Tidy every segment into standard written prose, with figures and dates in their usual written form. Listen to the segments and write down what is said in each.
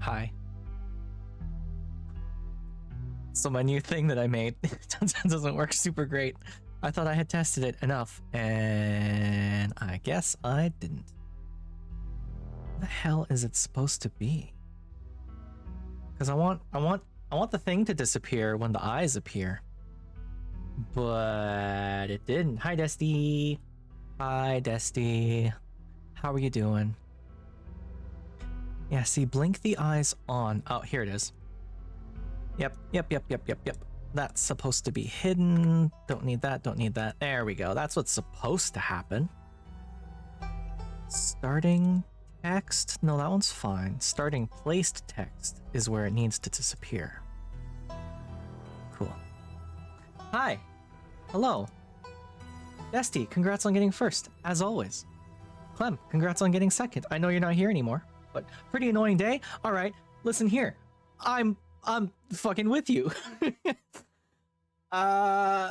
Hi. So my new thing that I made doesn't work super great. I thought I had tested it enough, and I guess I didn't. What the hell is it supposed to be? Because I want the thing to disappear when the eyes appear. But it didn't. Hi, Desty. Hi, Desty. How are you doing? Yeah, see, blink the eyes on. Oh, here it is. Yep. That's supposed to be hidden. Don't need that, don't need that. There we go. That's what's supposed to happen. Starting text? No, that one's fine. Starting placed text is where it needs to disappear. Cool. Hi. Hello. Desty, congrats on getting first, as always. Clem, congrats on getting second. I know you're not here anymore, but pretty annoying day. All right, listen here. I'm fucking with you. I'm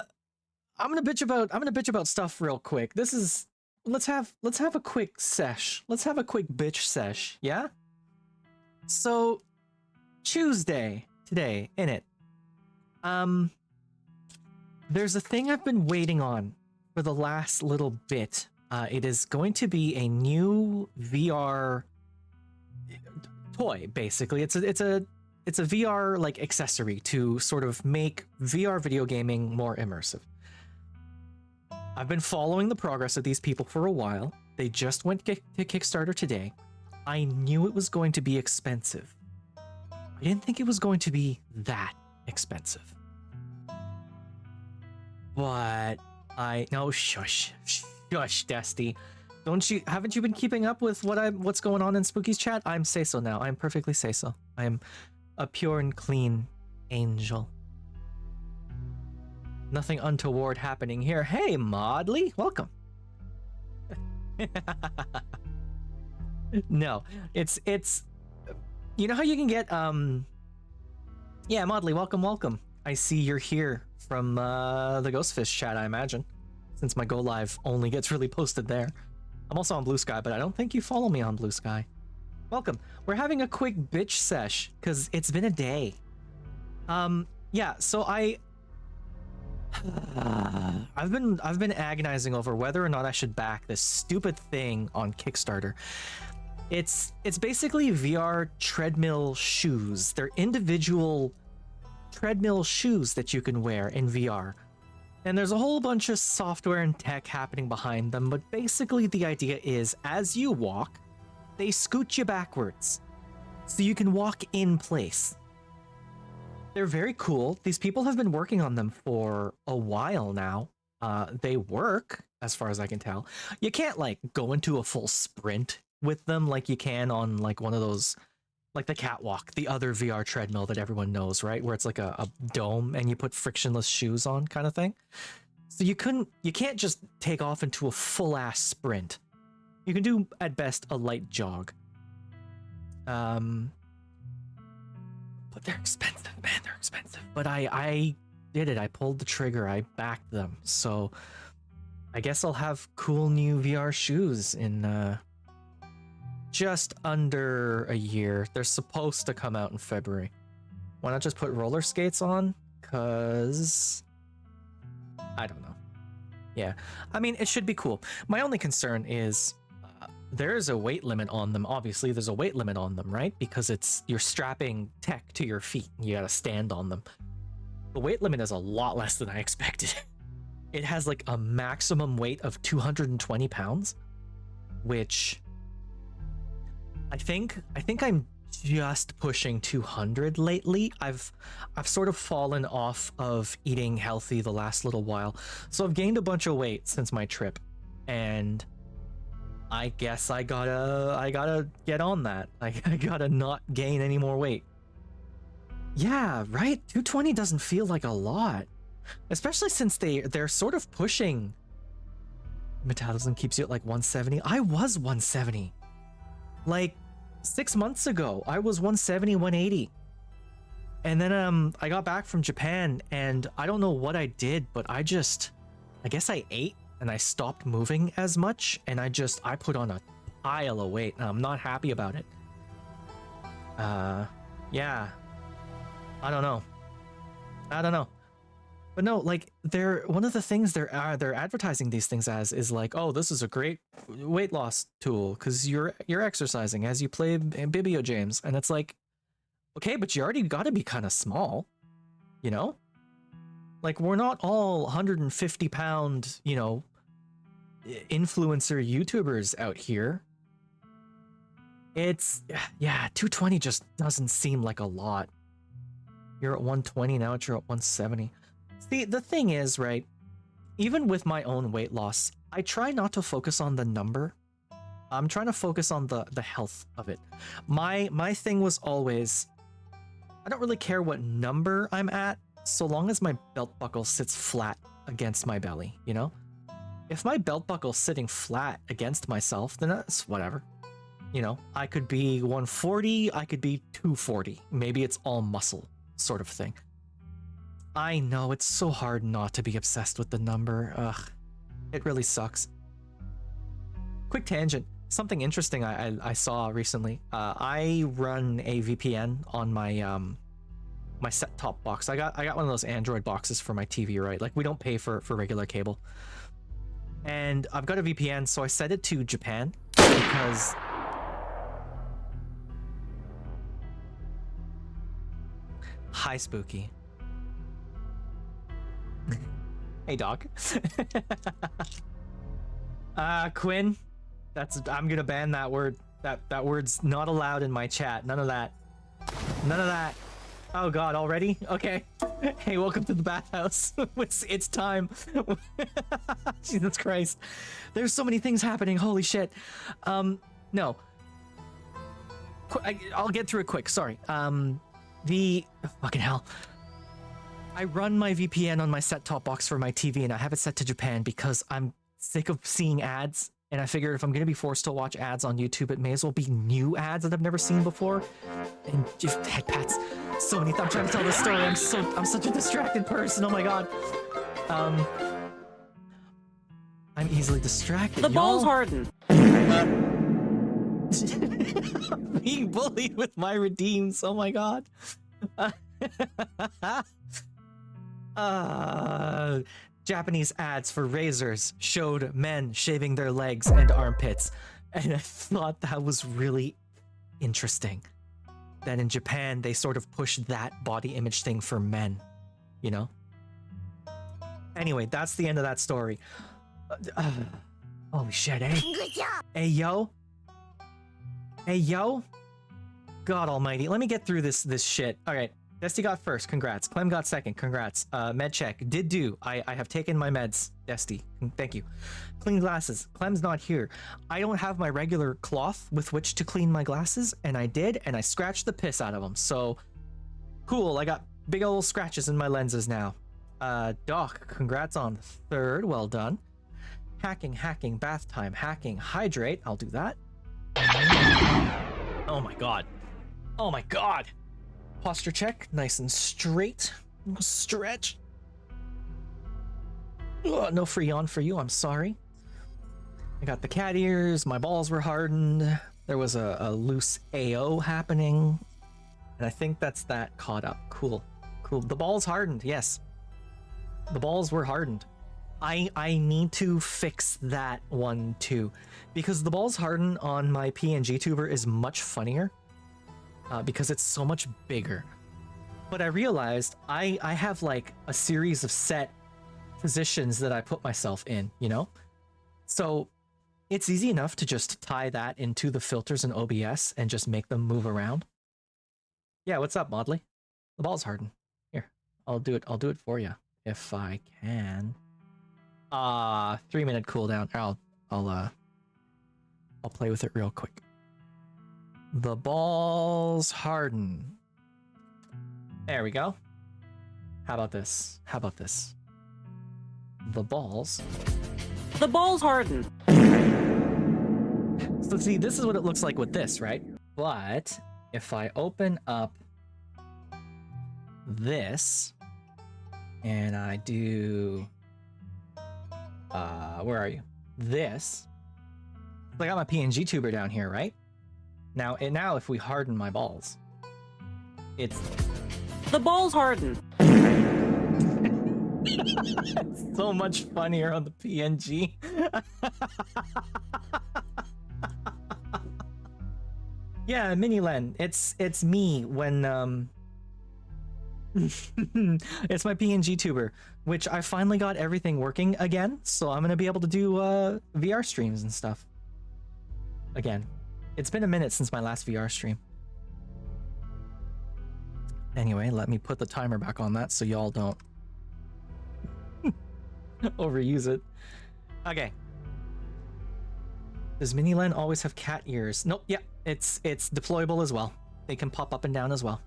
gonna bitch about stuff real quick. This is let's have a quick sesh. Let's have a quick bitch sesh, yeah? So Tuesday today, in it. There's a thing I've been waiting on for the last little bit. It is going to be a new VR toy, basically. It's a VR like accessory to sort of make VR video gaming more immersive. I've been following the progress of these people for a while. They just went to Kickstarter today. I knew it was going to be expensive. I didn't think it was going to be that expensive. But no, shush, Dusty. Haven't you been keeping up with what's going on in Spooky's chat? I'm say so now. I'm perfectly say so. I'm a pure and clean angel. Nothing untoward happening here. Hey, Maudley, welcome. No, it's you know how you can get yeah, Maudley, welcome. I see you're here from the Ghostfish chat, I imagine, since my go live only gets really posted there. I'm also on Blue Sky, but I don't think you follow me on Blue Sky. Welcome. We're having a quick bitch sesh because it's been a day. Yeah, so I've been agonizing over whether or not I should back this stupid thing on Kickstarter. It's basically VR treadmill shoes. They're individual treadmill shoes that you can wear in VR. And there's a whole bunch of software and tech happening behind them, but basically the idea is as you walk, they scoot you backwards so you can walk in place. They're very cool. These people have been working on them for a while now. They work, as far as I can tell. You can't like go into a full sprint with them like you can on like one of those, like the Catwalk, the other VR treadmill that everyone knows, right? Where it's like a dome and you put frictionless shoes on kind of thing. So you can't just take off into a full ass sprint. You can do at best a light jog. But they're expensive, man, they're expensive. But I did it, I pulled the trigger, I backed them. So I guess I'll have cool new VR shoes in just under a year. They're supposed to come out in February. Why not just put roller skates on? Cause I don't know. Yeah, I mean, it should be cool. My only concern is there's a weight limit on them. Obviously, there's a weight limit on them, right? Because you're strapping tech to your feet and you gotta stand on them. The weight limit is a lot less than I expected. It has like a maximum weight of 220 pounds, which I think I'm just pushing 200 lately. I've sort of fallen off of eating healthy the last little while. So I've gained a bunch of weight since my trip, and I guess I gotta get on that. I gotta not gain any more weight. Yeah, right? 220 doesn't feel like a lot. Especially since they're sort of pushing. Metabolism keeps you at like 170. I was 170. Like 6 months ago, I was 170, 180. And then I got back from Japan and I don't know what I did, but I guess I ate and I stopped moving as much, and I put on a pile of weight and I'm not happy about it. Yeah. I don't know. But no, like one of the things they're advertising these things as is like, oh, this is a great weight loss tool because you're exercising as you play Bibio James, and it's like, okay, but you already got to be kind of small, you know? Like, we're not all 150 pound, you know, influencer YouTubers out here. It's, yeah, 220 just doesn't seem like a lot. You're at 120 now, you're at 170. See, the thing is, right, even with my own weight loss, I try not to focus on the number. I'm trying to focus on the health of it. My thing was always, I don't really care what number I'm at, so long as my belt buckle sits flat against my belly, you know? If my belt buckle's sitting flat against myself, then that's whatever. You know, I could be 140, I could be 240. Maybe it's all muscle sort of thing. I know, it's so hard not to be obsessed with the number. Ugh, it really sucks. Quick tangent. Something interesting I saw recently. I run a VPN on my my set-top box. I got one of those Android boxes for my TV, right? Like, we don't pay for regular cable. And I've got a VPN, so I set it to Japan because hi, Spooky. Hey, dog. Quinn, I'm gonna ban that word. That word's not allowed in my chat. None of that. None of that. Oh god, already? Okay. Hey, welcome to the bathhouse. It's time. Jesus Christ. There's so many things happening. Holy shit. No. I'll get through it quick. Sorry. Fucking hell. I run my VPN on my set-top box for my TV, and I have it set to Japan because I'm sick of seeing ads. And I figure if I'm going to be forced to watch ads on YouTube, it may as well be new ads that I've never seen before. And just head pats. So many. I'm trying to tell this story. I'm such a distracted person. Oh my god. I'm easily distracted. The balls harden. Being bullied with my redeems. Oh my god. Japanese ads for razors showed men shaving their legs and armpits, and I thought that was really interesting. That in Japan they sort of push that body image thing for men, you know? Anyway, that's the end of that story. Holy shit, eh? Hey, yo. Hey, yo. God almighty. Let me get through this shit. All right. Dusty got first. Congrats. Clem got second. Congrats. Med check. Did do. I have taken my meds. Dusty. Thank you. Clean glasses. Clem's not here. I don't have my regular cloth with which to clean my glasses, and I did, and I scratched the piss out of them. So, cool. I got big old scratches in my lenses now. Doc, congrats on third. Well done. Hacking, bath time, hacking, hydrate. I'll do that. Oh my god. Oh my god. Posture check, nice and straight. Stretch. Ugh, no free yawn for you, I'm sorry. I got the cat ears, my balls were hardened. There was a loose AO happening. And I think that's that caught up. Cool. The balls hardened, yes. The balls were hardened. I need to fix that one too, because the balls harden on my PNG tuber is much funnier because it's so much bigger. But I realized I have like a series of set positions that I put myself in, you know? So it's easy enough to just tie that into the filters in OBS and just make them move around. Yeah, what's up, Modley? The balls harden. Here, I'll do it for you if I can. 3-minute cooldown. I'll play with it real quick. The balls harden. There we go. How about this? The balls harden. So see, this is what it looks like with this, right? But if I open up this and I do where are you? This. I got my PNG tuber down here, right? Now if we harden my balls, it's the balls harden. It's so much funnier on the PNG. Yeah, Minilen. It's me when it's my PNG tuber, which I finally got everything working again, so I'm gonna be able to do VR streams and stuff again. It's been a minute since my last VR stream. Anyway, let me put the timer back on that so y'all don't overuse it. Okay. Does Minilen always have cat ears? Nope. Yeah, it's deployable as well. They can pop up and down as well.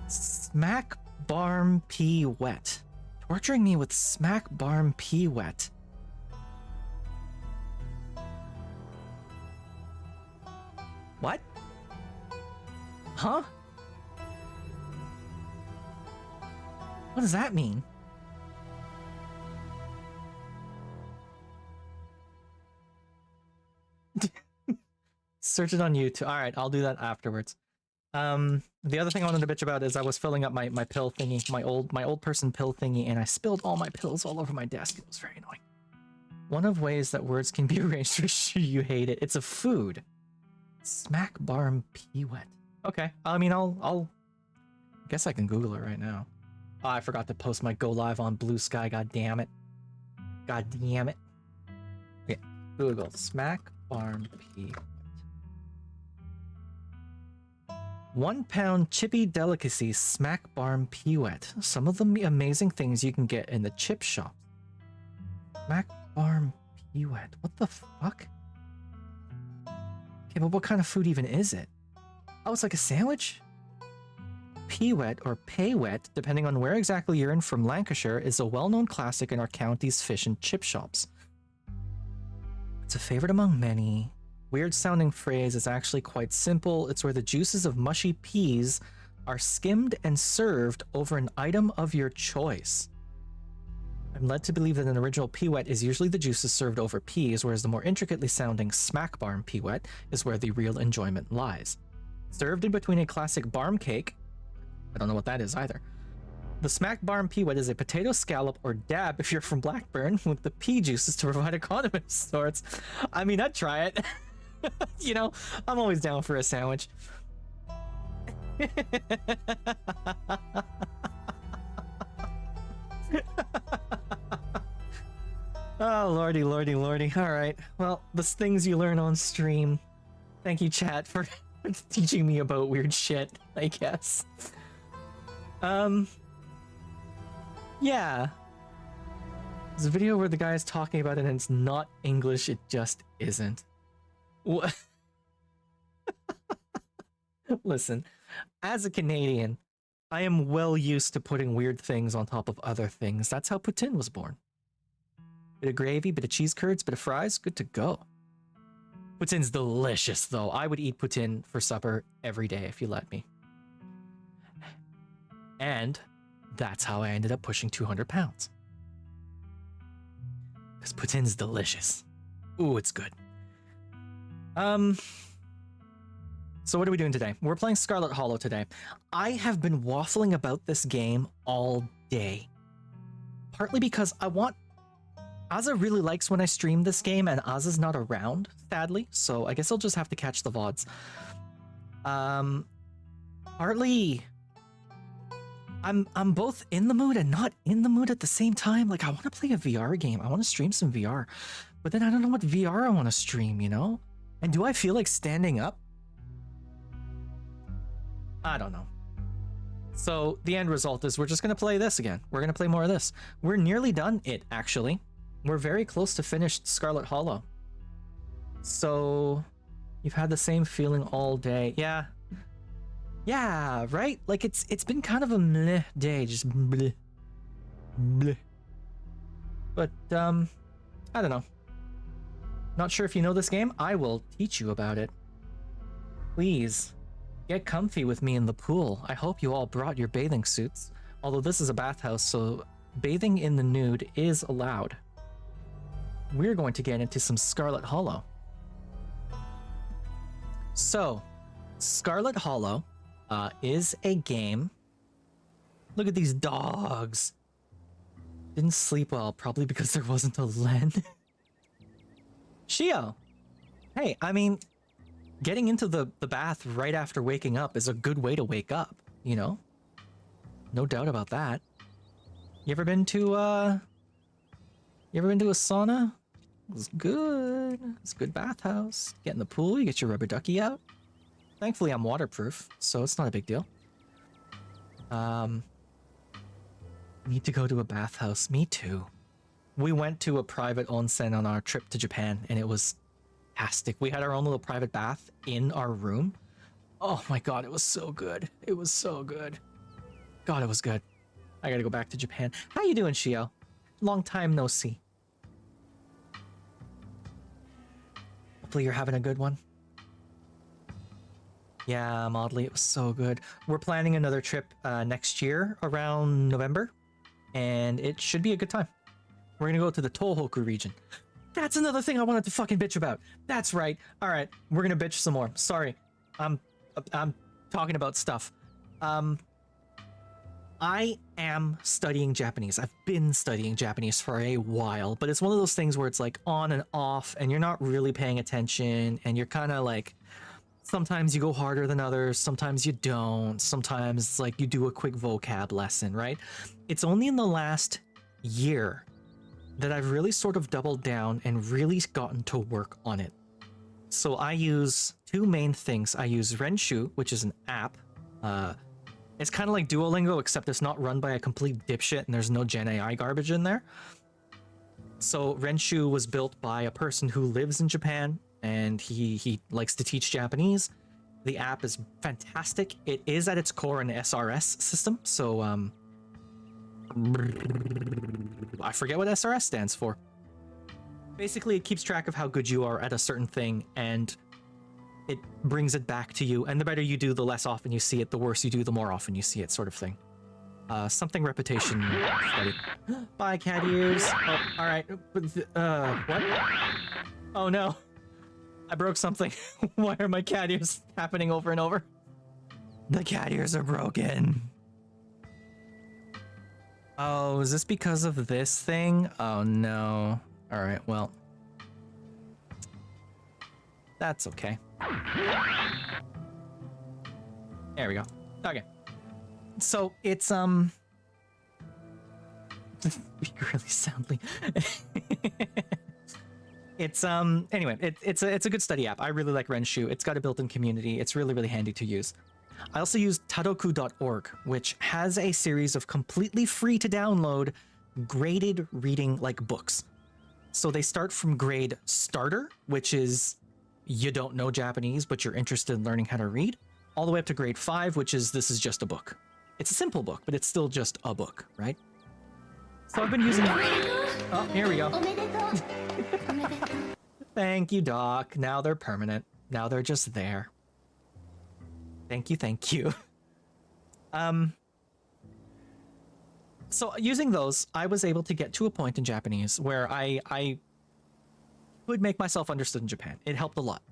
Smack Barm P Wet. Torturing me with Smack Barm P Wet. What? Huh? What does that mean? Search it on YouTube. All right, I'll do that afterwards. The other thing I wanted to bitch about is I was filling up my pill thingy, my old person pill thingy, and I spilled all my pills all over my desk. It was very annoying. One of ways that words can be arranged for sure you hate it. It's a food. Smack Barm P Wet. Okay. I mean, I'll guess I can Google it right now. Oh, I forgot to post my go live on Blue Sky. God damn it. God damn it. Okay, Google Smack Farm Pea. 1 pound chippy delicacy Smack Barm Peewet. Some of the amazing things you can get in the chip shop. Smack Barm Peewet. What the fuck? Okay, but what kind of food even is it? Oh, it's like a sandwich? Peewet or Paywet, depending on where exactly you're in from Lancashire, is a well-known classic in our county's fish and chip shops. It's a favorite among many. Weird sounding phrase is actually quite simple. It's where the juices of mushy peas are skimmed and served over an item of your choice. I'm led to believe that an original peewet is usually the juices served over peas, whereas the more intricately sounding smack barm peewet is where the real enjoyment lies. Served in between a classic barm cake, I don't know what that is either. The smack barm peewet is a potato scallop or dab if you're from Blackburn, with the pea juices to provide a condiment of sorts. I mean, I'd try it. You know, I'm always down for a sandwich. Oh, lordy, lordy, lordy. All right. Well, the things you learn on stream. Thank you, chat, for teaching me about weird shit, I guess. Yeah. There's a video where the guy is talking about it and it's not English, it just isn't. What? Listen, as a Canadian, I am well used to putting weird things on top of other things. That's how poutine was born. Bit of gravy, bit of cheese curds, bit of fries, good to go. Poutine's delicious, though. I would eat poutine for supper every day if you let me. And that's how I ended up pushing 200 pounds. Because poutine's delicious. Ooh, it's good. So what are we doing today? We're playing Scarlet Hollow today. I have been waffling about this game all day. Partly because Azza really likes when I stream this game, and Azza's not around, sadly, so I guess I'll just have to catch the VODs. Partly, I'm both in the mood and not in the mood at the same time. Like, I want to play a VR game. I want to stream some VR, but then I don't know what VR I want to stream, you know? And do I feel like standing up? I don't know. So the end result is we're just going to play this again. We're going to play more of this. We're nearly done it, actually. We're very close to finished Scarlet Hollow. So you've had the same feeling all day. Yeah. Yeah, right? Like it's been kind of a meh day, just bleh. Bleh. But I don't know. Not sure if you know this game. I will teach you about it. Please get comfy with me in the pool. I hope you all brought your bathing suits. Although this is a bathhouse, so bathing in the nude is allowed. We're going to get into some Scarlet Hollow. So, Scarlet Hollow is a game. Look at these dogs. Didn't sleep well, probably because there wasn't a Len. Shio. Hey, I mean, getting into the bath right after waking up is a good way to wake up, you know? No doubt about that. You ever been to a sauna? It was good. It's a good bathhouse. Get in the pool, you get your rubber ducky out. Thankfully, I'm waterproof, so it's not a big deal. Need to go to a bathhouse. Me too. We went to a private onsen on our trip to Japan, and it was fantastic. We had our own little private bath in our room. Oh my god, it was so good. It was so good. God, it was good. I gotta go back to Japan. How you doing, Shio? Long time no see. Hopefully you're having a good one. Yeah, Maudley, it was so good. We're planning another trip next year around November, and it should be a good time. We're gonna go to the Tohoku region. That's another thing I wanted to fucking bitch about. That's right. All right, we're gonna bitch some more. Sorry, I'm talking about stuff. I am studying Japanese. I've been studying Japanese for a while, but it's one of those things where it's like on and off, and you're not really paying attention, and you're kind of like Sometimes you go harder than others, sometimes you don't, sometimes it's like you do a quick vocab lesson, right? It's only in the last year that I've really sort of doubled down and really gotten to work on it. So I use two main things. I use Renshu, which is an app. It's kind of like Duolingo, except it's not run by a complete dipshit and there's no Gen AI garbage in there. So Renshu was built by a person who lives in Japan, and he likes to teach Japanese. The app is fantastic. It is at its core an SRS system, so I forget what SRS stands for. Basically, it keeps track of how good you are at a certain thing, and it brings it back to you. And the better you do, the less often you see it. The worse you do, the more often you see it, sort of thing. Something reputation study. Bye, cat ears. Oh, all right. What? Oh no. I broke something. Why are my cat ears happening over and over? The cat ears are broken. Oh, is this because of this thing? Oh no. All right, well. That's okay. There we go. Okay. So it's speak really soundly. It's anyway, it's a good study app. I really like Renshu. It's got a built-in community. It's really, really handy to use. I also use tadoku.org, which has a series of completely free to download graded reading like books. So they start from grade starter, which is you don't know Japanese, but you're interested in learning how to read, all the way up to grade 5, which is this is just a book. It's a simple book, but it's still just a book, right? So I've been using... Oh, here we go. Thank you, Doc. Now they're permanent. Now they're just there. Thank you, thank you. So using those, I was able to get to a point in Japanese where I could make myself understood in Japan. It helped a lot.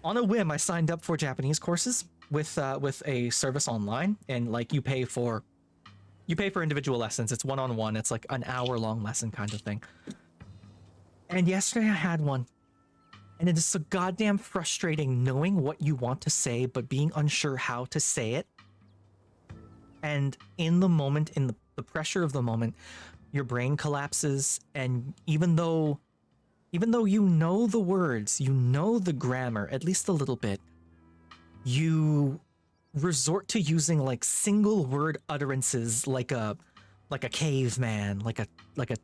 On a whim, I signed up for Japanese courses with a service online, and like you pay for individual lessons. It's one-on-one. It's like an hour-long lesson kind of thing. And yesterday I had one, and it is so goddamn frustrating knowing what you want to say but being unsure how to say it. And in the moment, in the pressure of the moment, your brain collapses, and even though you know the words, you know the grammar, at least a little bit, you resort to using like single word utterances like a caveman, like a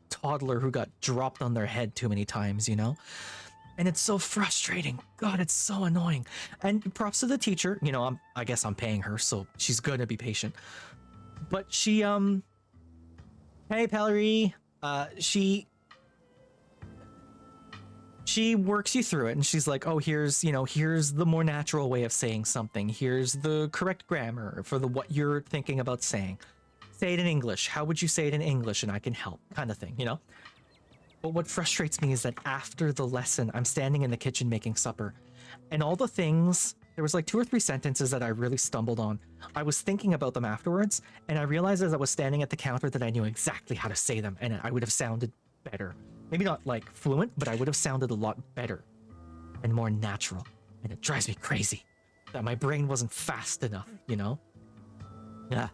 toddler who got dropped on their head too many times, you know? And it's so frustrating. God, it's so annoying. And props to the teacher, you know, I guess I'm paying her, so she's gonna be patient. But she, hey, Pellery, she works you through it, and she's like, oh, here's the more natural way of saying something. Here's the correct grammar for what you're thinking about saying. Say it in English. How would you say it in English? And I can help, kind of thing, you know? But what frustrates me is that after the lesson, I'm standing in the kitchen making supper, and all the things, there was like 2 or 3 sentences that I really stumbled on. I was thinking about them afterwards, and I realized as I was standing at the counter that I knew exactly how to say them, and I would have sounded better. Maybe not like fluent, but I would have sounded a lot better and more natural. And it drives me crazy that my brain wasn't fast enough, you know? Yeah.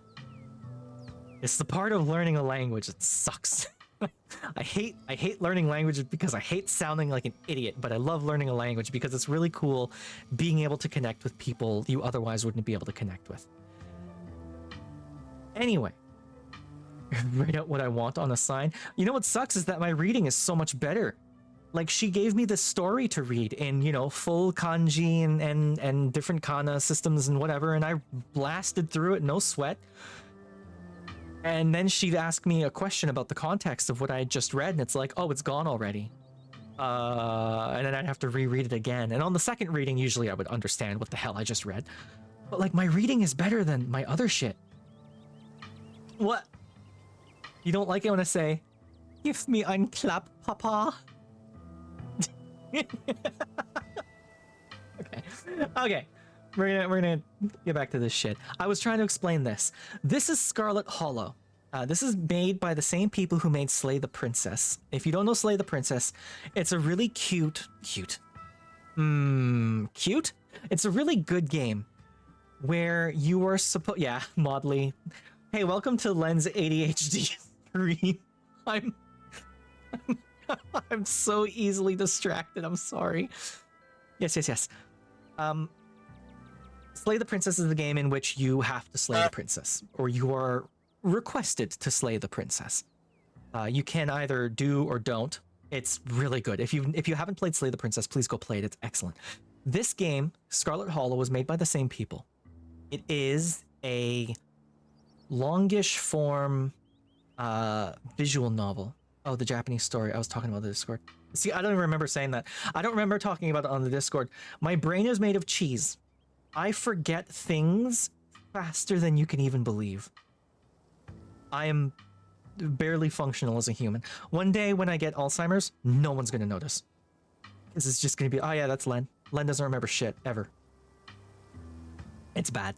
It's the part of learning a language that sucks. I hate learning languages because I hate sounding like an idiot, but I love learning a language because it's really cool being able to connect with people you otherwise wouldn't be able to connect with. Anyway, write out what I want on a sign. You know what sucks is that my reading is so much better. Like, she gave me this story to read in, you know, full kanji and different kana systems and whatever, and I blasted through it, no sweat. And then she'd ask me a question about the context of what I had just read, and it's like, oh, it's gone already. And then I'd have to reread it again. And on the second reading, usually I would understand what the hell I just read. But, like, my reading is better than my other shit. What? You don't like it when I say, give me ein clap, papa? Okay. We're gonna get back to this shit. I was trying to explain this. This is Scarlet Hollow. This is made by the same people who made Slay the Princess. If you don't know Slay the Princess, it's a really cute, Cute? It's a really good game where you are supposed... Yeah, Maudley. Hey, welcome to Len's ADHD stream. I'm... I'm so easily distracted. I'm sorry. Yes, yes, yes. Slay the Princess is the game in which you have to slay the princess, or you are requested to slay the princess. You can either do or don't. It's really good. If you haven't played Slay the Princess, please go play it. It's excellent. This game, Scarlet Hollow, was made by the same people. It is a longish form visual novel. Oh, the Japanese story. I was talking about the Discord. See, I don't even remember saying that. I don't remember talking about it on the Discord. My brain is made of cheese. I forget things faster than you can even believe. I am barely functional as a human. One day when I get Alzheimer's, no one's going to notice. This is just going to be, oh yeah, that's Len. Len doesn't remember shit, ever. It's bad.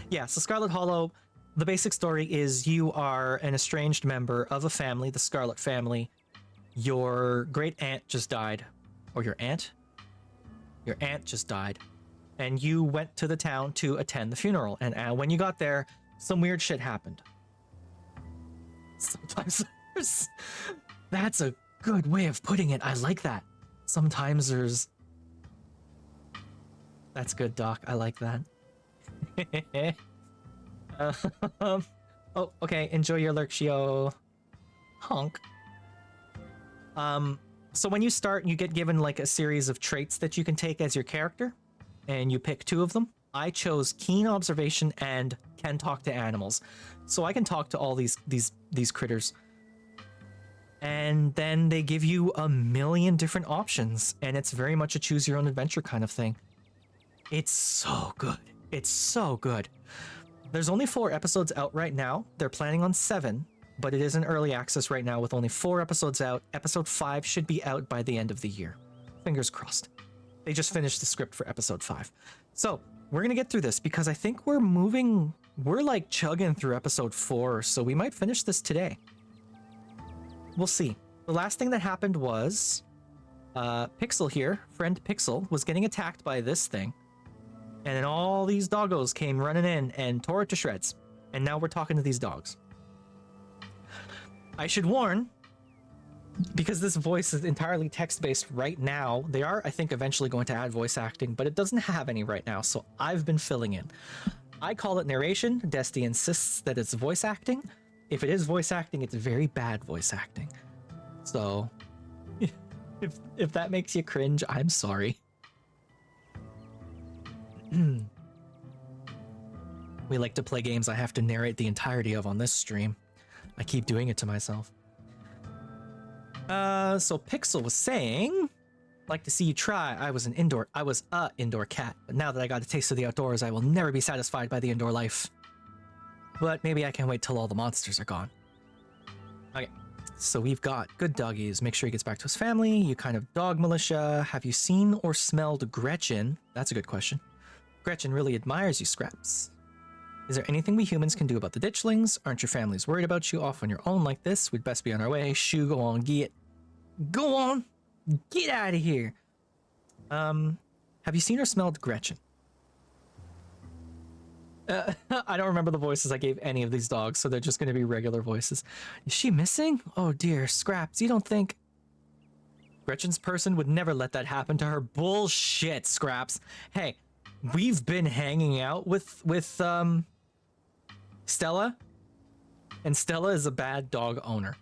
Yeah, so Scarlet Hollow, the basic story is you are an estranged member of a family, the Scarlet family. Your great aunt just died. Or your aunt? Your aunt just died. And you went to the town to attend the funeral. And when you got there, some weird shit happened. Sometimes there's... That's a good way of putting it. I like that. Sometimes there's... That's good, Doc. I like that. Oh, okay. Enjoy your Lurkshio. Honk. So when you start, you get given like a series of traits that you can take as your character, and you pick 2 of them. I chose keen observation and can talk to animals, so I can talk to all these critters. And then they give you a million different options, and it's very much a choose your own adventure kind of thing. It's so good. It's so good. There's only 4 episodes out right now. They're planning on 7, but it is in early access right now with only 4 episodes out. Episode 5 should be out by the end of the year. Fingers crossed. They just finished the script for episode 5. So we're going to get through this because I think we're like chugging through episode 4, so we might finish this today. We'll see. The last thing that happened was Pixel here, friend Pixel, was getting attacked by this thing. And then all these doggos came running in and tore it to shreds. And now we're talking to these dogs. I should warn, because this voice is entirely text-based right now, they are, I think, eventually going to add voice acting, but it doesn't have any right now, so I've been filling in. I call it narration. Desti insists that it's voice acting. If it is voice acting, it's very bad voice acting. So, if that makes you cringe, I'm sorry. We like to play games I have to narrate the entirety of on this stream. I keep doing it to myself. So Pixel was saying, like to see you try. I was a indoor cat, but now that I got a taste of the outdoors, I will never be satisfied by the indoor life. But maybe I can wait till all the monsters are gone. Okay, so we've got good doggies. Make sure he gets back to his family. You kind of dog militia. Have you seen or smelled Gretchen? That's a good question. Gretchen really admires you, Scraps. Is there anything we humans can do about the ditchlings? Aren't your families worried about you off on your own like this? We'd best be on our way. Shoo, go on, get. Go on! Get out of here! Have you seen or smelled Gretchen? I don't remember the voices I gave any of these dogs, so they're just going to be regular voices. Is she missing? Oh dear, Scraps, you don't think... Gretchen's person would never let that happen to her. Bullshit, Scraps. Hey, we've been hanging out with Stella, and Stella is a bad dog owner.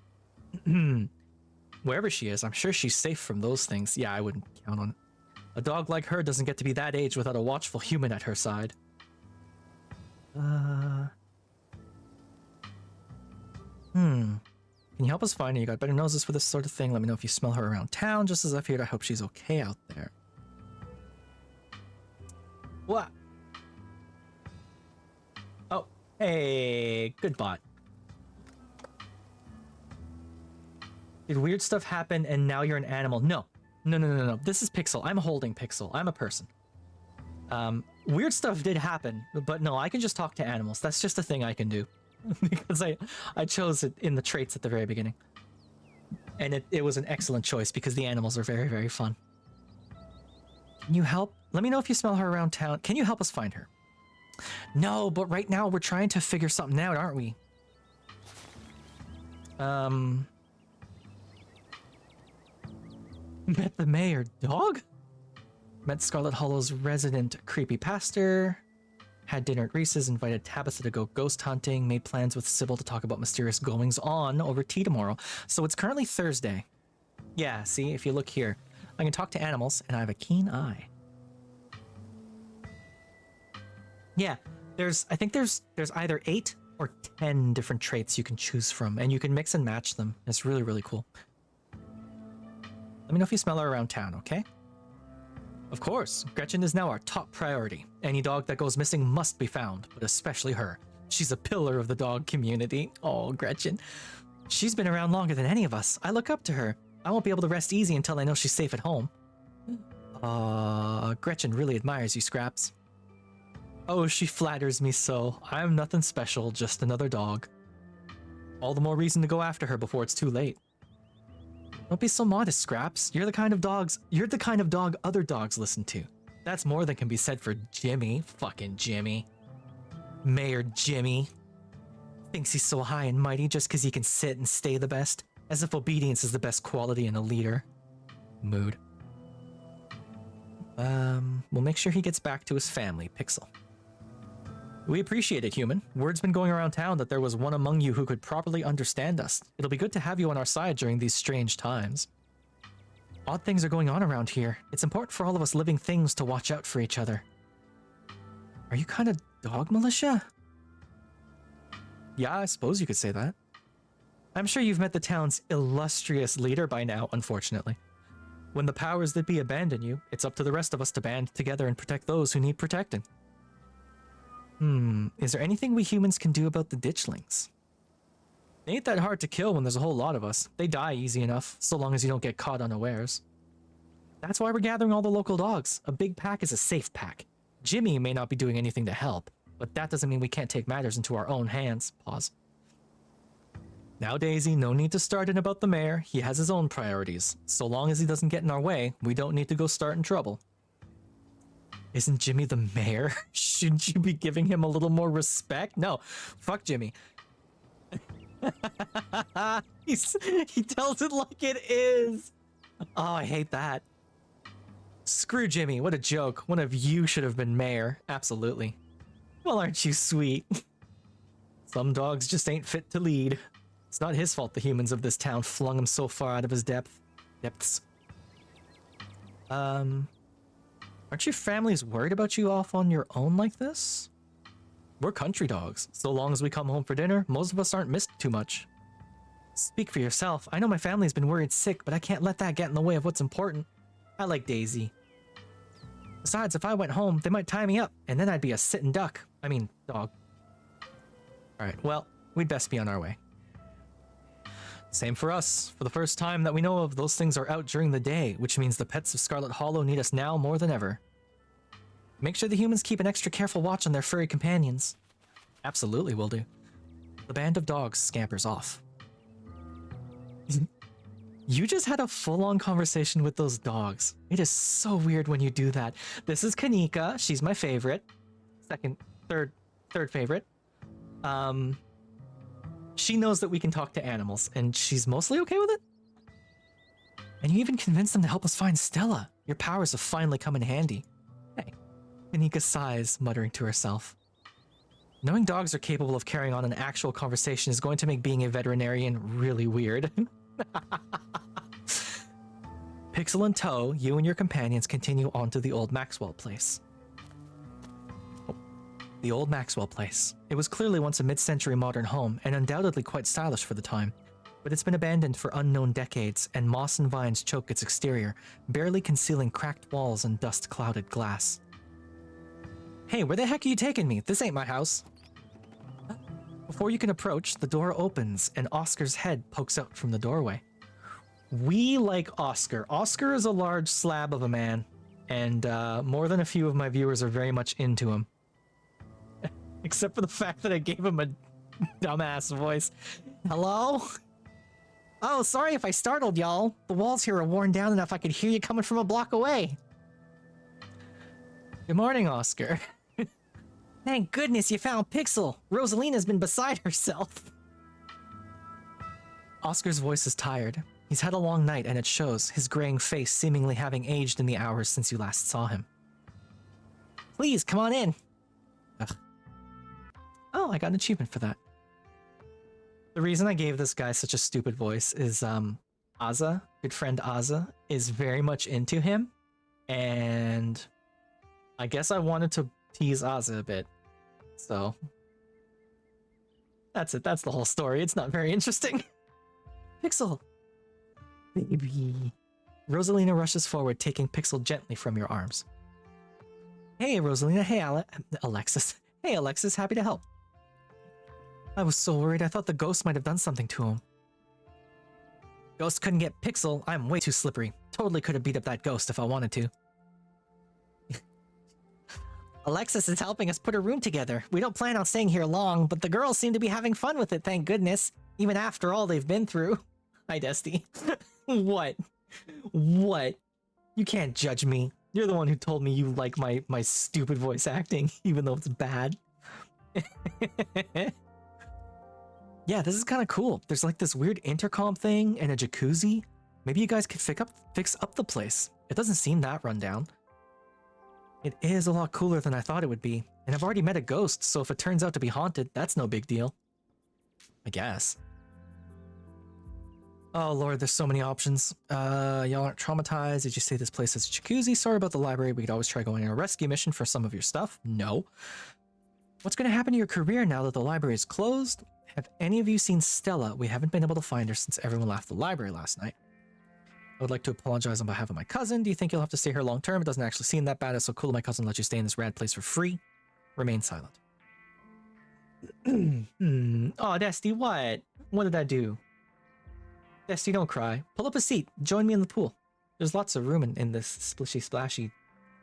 Wherever she is, I'm sure she's safe from those things. Yeah, I wouldn't count on it. A dog like her doesn't get to be that age without a watchful human at her side. Can you help us find her? You got better noses for this sort of thing. Let me know if you smell her around town, just as I've heard. I hope she's okay out there. What? Oh, hey, good bot. Did weird stuff happen and now you're an animal? No. No. This is Pixel. I'm holding Pixel. I'm a person. Weird stuff did happen, but no, I can just talk to animals. That's just a thing I can do. Because I chose it in the traits at the very beginning. And it was an excellent choice because the animals are very, very fun. Can you help? Let me know if you smell her around town. Can you help us find her? No, but right now we're trying to figure something out, aren't we? Met the mayor dog? Met Scarlet Hollow's resident creepypasta. Had dinner at Reese's, invited Tabitha to go ghost hunting, made plans with Sybil to talk about mysterious goings-on over tea tomorrow. So it's currently Thursday. Yeah, see, if you look here, I can talk to animals, and I have a keen eye. Yeah, I think there's either 8 or 10 different traits you can choose from, and you can mix and match them. It's really, really cool. Let me know if you smell her around town, okay? Of course, Gretchen is now our top priority. Any dog that goes missing must be found, but especially her. She's a pillar of the dog community. Oh, Gretchen. She's been around longer than any of us. I look up to her. I won't be able to rest easy until I know she's safe at home. Gretchen really admires you, Scraps. Oh, she flatters me so. I'm nothing special, just another dog. All the more reason to go after her before it's too late. Don't be so modest, Scraps. You're the kind of dog other dogs listen to. That's more than can be said for Jimmy. Fucking Jimmy. Mayor Jimmy. Thinks he's so high and mighty just because he can sit and stay the best. As if obedience is the best quality in a leader. Mood. We'll make sure he gets back to his family, Pixel. We appreciate it, human. Word's been going around town that there was one among you who could properly understand us. It'll be good to have you on our side during these strange times. Odd things are going on around here. It's important for all of us living things to watch out for each other. Are you kind of dog militia? Yeah, I suppose you could say that. I'm sure you've met the town's illustrious leader by now, unfortunately. When the powers that be abandon you, it's up to the rest of us to band together and protect those who need protecting. Is there anything we humans can do about the ditchlings? They ain't that hard to kill when there's a whole lot of us. They die easy enough, so long as you don't get caught unawares. That's why we're gathering all the local dogs. A big pack is a safe pack. Jimmy may not be doing anything to help, but that doesn't mean we can't take matters into our own hands. Pause. Now, Daisy, no need to start in about the mayor. He has his own priorities. So long as he doesn't get in our way, we don't need to go starting trouble. Isn't Jimmy the mayor? Shouldn't you be giving him a little more respect? No, fuck Jimmy. He tells it like it is. Oh, I hate that. Screw Jimmy, what a joke. One of you should have been mayor. Absolutely. Well, aren't you sweet? Some dogs just ain't fit to lead. It's not his fault the humans of this town flung him so far out of his depths. Aren't your families worried about you off on your own like this? We're country dogs. So long as we come home for dinner, most of us aren't missed too much. Speak for yourself. I know my family's been worried sick, but I can't let that get in the way of what's important. I like Daisy. Besides, if I went home, they might tie me up, and then I'd be a sitting duck. I mean, dog. Alright, well, we'd best be on our way. Same for us. For the first time that we know of, those things are out during the day, which means the pets of Scarlet Hollow need us now more than ever. Make sure the humans keep an extra careful watch on their furry companions. Absolutely will do. The band of dogs scampers off. You just had a full-on conversation with those dogs. It is so weird when you do that. This is Kanika. She's my favorite. Third favorite. She knows that we can talk to animals, and she's mostly okay with it? And you even convinced them to help us find Stella. Your powers have finally come in handy. Hey. Kanika sighs, muttering to herself. Knowing dogs are capable of carrying on an actual conversation is going to make being a veterinarian really weird. Pixel in tow, you and your companions continue on to the old Maxwell place. The old Maxwell place. It was clearly once a mid-century modern home, and undoubtedly quite stylish for the time. But it's been abandoned for unknown decades, and moss and vines choke its exterior, barely concealing cracked walls and dust-clouded glass. Hey, where the heck are you taking me? This ain't my house. Before you can approach, the door opens, and Oscar's head pokes out from the doorway. We like Oscar. Oscar is a large slab of a man, and more than a few of my viewers are very much into him. Except for the fact that I gave him a dumbass voice. Hello? Oh, sorry if I startled y'all. The walls here are worn down enough I could hear you coming from a block away. Good morning, Oscar. Thank goodness you found Pixel. Rosalina's been beside herself. Oscar's voice is tired. He's had a long night and it shows, his graying face seemingly having aged in the hours since you last saw him. Please, come on in. Ugh. Oh, I got an achievement for that. The reason I gave this guy such a stupid voice is, Aza, good friend Aza, is very much into him. And I guess I wanted to tease Aza a bit. So that's it. That's the whole story. It's not very interesting. Pixel. Baby. Rosalina rushes forward, taking Pixel gently from your arms. Hey, Rosalina. Hey, Alexis. Hey, Alexis. Happy to help. I was so worried. I thought the ghost might have done something to him. Ghost couldn't get Pixel. I'm way too slippery. Totally could have beat up that ghost if I wanted to. Alexis is helping us put a room together. We don't plan on staying here long, but the girls seem to be having fun with it, thank goodness. Even after all they've been through. Hi, Dusty. What? What? You can't judge me. You're the one who told me you like my stupid voice acting, even though it's bad. Yeah, this is kind of cool. There's like this weird intercom thing and a jacuzzi. Maybe you guys could fix up the place. It doesn't seem that run down. It is a lot cooler than I thought it would be. And I've already met a ghost, so if it turns out to be haunted, that's no big deal. I guess. Oh lord, there's so many options. Y'all aren't traumatized. Did you say this place has a jacuzzi? Sorry about the library. We could always try going on a rescue mission for some of your stuff. No. What's going to happen to your career now that the library is closed? Have any of you seen Stella? We haven't been able to find her since everyone left the library last night. I would like to apologize on behalf of my cousin. Do you think you'll have to stay here long term? It doesn't actually seem that bad. It's so cool my cousin let you stay in this rad place for free. Remain silent. Oh, Dusty, what? What did I do? Dusty, don't cry. Pull up a seat. Join me in the pool. There's lots of room in this splishy splashy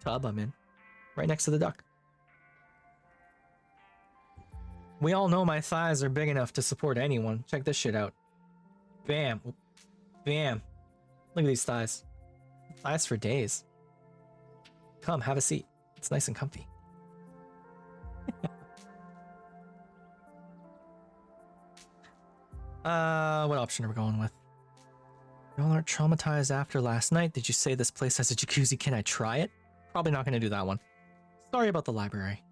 tub I'm in. Right next to the duck. We all know my thighs are big enough to support anyone. Check this shit out. Bam. Bam. Look at these thighs. Thighs for days. Come, have a seat. It's nice and comfy. What option are we going with? Y'all aren't traumatized after last night. Did you say this place has a jacuzzi? Can I try it? Probably not going to do that one. Sorry about the library.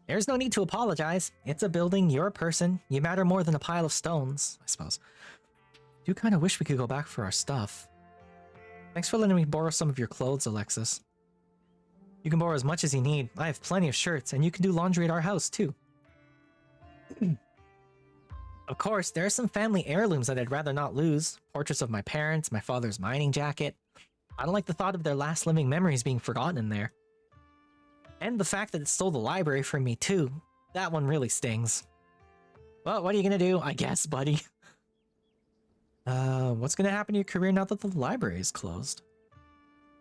There's no need to apologize. It's a building, you're a person. You matter more than a pile of stones, I suppose. Do kind of wish we could go back for our stuff. Thanks for letting me borrow some of your clothes, Alexis. You can borrow as much as you need. I have plenty of shirts, and you can do laundry at our house, too. Of course, there are some family heirlooms that I'd rather not lose. Portraits of my parents, my father's mining jacket. I don't like the thought of their last living memories being forgotten in there. And the fact that it stole the library from me, too. That one really stings. Well, what are you gonna do? I guess, buddy. What's gonna happen to your career now that the library is closed?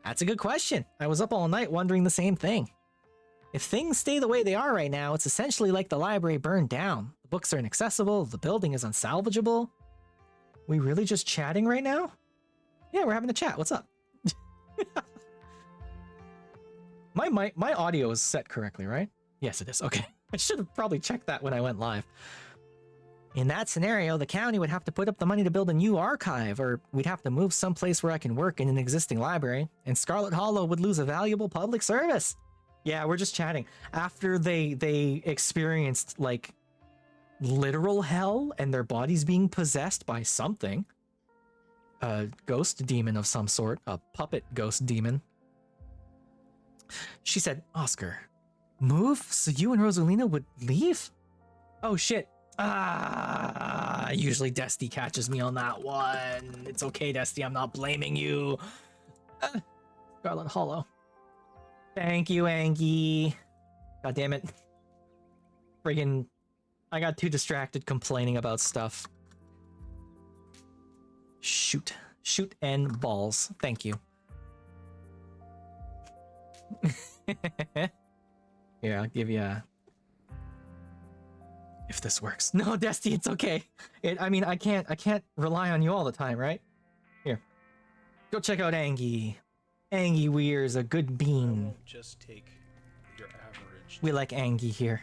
That's a good question. I was up all night wondering the same thing. If things stay the way they are right now, it's essentially like the library burned down. The books are inaccessible, the building is unsalvageable. We really just chatting right now? Yeah, we're having a chat. What's up? My audio is set correctly, right? Yes, it is. Okay. I should have probably checked that when I went live. In that scenario, the county would have to put up the money to build a new archive, or we'd have to move someplace where I can work in an existing library, and Scarlet Hollow would lose a valuable public service. Yeah, we're just chatting. After they experienced, like, literal hell and their bodies being possessed by something. A ghost demon of some sort. A puppet ghost demon. She said, Oscar, move so you and Rosalina would leave? Oh, shit. Usually Dusty catches me on that one. It's okay, Dusty. I'm not blaming you. Scarlet Hollow. Thank you, Angie. God damn it. Friggin', I got too distracted complaining about stuff. Shoot. Shoot and balls. Thank you. Here, I'll give you a... If this works. No, Dusty, it's okay. I mean, I can't rely on you all the time, right? Here. Go check out Angie. Angie Weir's a good I bean. won't just take your average. We like Angie here.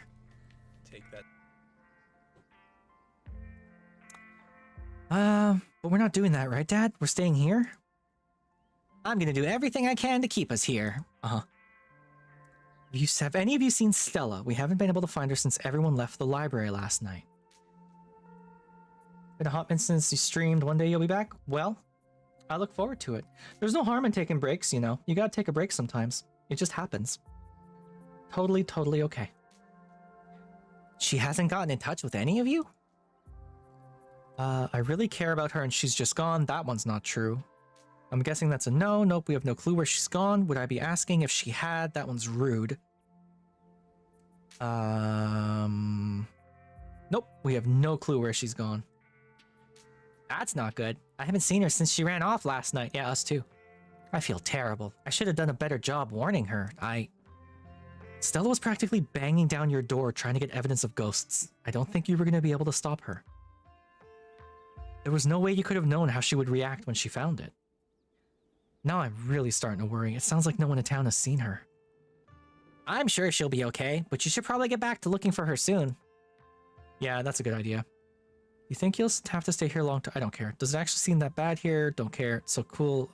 Take that. But we're not doing that, right, Dad? We're staying here? I'm gonna do everything I can to keep us here. Uh-huh. Have any of you seen Stella? We haven't been able to find her since everyone left the library last night. Been a hot minute since you streamed. One day you'll be back? Well, I look forward to it. There's no harm in taking breaks, you know. You gotta take a break sometimes. It just happens. Totally, totally okay. She hasn't gotten in touch with any of you? I really care about her and she's just gone. That one's not true. I'm guessing that's a no. Nope, we have no clue where she's gone. Would I be asking if she had? That one's rude. Nope, we have no clue where she's gone. That's not good. I haven't seen her since she ran off last night. Yeah, us too. I feel terrible. I should have done a better job warning her. Stella was practically banging down your door trying to get evidence of ghosts. I don't think you were going to be able to stop her. There was no way you could have known how she would react when she found it. Now I'm really starting to worry. It sounds like no one in town has seen her. I'm sure she'll be okay, but you should probably get back to looking for her soon. Yeah, that's a good idea. You think you'll have to stay here long? I don't care. Does it actually seem that bad here? Don't care. It's so cool.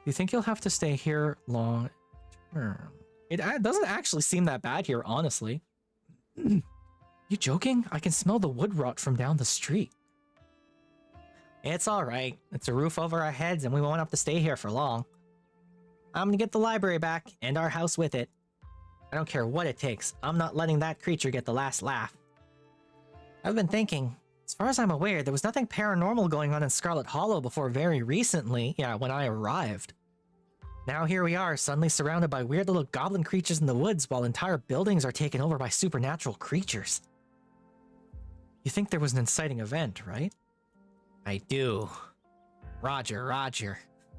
You think you'll have to stay here long term? It doesn't actually seem that bad here, honestly. You joking? I can smell the wood rot from down the street. It's alright. It's a roof over our heads and we won't have to stay here for long. I'm gonna get the library back and our house with it. I don't care what it takes. I'm not letting that creature get the last laugh. I've been thinking, as far as I'm aware, there was nothing paranormal going on in Scarlet Hollow before very recently. Yeah, when I arrived. Now here we are, suddenly surrounded by weird little goblin creatures in the woods while entire buildings are taken over by supernatural creatures. You think there was an inciting event, right? I do. Roger, roger.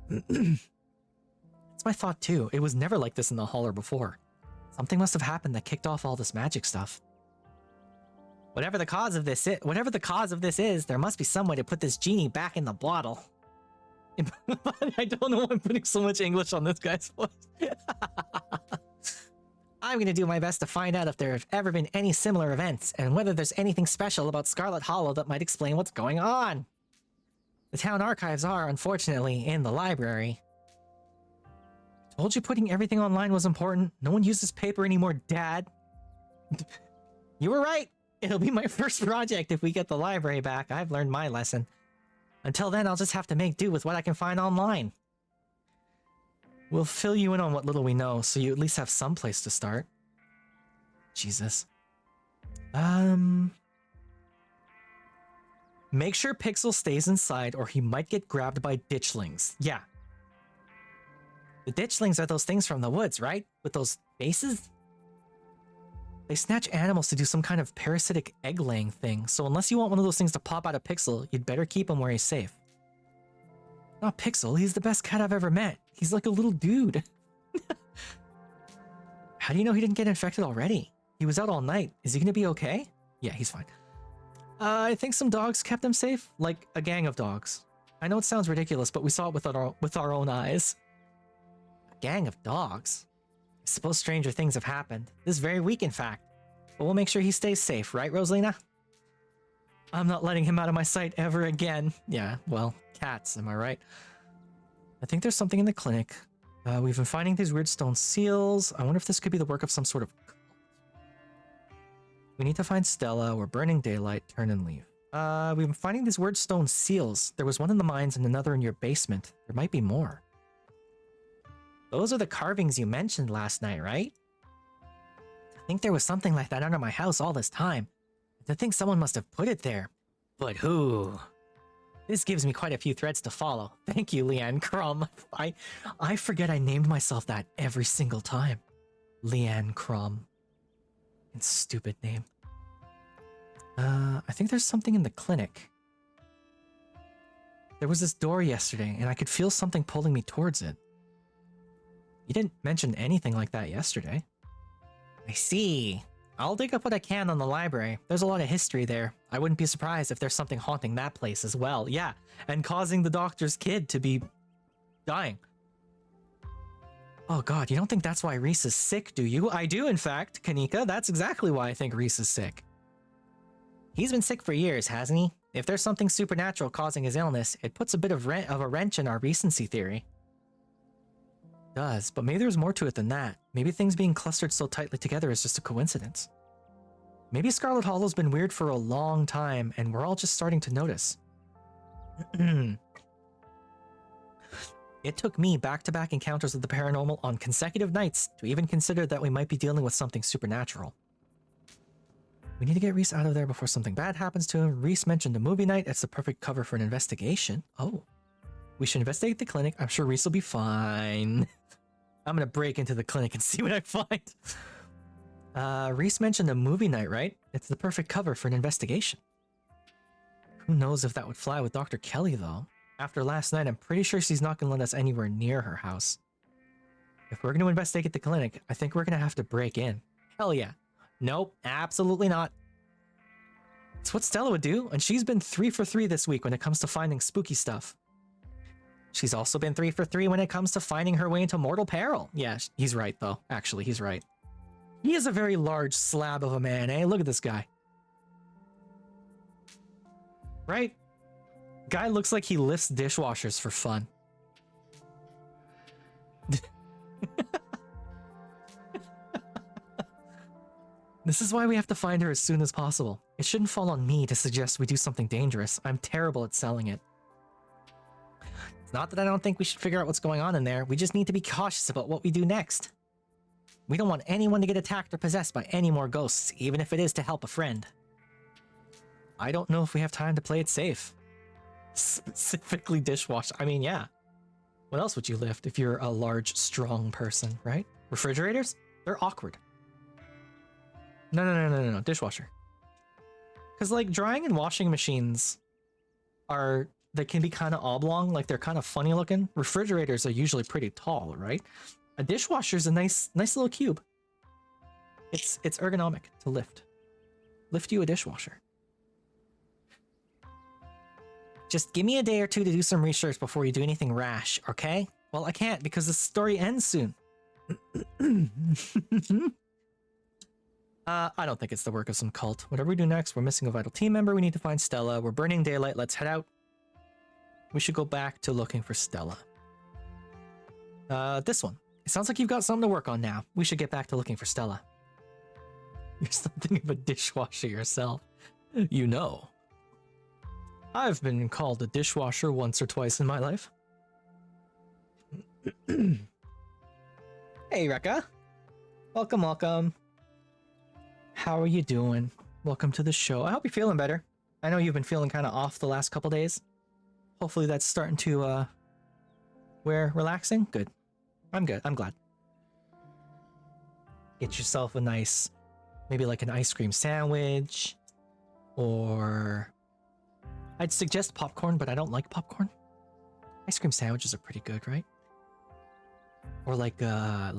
It's my thought too. It was never like this in the holler before. Something must have happened that kicked off all this magic stuff. Whatever the cause of this is, there must be some way to put this genie back in the bottle. I don't know why I'm putting so much English on this guy's voice. I'm gonna do my best to find out if there have ever been any similar events, and whether there's anything special about Scarlet Hollow that might explain what's going on. The town archives are, unfortunately, in the library. Told you putting everything online was important. No one uses paper anymore, Dad. You were right. It'll be my first project if we get the library back. I've learned my lesson. Until then, I'll just have to make do with what I can find online. We'll fill you in on what little we know, so you at least have some place to start. Jesus. Make sure Pixel stays inside or he might get grabbed by ditchlings. Yeah. The ditchlings are those things from the woods, right? With those faces? They snatch animals to do some kind of parasitic egg-laying thing, so unless you want one of those things to pop out of Pixel, you'd better keep him where he's safe. Not Pixel, he's the best cat I've ever met. He's like a little dude. How do you know he didn't get infected already? He was out all night. Is he gonna be okay? Yeah, he's fine. I think some dogs kept him safe, like a gang of dogs. I know it sounds ridiculous, but we saw it with our own eyes. A gang of dogs? I suppose stranger things have happened. This very week, in fact. But we'll make sure he stays safe, right, Rosalina? I'm not letting him out of my sight ever again. Yeah, well, cats, am I right? I think there's something in the clinic. We've been finding these weird stone seals. I wonder if this could be the work of some sort of cult. We need to find Stella. We're burning daylight. Turn and leave. We've been finding these weird stone seals. There was one in the mines and another in your basement. There might be more. Those are the carvings you mentioned last night, right? I think there was something like that under my house all this time. I think someone must have put it there. But who? This gives me quite a few threads to follow. Thank you, Leanne Crum. I forget I named myself that every single time. Leanne Crum. And stupid name. I think there's something in the clinic. There was this door yesterday, and I could feel something pulling me towards it. You didn't mention anything like that yesterday. I see. I'll dig up what I can on the library. There's a lot of history there. I wouldn't be surprised if there's something haunting that place as well. Yeah, and causing the doctor's kid to be dying. Oh god, you don't think that's why Reese is sick, do you? I do, in fact, Kanika. That's exactly why I think Reese is sick. He's been sick for years, hasn't he? If there's something supernatural causing his illness, it puts a bit of a wrench in our recency theory. It does, but maybe there's more to it than that. Maybe things being clustered so tightly together is just a coincidence. Maybe Scarlet Hollow's been weird for a long time, and we're all just starting to notice. It took me back-to-back encounters with the paranormal on consecutive nights to even consider that we might be dealing with something supernatural. We need to get Reese out of there before something bad happens to him. Reese mentioned a movie night. It's the perfect cover for an investigation. Oh. We should investigate the clinic. I'm sure Reese will be fine. I'm gonna break into the clinic and see what I find. Reese mentioned a movie night, right? It's the perfect cover for an investigation. Who knows if that would fly with Dr. Kelly, though? After last night, I'm pretty sure she's not gonna let us anywhere near her house. If we're gonna investigate the clinic, I think we're gonna have to break in. Hell yeah. Nope, absolutely not. It's what Stella would do, and she's been 3 for 3 this week when it comes to finding spooky stuff. She's also been 3 for 3 when it comes to finding her way into mortal peril. Yeah, he's right, though. Actually, he's right. He is a very large slab of a man, eh? Look at this guy. Right? Guy looks like he lifts dishwashers for fun. This is why we have to find her as soon as possible. It shouldn't fall on me to suggest we do something dangerous. I'm terrible at selling it. It's not that I don't think we should figure out what's going on in there. We just need to be cautious about what we do next. We don't want anyone to get attacked or possessed by any more ghosts, even if it is to help a friend. I don't know if we have time to play it safe. Specifically dishwasher. I mean, yeah. What else would you lift if you're a large, strong person, right? Refrigerators? They're awkward. No. Dishwasher. Because, like, drying and washing machines they can be kind of oblong, like they're kind of funny looking. Refrigerators are usually pretty tall, right? A dishwasher is a nice little cube. It's ergonomic to lift. Lift you a dishwasher. Just give me a day or two to do some research before you do anything rash, okay? Well, I can't because the story ends soon. I don't think it's the work of some cult. Whatever we do next, we're missing a vital team member. We need to find Stella. We're burning daylight. Let's head out. We should go back to looking for Stella. This one. It sounds like you've got something to work on now. We should get back to looking for Stella. You're something of a dishwasher yourself. You know. I've been called a dishwasher once or twice in my life. Hey, Rekka. Welcome. How are you doing? Welcome to the show. I hope you're feeling better. I know you've been feeling kind of off the last couple days. Hopefully that's starting to, wear relaxing? Good. I'm good. I'm glad. Get yourself a nice, maybe like an ice cream sandwich, or I'd suggest popcorn, but I don't like popcorn. Ice cream sandwiches are pretty good, right? Or like a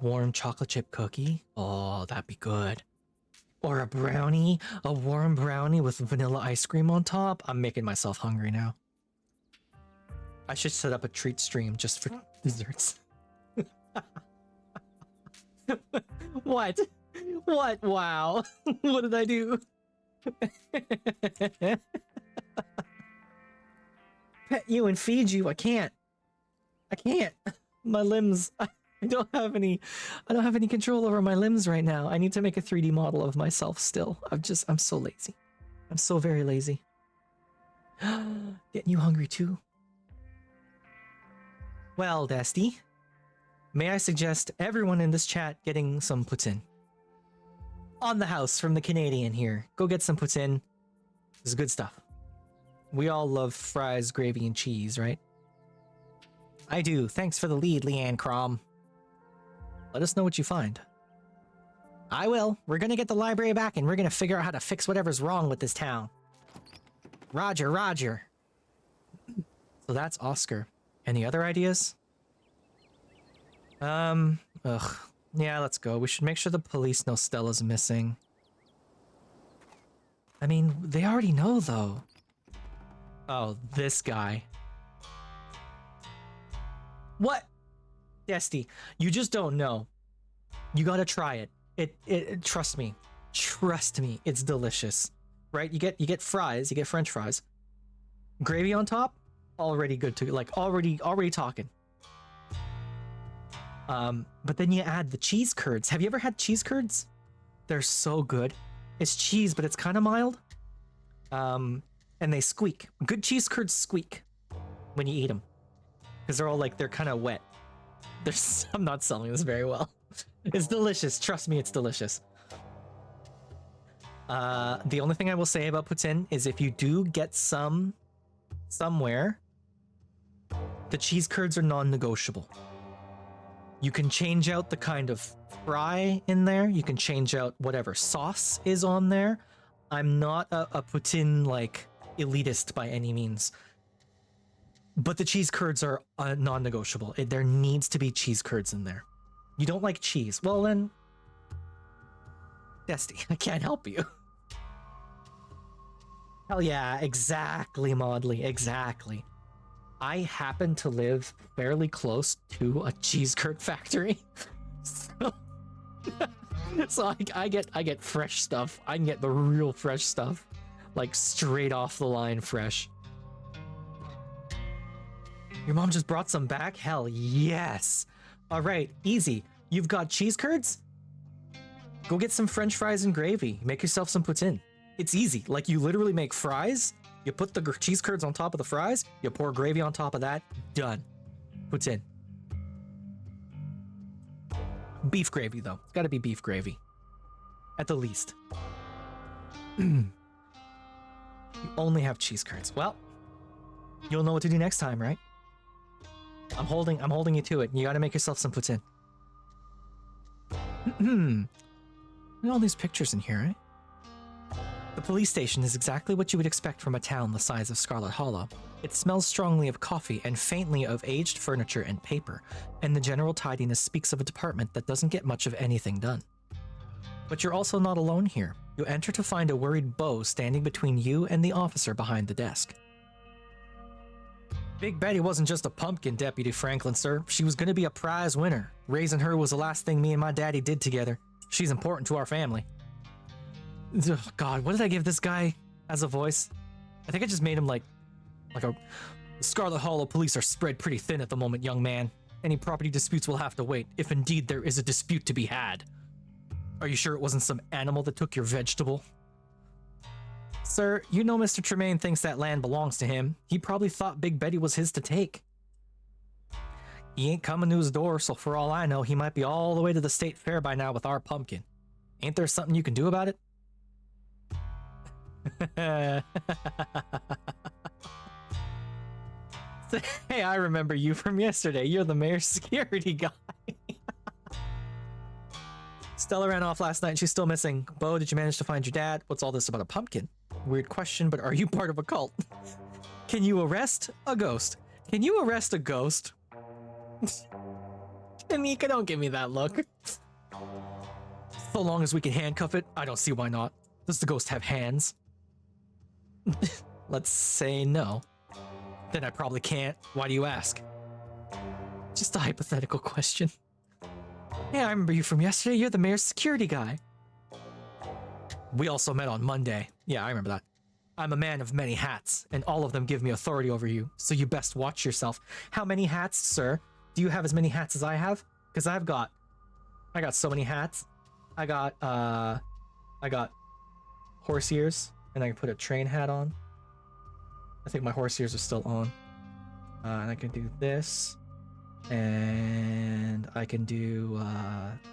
warm chocolate chip cookie. Oh, that'd be good. Or a brownie, a warm brownie with vanilla ice cream on top. I'm making myself hungry now. I should set up a treat stream just for desserts. What? What? Wow. What did I do? Pet you and feed you. I can't. My limbs. I don't have any control over my limbs right now. I need to make a 3D model of myself still. I'm so lazy. I'm so very lazy. Getting you hungry too? Well, Dusty, may I suggest everyone in this chat getting some poutine? On the house from the Canadian here. Go get some poutine. This is good stuff. We all love fries, gravy, and cheese, right? I do. Thanks for the lead, Leanne Crom. Let us know what you find. I will. We're gonna get the library back and we're gonna figure out how to fix whatever's wrong with this town. Roger, roger. So that's Oscar. Any other ideas? Yeah, let's go. We should make sure the police know Stella's missing. I mean, they already know, though. Oh, this guy. What? Desty, you just don't know. You gotta try it. Trust me. Trust me, it's delicious. Right? You get fries, you get French fries. Gravy on top, already good to, like, already talking. But then you add the cheese curds. Have you ever had cheese curds? They're so good. It's cheese, but it's kind of mild. And they squeak. Good cheese curds squeak when you eat them. Because they're all like, they're kind of wet. I'm not selling this very well. It's delicious. Trust me, it's delicious. The only thing I will say about poutine is if you do get some somewhere, the cheese curds are non-negotiable. You can change out the kind of fry in there. You can change out whatever sauce is on there. I'm not a poutine, like, elitist by any means. But the cheese curds are non-negotiable. There needs to be cheese curds in there. You don't like cheese? Well then, Desty, I can't help you. Hell yeah, exactly, Maudley, exactly. I happen to live fairly close to a cheese curd factory. So I get fresh stuff. I can get the real fresh stuff. Like straight off the line fresh. Your mom just brought some back? Hell yes. All right, easy. You've got cheese curds? Go get some French fries and gravy. Make yourself some poutine. It's easy. Like, you literally make fries, you put the cheese curds on top of the fries, you pour gravy on top of that, done. Poutine. Beef gravy, though. It's gotta be beef gravy. At the least. You only have cheese curds. Well, you'll know what to do next time, right? I'm holding you to it. You gotta make yourself some poutine. Look at all these pictures in here, right? The police station is exactly what you would expect from a town the size of Scarlet Hollow. It smells strongly of coffee and faintly of aged furniture and paper, and the general tidiness speaks of a department that doesn't get much of anything done. But you're also not alone here. You enter to find a worried Beau standing between you and the officer behind the desk. Big Betty wasn't just a pumpkin, Deputy Franklin, sir. She was gonna be a prize winner. Raising her was the last thing me and my daddy did together. She's important to our family. Ugh, God, what did I give this guy as a voice? I think I just made him like a... The Scarlet Hollow police are spread pretty thin at the moment, young man. Any property disputes will have to wait, if indeed there is a dispute to be had. Are you sure it wasn't some animal that took your vegetable? Sir, you know Mr. Tremaine thinks that land belongs to him. He probably thought Big Betty was his to take. He ain't coming to his door, so for all I know, he might be all the way to the state fair by now with our pumpkin. Ain't there something you can do about it? Hey, I remember you from yesterday. You're the mayor's security guy. Stella ran off last night and she's still missing. Beau, did you manage to find your dad? What's all this about a pumpkin? Weird question, but are you part of a cult? Can you arrest a ghost? Can you arrest a ghost? Anika, don't give me that look. So long as we can handcuff it, I don't see why not. Does the ghost have hands? Let's say no. Then I probably can't. Why do you ask? Just a hypothetical question. Hey, I remember you from yesterday. You're the mayor's security guy. We also met on Monday. Yeah, I remember that. I'm a man of many hats, and all of them give me authority over you, so you best watch yourself. How many hats, sir? Do you have as many hats as I have? Because I got so many hats. I got horse ears, and I can put a train hat on. I think my horse ears are still on. And I can do this. And I can do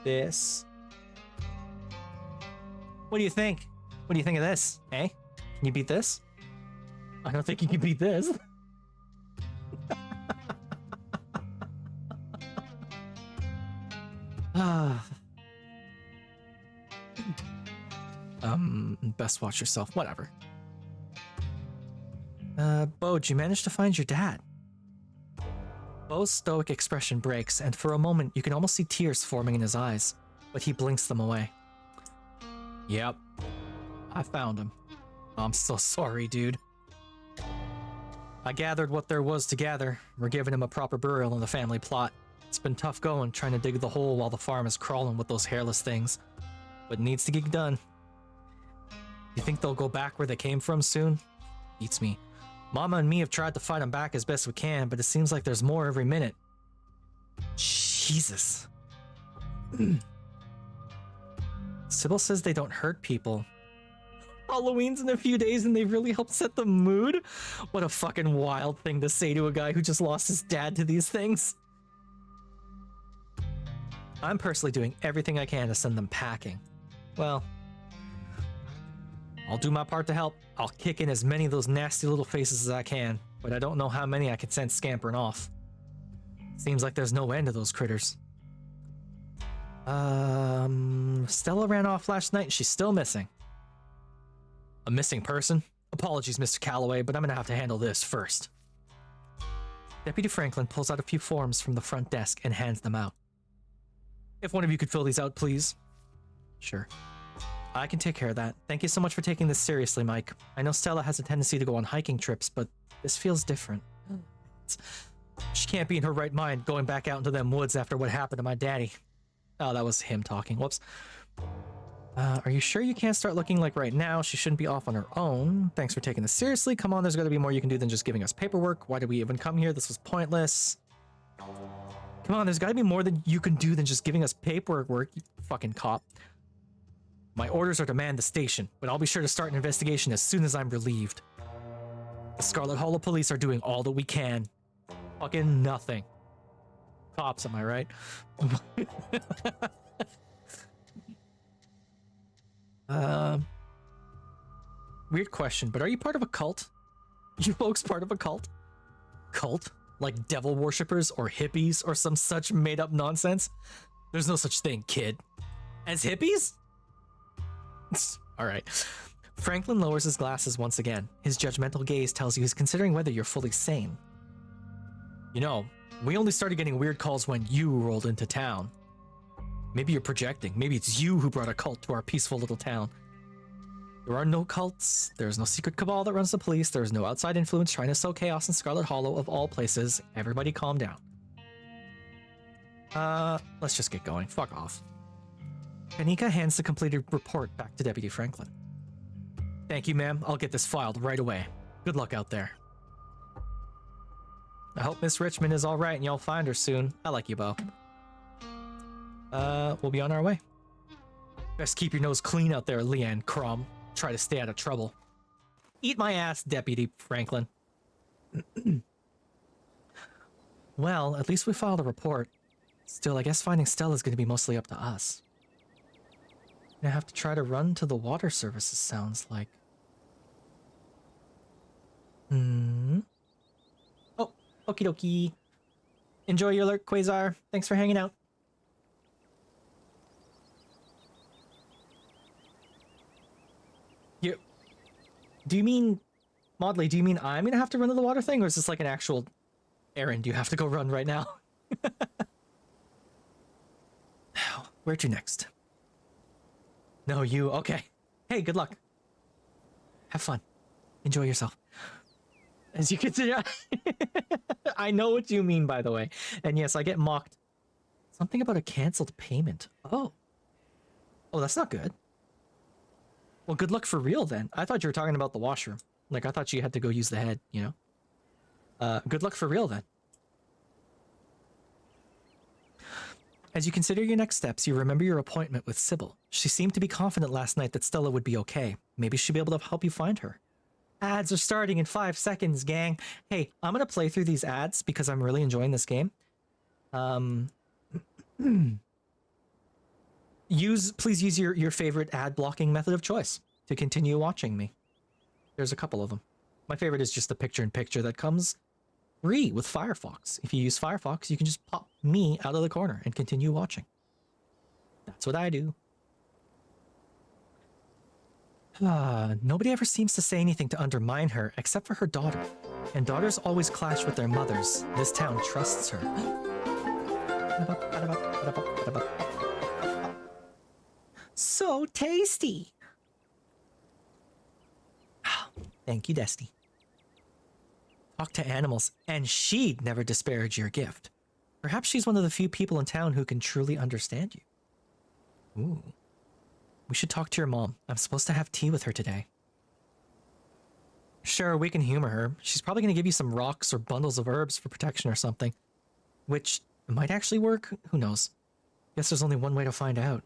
this. What do you think? What do you think of this? Eh? Can you beat this? I don't think you can beat this. Best watch yourself. Whatever. Beau, did you manage to find your dad? Bo's stoic expression breaks, and for a moment you can almost see tears forming in his eyes, but he blinks them away. Yep, I found him. I'm so sorry, dude. I gathered what there was to gather. We're giving him a proper burial in the family plot. It's been tough going, trying to dig the hole while the farm is crawling with those hairless things. But it needs to get done. You think they'll go back where they came from soon? Beats me. Mama and me have tried to fight them back as best we can, but it seems like there's more every minute. Jesus. Sybil says they don't hurt people. Halloween's in a few days and they've really helped set the mood? What a fucking wild thing to say to a guy who just lost his dad to these things. I'm personally doing everything I can to send them packing. Well, I'll do my part to help. I'll kick in as many of those nasty little faces as I can, but I don't know how many I can send scampering off. Seems like there's no end to those critters. Stella ran off last night and she's still missing. A missing person? Apologies, Mr. Calloway, but I'm gonna have to handle this first. Deputy Franklin pulls out a few forms from the front desk and hands them out. If one of you could fill these out, please. Sure. I can take care of that. Thank you so much for taking this seriously, Mike. I know Stella has a tendency to go on hiking trips, but this feels different. She can't be in her right mind going back out into them woods after what happened to my daddy. Oh, that was him talking. Whoops. Are you sure you can't start looking like right now? She shouldn't be off on her own. Thanks for taking this seriously. Come on, there's got to be more you can do than just giving us paperwork. Why did we even come here? This was pointless. Come on, there's got to be more than you can do than just giving us paperwork, you fucking cop. My orders are to man the station, but I'll be sure to start an investigation as soon as I'm relieved. The Scarlet Hollow police are doing all that we can. Fucking nothing. Cops, am I right? Weird question, but are you part of a cult? You folks part of a cult? Cult? Like devil worshippers or hippies or some such made-up nonsense? There's no such thing, kid. As hippies? Alright. Franklin lowers his glasses once again. His judgmental gaze tells you he's considering whether you're fully sane. You know, we only started getting weird calls when you rolled into town. Maybe you're projecting. Maybe it's you who brought a cult to our peaceful little town. There are no cults. There's no secret cabal that runs the police. There's no outside influence trying to sow chaos in Scarlet Hollow of all places. Everybody calm down. Let's just get going. Fuck off. Kanika hands the completed report back to Deputy Franklin. Thank you, ma'am. I'll get this filed right away. Good luck out there. I hope Miss Richmond is all right and y'all find her soon. I like you, Bo. We'll be on our way. Best keep your nose clean out there, Leanne Crum. Try to stay out of trouble. Eat my ass, Deputy Franklin. Well, at least we filed a report. Still, I guess finding Stella is going to be mostly up to us. Gonna have to try to run to the water services, sounds like. Oh, okie dokie. Enjoy your lurk, Quasar. Thanks for hanging out. Do you mean, Maudley, do you mean I'm gonna have to run to the water thing, or is this like an actual errand you have to go run right now? Where to next? No, you. Okay. Hey, good luck. Have fun. Enjoy yourself. As you consider... I know what you mean, by the way. And yes, I get mocked. Something about a canceled payment. Oh. Oh, that's not good. Well, good luck for real, then. I thought you were talking about the washroom. Like, I thought you had to go use the head, you know? Good luck for real, then. As you consider your next steps, you remember your appointment with Sybil. She seemed to be confident last night that Stella would be okay. Maybe she'll be able to help you find her. Ads are starting in 5 seconds, gang. Hey, I'm gonna play through these ads because I'm really enjoying this game. Please use your favorite ad blocking method of choice to continue watching me. There's a couple of them. My favorite is just the picture-in-picture that comes free with Firefox. If you use Firefox, you can just pop me out of the corner and continue watching. That's what I do. Nobody ever seems to say anything to undermine her, except for her daughter. And daughters always clash with their mothers. This town trusts her. So tasty! Thank you, Desti. Talk to animals, and she'd never disparage your gift. Perhaps she's one of the few people in town who can truly understand you. Ooh. We should talk to your mom. I'm supposed to have tea with her today. Sure, we can humor her. She's probably going to give you some rocks or bundles of herbs for protection or something. Which might actually work. Who knows? Guess there's only one way to find out.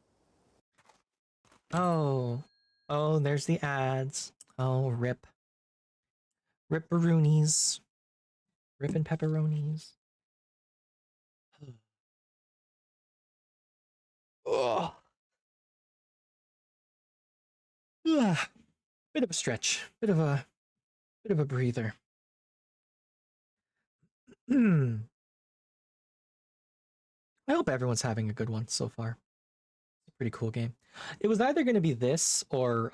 Oh. Oh, there's the ads. Oh, rip. Rip-baroonies. Rippin' pepperonis. Ugh. Ugh. Bit of a stretch. Bit of a breather. I hope everyone's having a good one so far. It's a pretty cool game. It was either going to be this or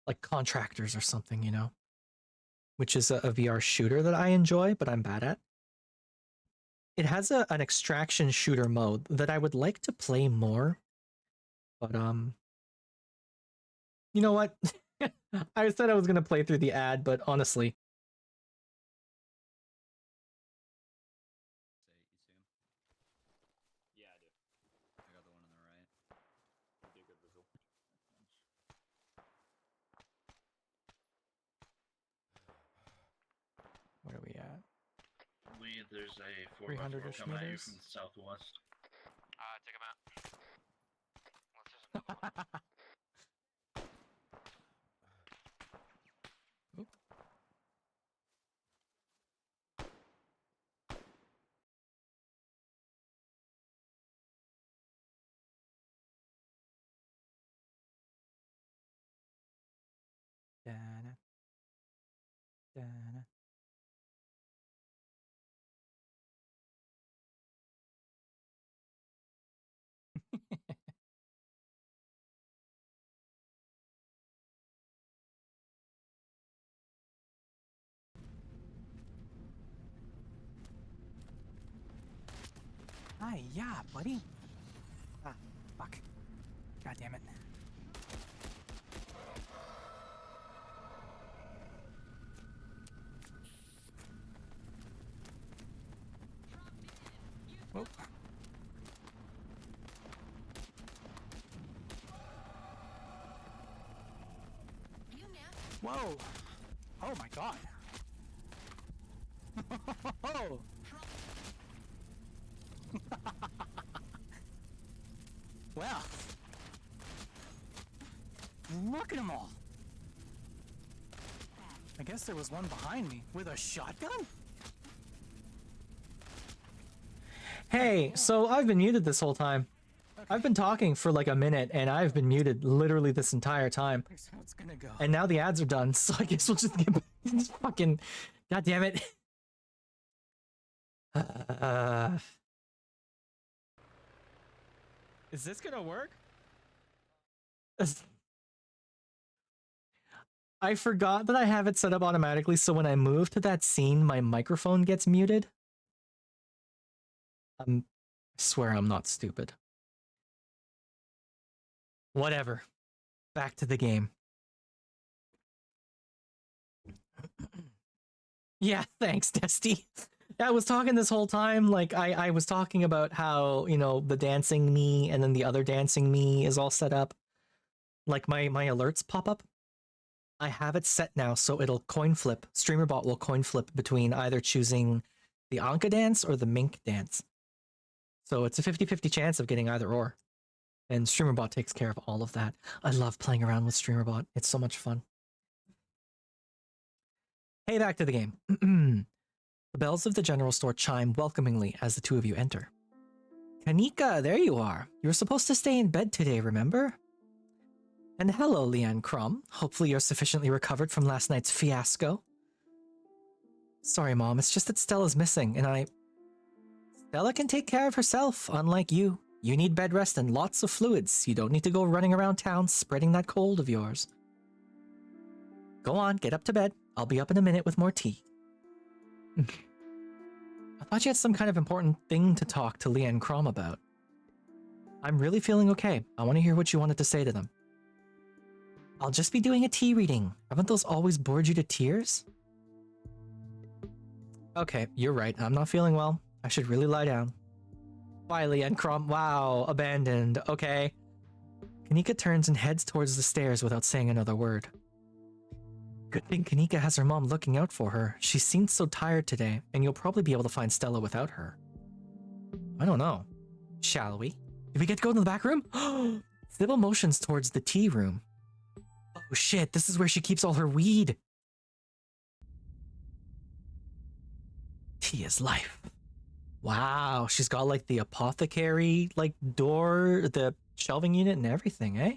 like Contractors or something, you know, which is a VR shooter that I enjoy, but I'm bad at. It has an extraction shooter mode that I would like to play more, but you know what? I said I was going to play through the ad, but honestly, Yeah, I do. I got the one on the right. Be a good visual. where are we at? There's a 300-ish 4x4 coming at you meters. from the southwest. Take him out. Let's just move forward. Oop. Da-na. Da-na. Hi, yeah, buddy. Ah, fuck. God damn it. Whoa. Whoa! Oh my god! Oh! Well, look at them all. I guess there was one behind me with a shotgun? Hey, so I've been muted this whole time. I've been talking for like a minute and I've been muted literally this entire time. Here's how it's gonna go. And now the ads are done, so I guess we'll just get back to this fucking... God damn it. Is this gonna work? I forgot that I have it set up automatically, so when I move to that scene, my microphone gets muted. I swear I'm not stupid. Whatever. Back to the game. Yeah, thanks, Desty. I was talking this whole time, like, I was talking about how, you know, the dancing me and then the other dancing me is all set up. Like, my alerts pop up. I have it set now, so it'll coin flip. StreamerBot will coin flip between either choosing the Anka dance or the Mink dance. So it's a 50-50 chance of getting either or. And StreamerBot takes care of all of that. I love playing around with StreamerBot. It's so much fun. Hey, back to the game. The bells of the general store chime welcomingly as the two of you enter. Kanika, there you are. You were supposed to stay in bed today, remember? And hello, Leanne Crum. Hopefully you're sufficiently recovered from last night's fiasco. Sorry, Mom, it's just that Stella's missing, and Stella can take care of herself, unlike you. You need bed rest and lots of fluids. You don't need to go running around town spreading that cold of yours. Go on, get up to bed. I'll be up in a minute with more tea. I thought you had some kind of important thing to talk to Leanne Crom about. I'm really feeling okay. I want to hear what you wanted to say to them. I'll just be doing a tea reading. Haven't those always bored you to tears? Okay, you're right. I'm not feeling well. I should really lie down. Bye, Leanne Crom. Wow, abandoned. Okay. Kanika turns and heads towards the stairs without saying another word. Good thing Kanika has her mom looking out for her. She seems so tired today, and you'll probably be able to find Stella without her. I don't know. Shall we? Do we get to go to the back room? Sybil motions towards the tea room. Oh shit, this is where she keeps all her weed. Tea is life. Wow, she's got like the apothecary like door, the shelving unit and everything, eh?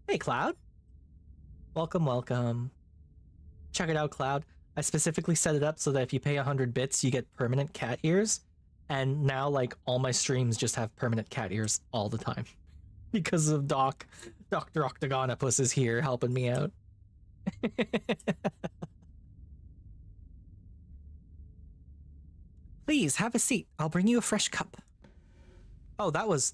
Hey, Cloud. Welcome, welcome. Check it out, Cloud. I specifically set it up so that if you pay 100 bits, you get permanent cat ears. And now, like, all my streams just have permanent cat ears all the time. Because of Dr. Octagonopus is here helping me out. Please, have a seat. I'll bring you a fresh cup. Oh, that was...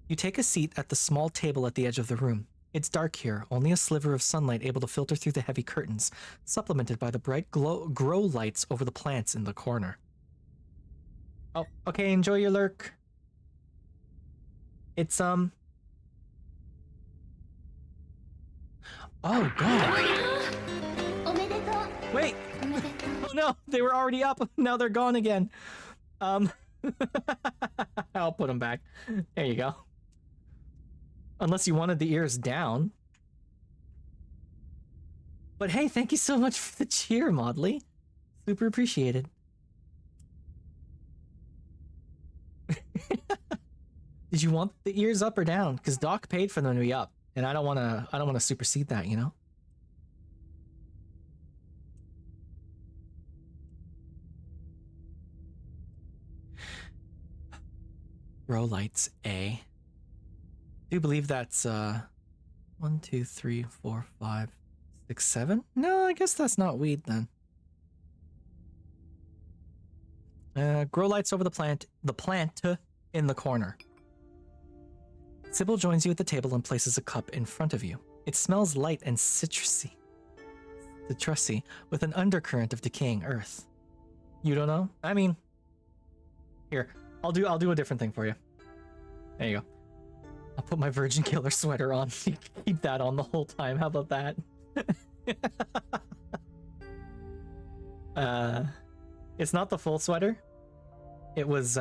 You take a seat at the small table at the edge of the room. It's dark here, only a sliver of sunlight able to filter through the heavy curtains, supplemented by the bright grow lights over the plants in the corner. Oh, okay, enjoy your lurk. It's, Oh, God. Wait! Oh no, they were already up. Now they're gone again. I'll put them back. There you go. Unless you wanted the ears down. But hey, thank you so much for the cheer, Maudley. Super appreciated. Did you want the ears up or down? Because Doc paid for them to be up, and I don't want to supersede that, you know. Row lights A. Do you believe that's 1, 2, 3, 4, 5, 6, 7? No, I guess that's not weed then. Grow lights over the plant in the corner. Sybil joins you at the table and places a cup in front of you. It smells light and citrusy, with an undercurrent of decaying earth. You don't know? I mean, here, I'll do a different thing for you. There you go. I'll put my Virgin Killer sweater on. Keep that on the whole time. How about that? It's not the full sweater. It was,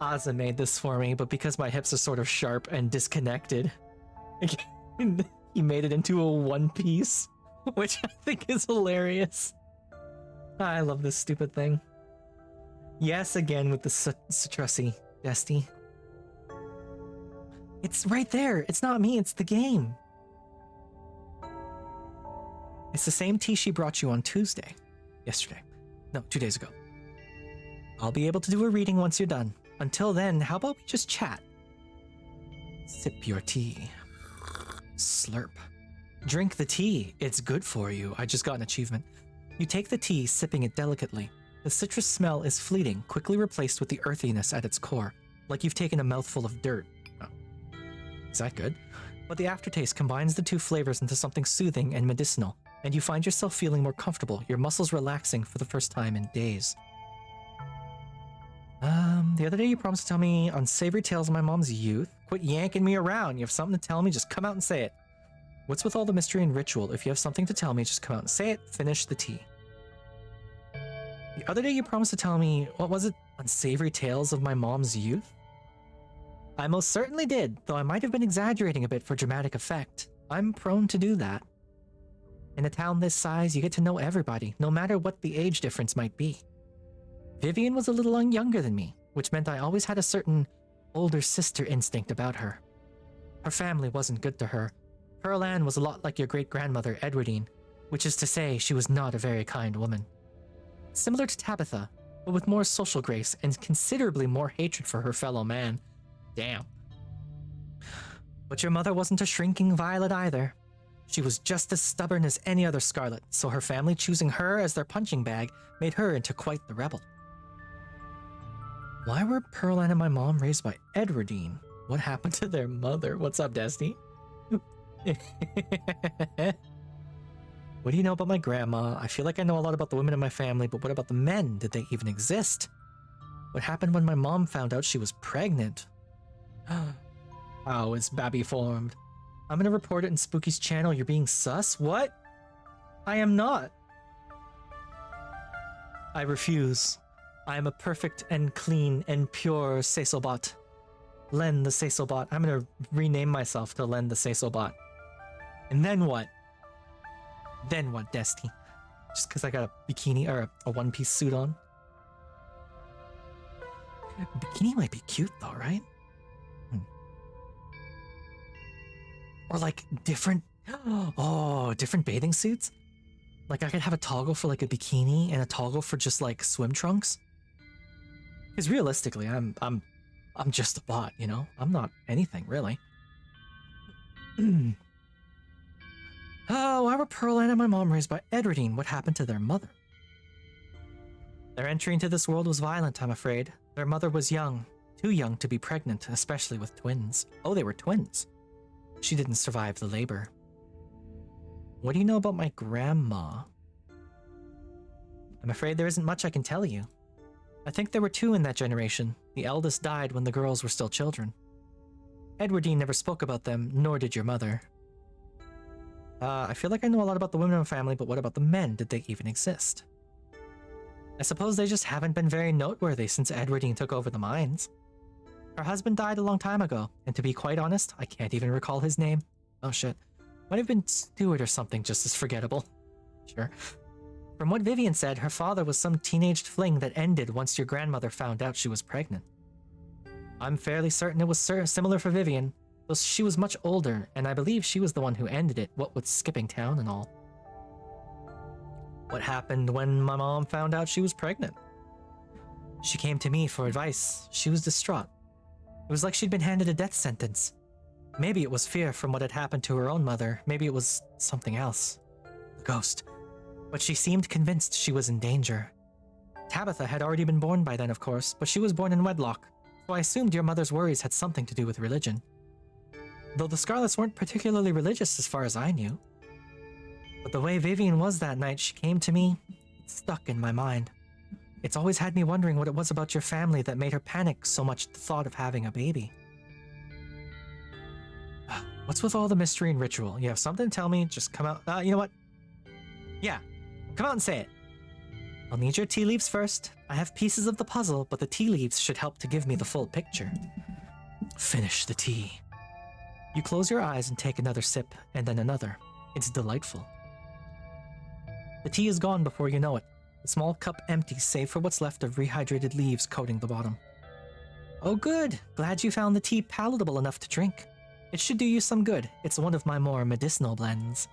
Aza made this for me, but because my hips are sort of sharp and disconnected, he made it into a one piece, which I think is hilarious. I love this stupid thing. Yes, again with the citrusy, Desty. It's right there. It's not me, it's the game. It's the same tea she brought you on Tuesday. Yesterday. No, 2 days ago. I'll be able to do a reading once you're done. Until then, how about we just chat? Sip your tea. Slurp. Drink the tea. It's good for you. I just got an achievement. You take the tea, sipping it delicately. The citrus smell is fleeting, quickly replaced with the earthiness at its core, like you've taken a mouthful of dirt. Oh. Is that good? But the aftertaste combines the two flavors into something soothing and medicinal, and you find yourself feeling more comfortable, your muscles relaxing for the first time in days. The other day you promised to tell me unsavory tales of my mom's youth. Quit yanking me around. You have something to tell me, just come out and say it. What's with all the mystery and ritual? If you have something to tell me, just come out and say it. Finish the tea. The other day you promised to tell me, what was it? Unsavory tales of my mom's youth? I most certainly did, though I might have been exaggerating a bit for dramatic effect. I'm prone to do that. In a town this size, you get to know everybody, no matter what the age difference might be. Vivian was a little younger than me, which meant I always had a certain older sister instinct about her. Her family wasn't good to her. Pearl Ann was a lot like your great-grandmother, Edwardine, which is to say she was not a very kind woman. Similar to Tabitha, but with more social grace and considerably more hatred for her fellow man. Damn. But your mother wasn't a shrinking violet either. She was just as stubborn as any other Scarlet, so her family choosing her as their punching bag made her into quite the rebel. Why were Pearl Ann and my mom raised by Edwardine? What happened to their mother? What's up, Destiny? What do you know about my grandma? I feel like I know a lot about the women in my family, but what about the men? Did they even exist? What happened when my mom found out she was pregnant? How is Babby formed? I'm gonna report it in Spooky's channel. You're being sus? What? I am not. I refuse. I am a perfect and clean and pure Cecilbot. Len the Cecilbot. I'm gonna rename myself to Len the Cecilbot. And then what? Then what, Destiny? Just because I got a bikini or a one-piece suit on? Bikini might be cute though, right? Or like different, different bathing suits? Like I could have a toggle for like a bikini and a toggle for just like swim trunks? Because realistically, I'm just a bot, you know? I'm not anything, really. Why were Pearl Ann and my mom raised by Edwardine? What happened to their mother? Their entry into this world was violent, I'm afraid. Their mother was young. Too young to be pregnant, especially with twins. Oh, they were twins. She didn't survive the labor. What do you know about my grandma? I'm afraid there isn't much I can tell you. I think there were two in that generation. The eldest died when the girls were still children. Edwardine never spoke about them, nor did your mother. I feel like I know a lot about the women in my family, but what about the men? Did they even exist? I suppose they just haven't been very noteworthy since Edwardine took over the mines. Her husband died a long time ago, and to be quite honest, I can't even recall his name. Oh shit. Might have been Stuart or something just as forgettable. Sure. From what Vivian said, her father was some teenaged fling that ended once your grandmother found out she was pregnant. I'm fairly certain it was similar for Vivian, though she was much older, and I believe she was the one who ended it, what with skipping town and all. What happened when my mom found out she was pregnant? She came to me for advice. She was distraught. It was like she'd been handed a death sentence. Maybe it was fear from what had happened to her own mother. Maybe it was something else. A ghost. But she seemed convinced she was in danger. Tabitha had already been born by then, of course, but she was born in wedlock, so I assumed your mother's worries had something to do with religion. Though the Scarlets weren't particularly religious as far as I knew. But the way Vivian was that night, she came to me, it's stuck in my mind. It's always had me wondering what it was about your family that made her panic so much at the thought of having a baby. What's with all the mystery and ritual? You have something to tell me? Just come out. You know what? Yeah, come out and say it. I'll need your tea leaves first. I have pieces of the puzzle, but the tea leaves should help to give me the full picture. Finish the tea. You close your eyes and take another sip, and then another. It's delightful. The tea is gone before you know it. The small cup empties save for what's left of rehydrated leaves coating the bottom. Oh good, glad you found the tea palatable enough to drink. It should do you some good. It's one of my more medicinal blends.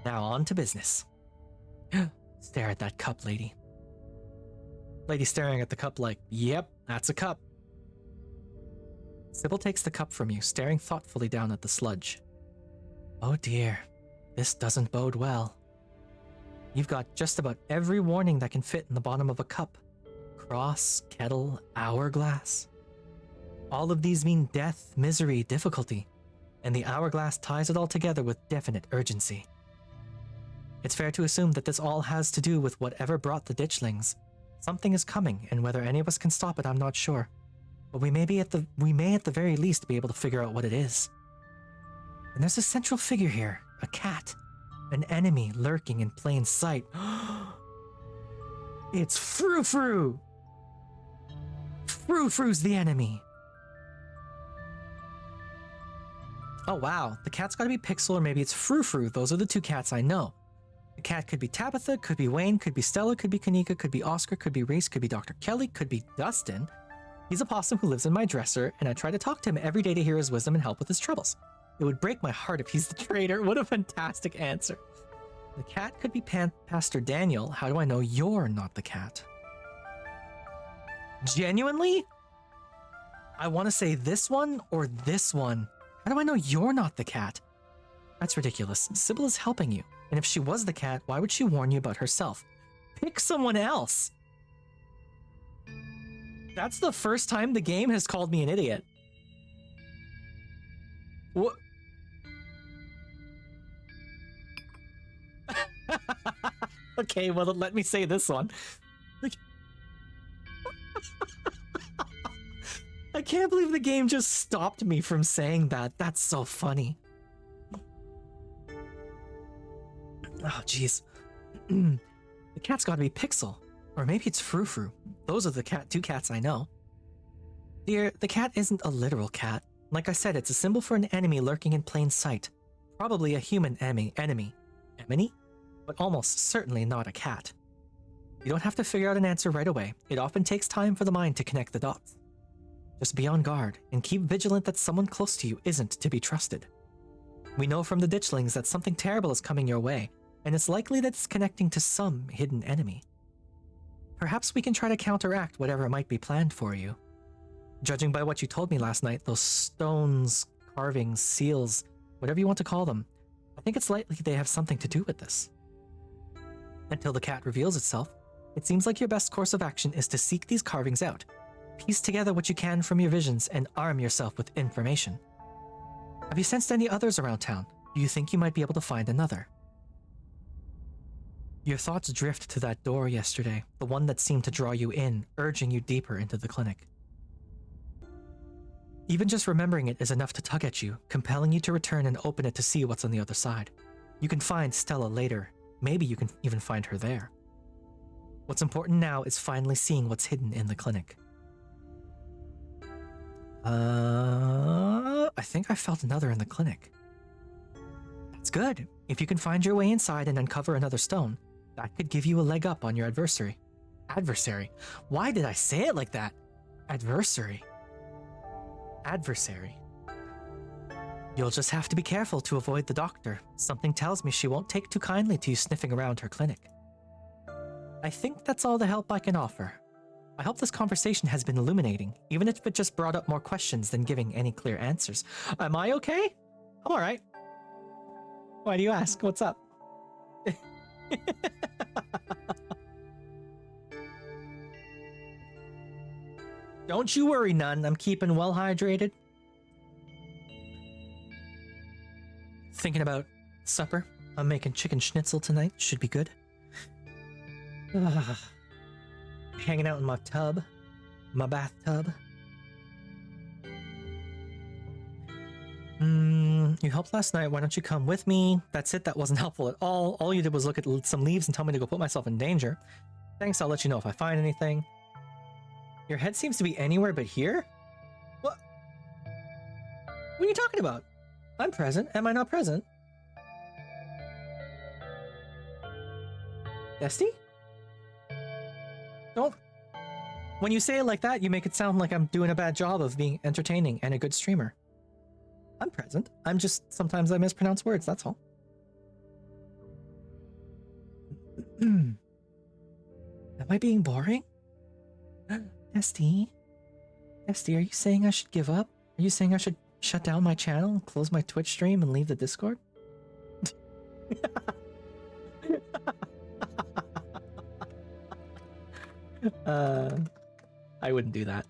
Now on to business. Stare at that cup, lady. Lady staring at the cup like, yep, that's a cup. Sybil takes the cup from you, staring thoughtfully down at the sludge. Oh dear, this doesn't bode well. You've got just about every warning that can fit in the bottom of a cup. Cross, kettle, hourglass. All of these mean death, misery, difficulty, and the hourglass ties it all together with definite urgency. It's fair to assume that this all has to do with whatever brought the ditchlings. Something is coming, and whether any of us can stop it, I'm not sure. But we may at the very least be able to figure out what it is. And there's a central figure here, a cat. An enemy lurking in plain sight. It's Frou-Frou! Frou-Frou's the enemy! Oh wow, the cat's gotta be Pixel or maybe it's Frou-Frou. Those are the two cats I know. The cat could be Tabitha, could be Wayne, could be Stella, could be Kanika, could be Oscar, could be Reese, could be Dr. Kelly, could be Dustin. He's a possum who lives in my dresser, and I try to talk to him every day to hear his wisdom and help with his troubles. It would break my heart if he's the traitor. What a fantastic answer. The cat could be Pastor Daniel. How do I know you're not the cat? Genuinely? I want to say this one or this one. How do I know you're not the cat? That's ridiculous. Sybil is helping you, and if she was the cat, why would she warn you about herself? Pick someone else! That's the first time the game has called me an idiot. What? Okay, well, let me say this one. I can't believe the game just stopped me from saying that. That's so funny. Oh, jeez. The cat's gotta be Pixel. Or maybe it's Frou-Frou. Those are the two cats I know. Dear, the cat isn't a literal cat. Like I said, it's a symbol for an enemy lurking in plain sight. Probably a human enemy. Enemy? But almost certainly not a cat. You don't have to figure out an answer right away. It often takes time for the mind to connect the dots. Just be on guard, and keep vigilant that someone close to you isn't to be trusted. We know from the ditchlings that something terrible is coming your way, and it's likely that it's connecting to some hidden enemy. Perhaps we can try to counteract whatever might be planned for you. Judging by what you told me last night, those stones, carvings, seals, whatever you want to call them, I think it's likely they have something to do with this. Until the cat reveals itself, it seems like your best course of action is to seek these carvings out, piece together what you can from your visions, and arm yourself with information. Have you sensed any others around town? Do you think you might be able to find another? Your thoughts drift to that door yesterday, the one that seemed to draw you in, urging you deeper into the clinic. Even just remembering it is enough to tug at you, compelling you to return and open it to see what's on the other side. You can find Stella later. Maybe you can even find her there. What's important now is finally seeing what's hidden in the clinic. I think I felt another in the clinic. That's good. If you can find your way inside and uncover another stone, that could give you a leg up on your adversary. Adversary? Why did I say it like that? Adversary. Adversary. You'll just have to be careful to avoid the doctor. Something tells me she won't take too kindly to you sniffing around her clinic. I think that's all the help I can offer. I hope this conversation has been illuminating, even if it just brought up more questions than giving any clear answers. Am I okay? I'm alright. Why do you ask? What's up? Don't you worry, Nun. I'm keeping well hydrated. Thinking about supper. I'm making chicken schnitzel tonight. Should be good. Hanging out in my tub. My bathtub. You helped last night. Why don't you come with me? That's it. That wasn't helpful at all. All you did was look at some leaves and tell me to go put myself in danger. Thanks, I'll let you know if I find anything. Your head seems to be anywhere but here? What? What are you talking about? I'm present. Am I not present? Bestie? Don't... When you say it like that, you make it sound like I'm doing a bad job of being entertaining and a good streamer. I'm present. I'm just... Sometimes I mispronounce words, that's all. Am I being boring? Bestie? Bestie, are you saying I should give up? Are you saying I should shut down my channel, close my Twitch stream, and leave the Discord? I wouldn't do that.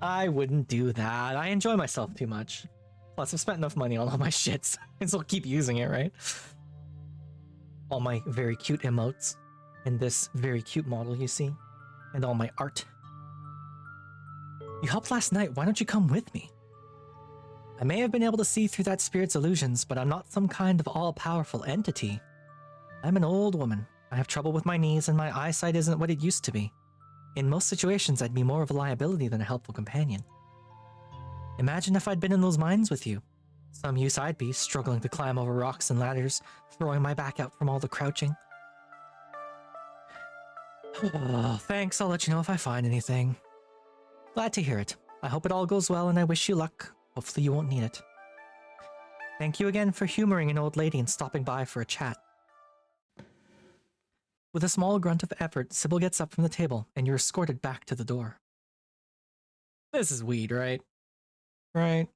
I wouldn't do that. I enjoy myself too much. Plus, I've spent enough money on all my shits, and so I'll keep using it, right? All my very cute emotes, and this very cute model you see, and all my art. You helped last night. Why don't you come with me? I may have been able to see through that spirit's illusions, but I'm not some kind of all-powerful entity. I'm an old woman. I have trouble with my knees, and my eyesight isn't what it used to be. In most situations, I'd be more of a liability than a helpful companion. Imagine if I'd been in those mines with you. Some use I'd be, struggling to climb over rocks and ladders, throwing my back out from all the crouching. Oh, thanks, I'll let you know if I find anything. Glad to hear it. I hope it all goes well, and I wish you luck. Hopefully you won't need it. Thank you again for humoring an old lady and stopping by for a chat. With a small grunt of effort, Sybil gets up from the table, and you're escorted back to the door. This is weed, right? Right?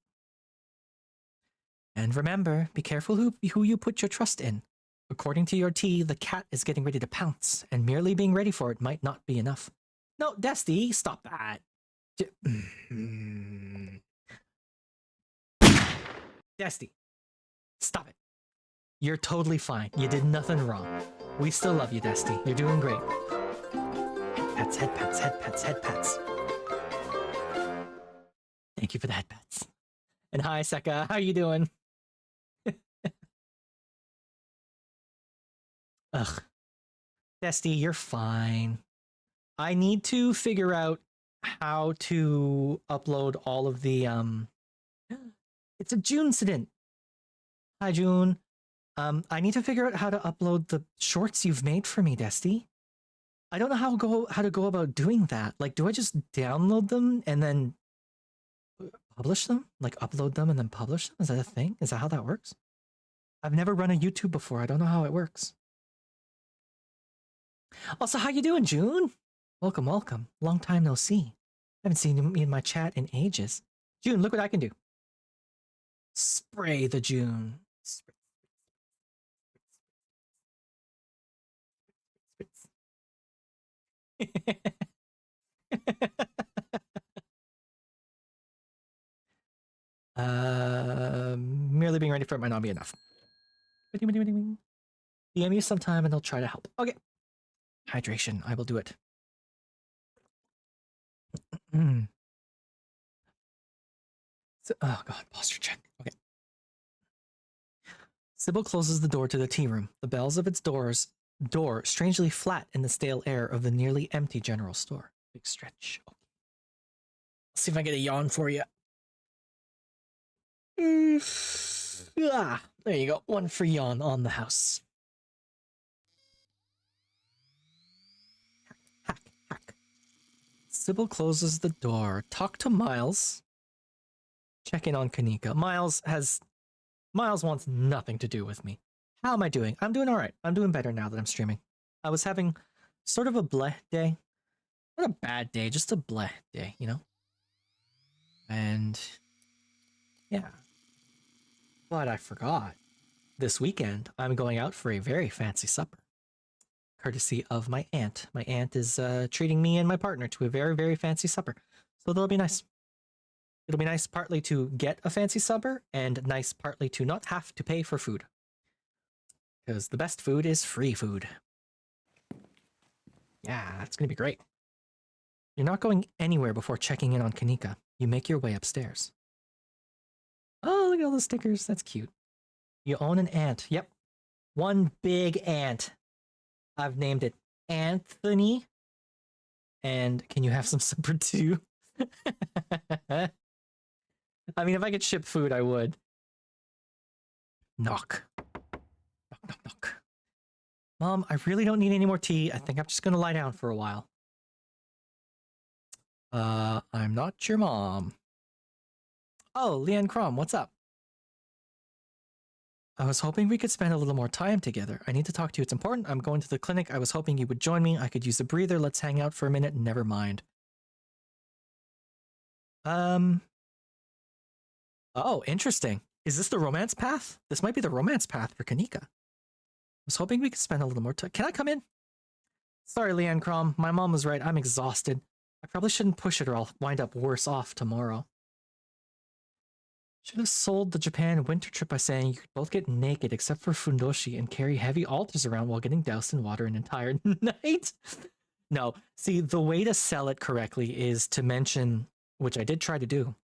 And remember, be careful who you put your trust in. According to your tea, the cat is getting ready to pounce, and merely being ready for it might not be enough. No, Desty, stop that. Desty, stop it. You're totally fine. You did nothing wrong. We still love you, Desty. You're doing great. Pets, head pets, head pets, head pets. Thank you for the head pets. And hi, Seka. How you doing? Ugh. Desty, you're fine. I need to figure out how to upload all of the It's a June incident. Hi, June. I need to figure out how to upload the shorts you've made for me, Desty. I don't know how to go about doing that. Like, do I just download them and then publish them? Like, upload them and then publish them? Is that a thing? Is that how that works? I've never run a YouTube before. I don't know how it works. Also, how you doing, June? Welcome, welcome. Long time no see. I haven't seen you in my chat in ages. June, look what I can do. Spray the June. Merely being ready for it might not be enough. DM you sometime and they'll try to help. Okay. Hydration. I will do it. So, oh god, posture check. Okay. Sybil closes the door to the tea room. The bells of its door strangely flat in the stale air of the nearly empty general store. Big stretch. Okay. Let's see if I get a yawn for you. There you go. One for yawn on the house. Hack, hack. Sybil closes the door. Talk to Miles. Check in on Kanika. Miles wants nothing to do with me. How am I doing? I'm doing alright. I'm doing better now that I'm streaming. I was having sort of a bleh day. Not a bad day, just a bleh day, you know? And yeah. But I forgot. This weekend, I'm going out for a very fancy supper. Courtesy of my aunt. My aunt is treating me and my partner to a very, very fancy supper. So that'll be nice. It'll be nice partly to get a fancy supper and nice partly to not have to pay for food. Because the best food is free food. Yeah, it's going to be great. You're not going anywhere before checking in on Kanika. You make your way upstairs. Oh, look at all those stickers. That's cute. You own an ant. Yep. One big ant. I've named it Anthony. And can you have some supper too? I mean, if I could ship food, I would. Knock. Knock, knock, knock. Mom, I really don't need any more tea. I think I'm just gonna lie down for a while. I'm not your mom. Oh, Leanne Crom, what's up? I was hoping we could spend a little more time together. I need to talk to you. It's important. I'm going to the clinic. I was hoping you would join me. I could use a breather. Let's hang out for a minute. Never mind. Oh, interesting. Is this the romance path? This might be the romance path for Kanika. I was hoping we could spend a little more time. Can I come in? Sorry, Leanne Crom. My mom was right. I'm exhausted. I probably shouldn't push it or I'll wind up worse off tomorrow. Should have sold the Japan winter trip by saying you could both get naked except for Fundoshi and carry heavy altars around while getting doused in water an entire night. No, see, the way to sell it correctly is to mention, which I did try to do.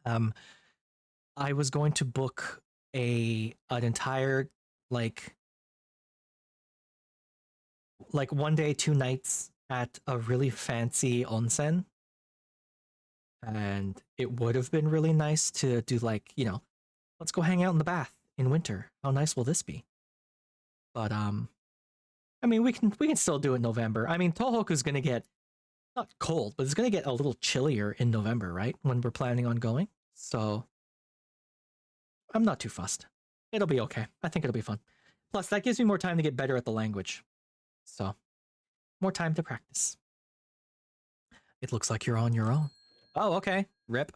I was going to book an entire like 1 day, 2 nights at a really fancy onsen. And it would have been really nice to do like, you know, let's go hang out in the bath in winter. How nice will this be? But I mean, we can still do it in November. I mean, Tohoku's gonna get not cold, but it's gonna get a little chillier in November, right? When we're planning on going. So I'm not too fussed. It'll be okay. I think it'll be fun. Plus, that gives me more time to get better at the language. So, more time to practice. It looks like you're on your own. Oh, okay. Rip.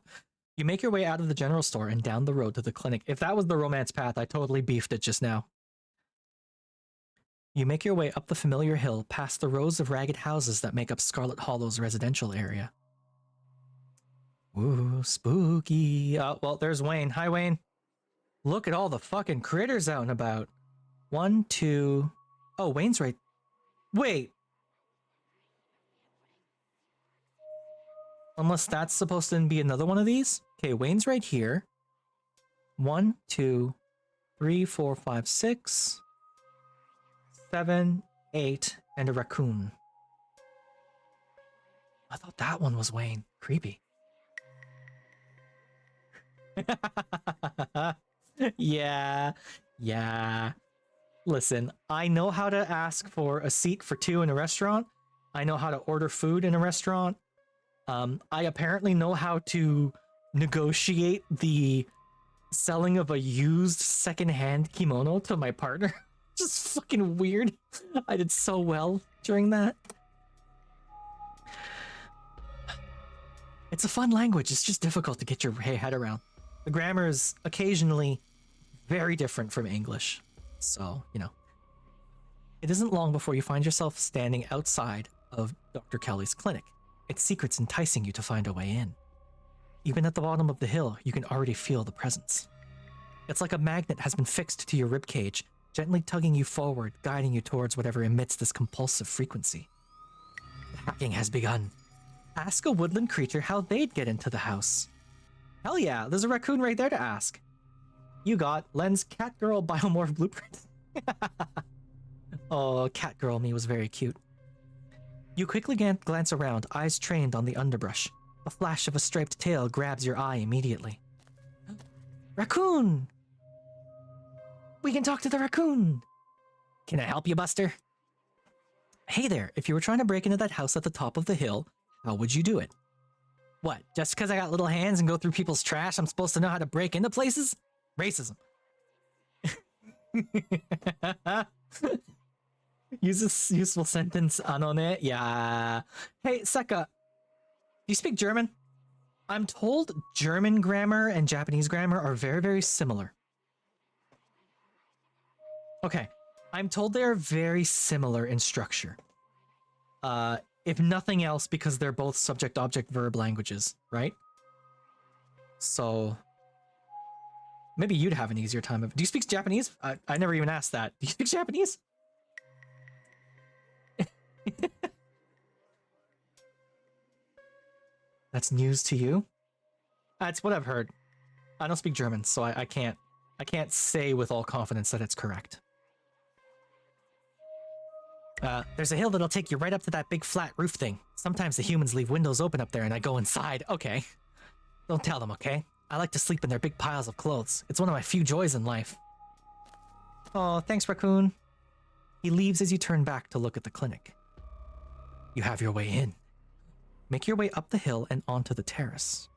You make your way out of the general store and down the road to the clinic. If that was the romance path, I totally beefed it just now. You make your way up the familiar hill past the rows of ragged houses that make up Scarlet Hollow's residential area. Ooh, spooky. Well, there's Wayne. Hi, Wayne. Look at all the fucking critters out and about. 1, 2... Oh, Wayne's right. Wait. Unless that's supposed to be another one of these? Okay, Wayne's right here. 1, 2, 3, 4, 5, 6, 7, 8, and a raccoon. I thought that one was Wayne. Creepy. Yeah. Listen, I know how to ask for a seat for 2 in a restaurant. I know how to order food in a restaurant. I apparently know how to negotiate the selling of a used secondhand kimono to my partner. Just fucking weird. I did so well during that. It's a fun language. It's just difficult to get your head around. The grammar is occasionally very different from English. So, you know. It isn't long before you find yourself standing outside of Dr. Kelly's clinic, its secrets enticing you to find a way in. Even at the bottom of the hill, you can already feel the presence. It's like a magnet has been fixed to your ribcage, gently tugging you forward, guiding you towards whatever emits this compulsive frequency. The hacking has begun. Ask a woodland creature how they'd get into the house. Hell yeah, there's a raccoon right there to ask. You got Len's Catgirl Biomorph Blueprint. Oh, Catgirl me was very cute. You quickly glance around, eyes trained on the underbrush. A flash of a striped tail grabs your eye immediately. Raccoon! We can talk to the raccoon! Can I help you, Buster? Hey there, if you were trying to break into that house at the top of the hill, how would you do it? What, just because I got little hands and go through people's trash, I'm supposed to know how to break into places? Racism. Use this useful sentence on it. Yeah. Hey, Seka, do you speak German? I'm told German grammar and Japanese grammar are very, very similar. Okay. I'm told they are very similar in structure. If nothing else, because they're both subject, object, verb languages, right? So maybe you'd have an easier time of. Do you speak Japanese? I never even asked that. Do you speak Japanese? That's news to you? That's what I've heard. I don't speak German, so I can't say with all confidence that it's correct. There's a hill that'll take you right up to that big flat roof thing. Sometimes the humans leave windows open up there and I go inside. Okay. Don't tell them, okay? I like to sleep in their big piles of clothes. It's one of my few joys in life. Oh, thanks, raccoon. He leaves as you turn back to look at the clinic. You have your way in. Make your way up the hill and onto the terrace.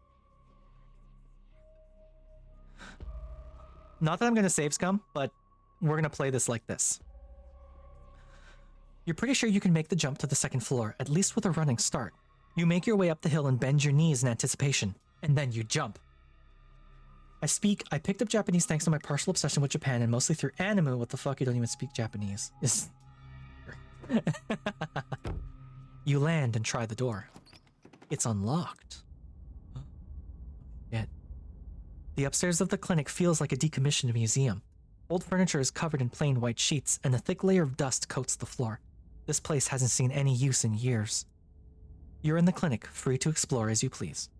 Not that I'm going to save scum, but we're going to play this like this. You're pretty sure you can make the jump to the second floor, at least with a running start. You make your way up the hill and bend your knees in anticipation, and then you jump. I picked up Japanese thanks to my partial obsession with Japan and mostly through anime. What the fuck? You don't even speak Japanese. You land and try the door. It's unlocked. Shit. The upstairs of the clinic feels like a decommissioned museum. Old furniture is covered in plain white sheets, and a thick layer of dust coats the floor. This place hasn't seen any use in years. You're in the clinic, free to explore as you please.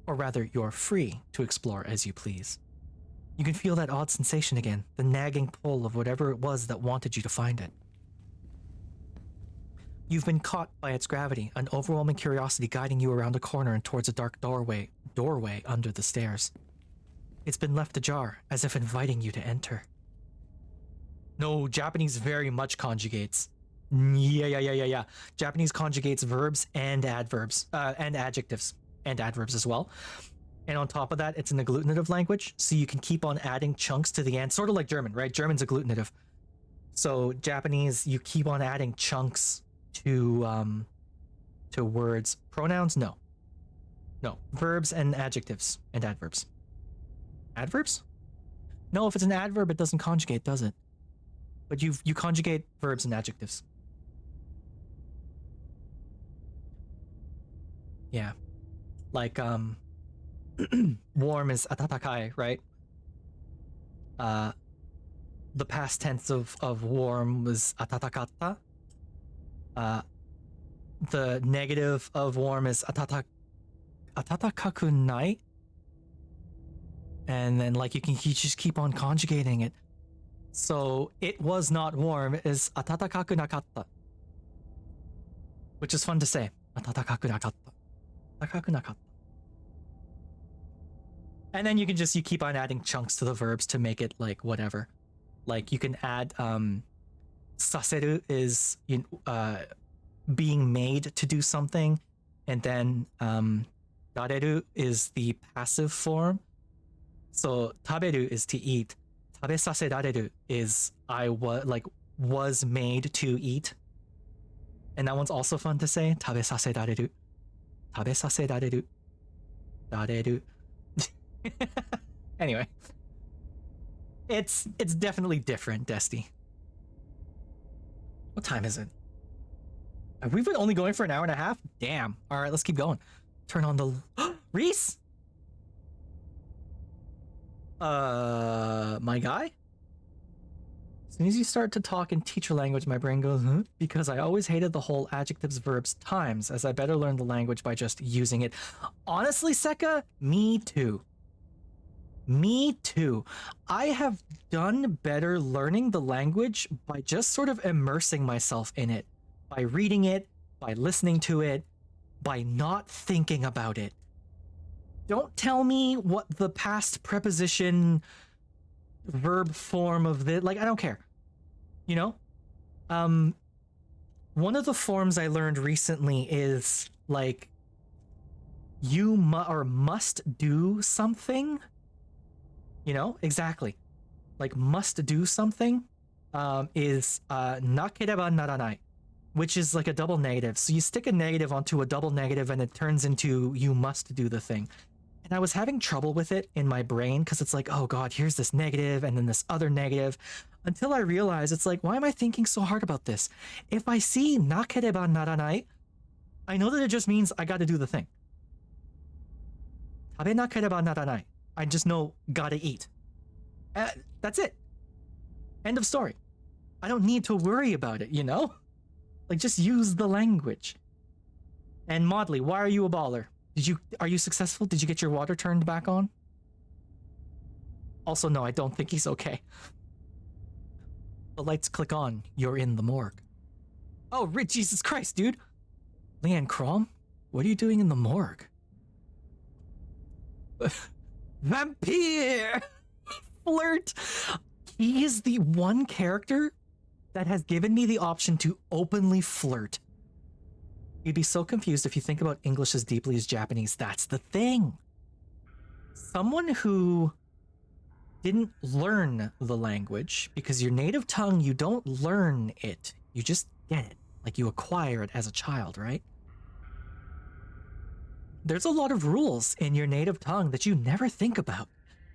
Or rather, you're free to explore as you please. You can feel that odd sensation again, the nagging pull of whatever it was that wanted you to find it. You've been caught by its gravity, an overwhelming curiosity guiding you around a corner and towards a dark doorway under the stairs. It's been left ajar, as if inviting you to enter. No, Japanese very much conjugates. Yeah. Japanese conjugates verbs and adverbs, and adjectives, and adverbs as well. And on top of that, it's an agglutinative language, so you can keep on adding chunks to the end, sort of like German, right? German's agglutinative. So Japanese, you keep on adding chunks to words. Pronouns, no. No, verbs and adjectives and adverbs. Adverbs? No, if it's an adverb, it doesn't conjugate, does it? But you conjugate verbs and adjectives. Yeah. Like, warm is atatakai, right? The past tense of warm was atatakatta. The negative of warm is atatakaku nai. And then like you just keep on conjugating it. So it was not warm is atatakaku nakatta. Which is fun to say. Atatakaku nakatta. Atakaku nakatta. And then you keep on adding chunks to the verbs to make it like whatever. Like you can add saseru is being made to do something, and then dareru is the passive form. So taberu is to eat. Tabesase dareru is was made to eat. And that one's also fun to say. Tabesase dareru. Tabesase dareru. Dareru. Anyway. It's definitely different, Desti. What time is it? Have we been only going for an hour and a half? Damn. Alright, let's keep going. Turn on the Reese? My guy? As soon as you start to talk in teacher language, my brain goes, huh? Because I always hated the whole adjectives, verbs, times, as I better learn the language by just using it. Honestly, Seka, me too. Me too. I have done better learning the language by just sort of immersing myself in it. By reading it, by listening to it, by not thinking about it. Don't tell me what the past preposition verb form of the like I don't care. You know? One of the forms I learned recently is like you must do something. You know? Exactly. Like must do something is nakereba naranai, which is like a double negative. So you stick a negative onto a double negative and it turns into you must do the thing. And I was having trouble with it in my brain because it's like, oh god, here's this negative and then this other negative. Until I realized it's like, why am I thinking so hard about this? If I see nakereba naranai, I know that it just means I gotta do the thing. Tabe nakereba naranai. I just know gotta eat. That's it. End of story. I don't need to worry about it, you know? Like just use the language. And Maudley, why are you a baller? Are you successful? Did you get your water turned back on? Also, no, I don't think he's okay. The lights click on. You're in the morgue. Oh, Jesus Christ, dude. Leanne Crom? What are you doing in the morgue? Vampire! Flirt! He is the one character that has given me the option to openly flirt. You'd be so confused if you think about English as deeply as Japanese. That's the thing. Someone who didn't learn the language, because your native tongue, you don't learn it. You just get it. Like you acquire it as a child, right? There's a lot of rules in your native tongue that you never think about.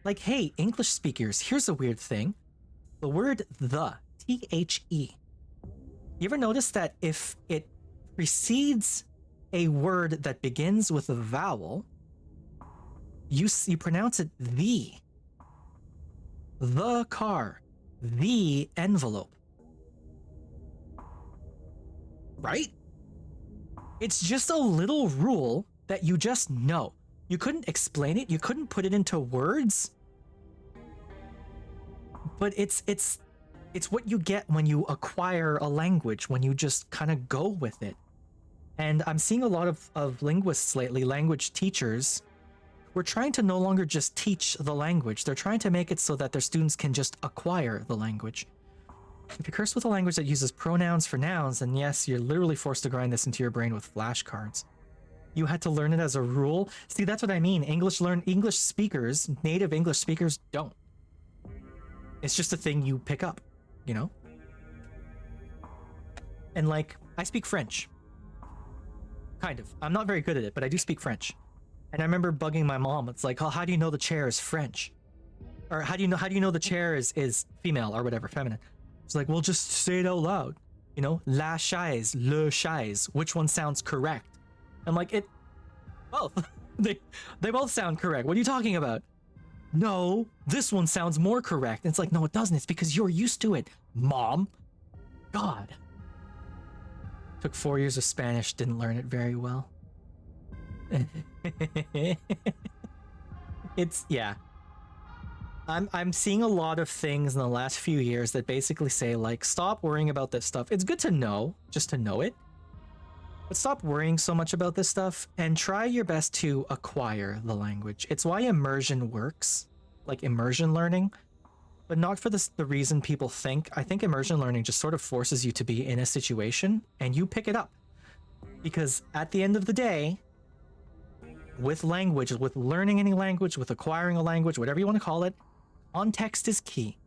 Like, hey, English speakers, here's a weird thing. The word the, T-H-E. You ever notice that if it precedes a word that begins with a vowel, you pronounce it the. The car. The envelope. Right? It's just a little rule that you just know. You couldn't explain it, you couldn't put it into words. But it's what you get when you acquire a language, when you just kind of go with it. And I'm seeing a lot of linguists lately, language teachers, who are trying to no longer just teach the language. They're trying to make it so that their students can just acquire the language. If you curse with a language that uses pronouns for nouns, then yes, you're literally forced to grind this into your brain with flashcards. You had to learn it as a rule. See, that's what I mean. English speakers, native English speakers don't. It's just a thing you pick up, you know? And like, I speak French. Kind of. I'm not very good at it, but I do speak French. And I remember bugging my mom. It's like, oh, how do you know the chair is French? Or how do you know the chair is female or whatever, feminine? It's like, well, just say it out loud. You know, la chaise, le chaise. Which one sounds correct? I'm like, both. they both sound correct. What are you talking about? No, this one sounds more correct. And it's like, no, it doesn't. It's because you're used to it, Mom. God. Took 4 years of Spanish, didn't learn it very well. Yeah. I'm seeing a lot of things in the last few years that basically say, like, stop worrying about this stuff. It's good to know, just to know it. But stop worrying so much about this stuff and try your best to acquire the language. It's why immersion works, like immersion learning, but not for the reason people think. I think immersion learning just sort of forces you to be in a situation and you pick it up. Because at the end of the day, with language, with learning any language, with acquiring a language, whatever you want to call it, context is key.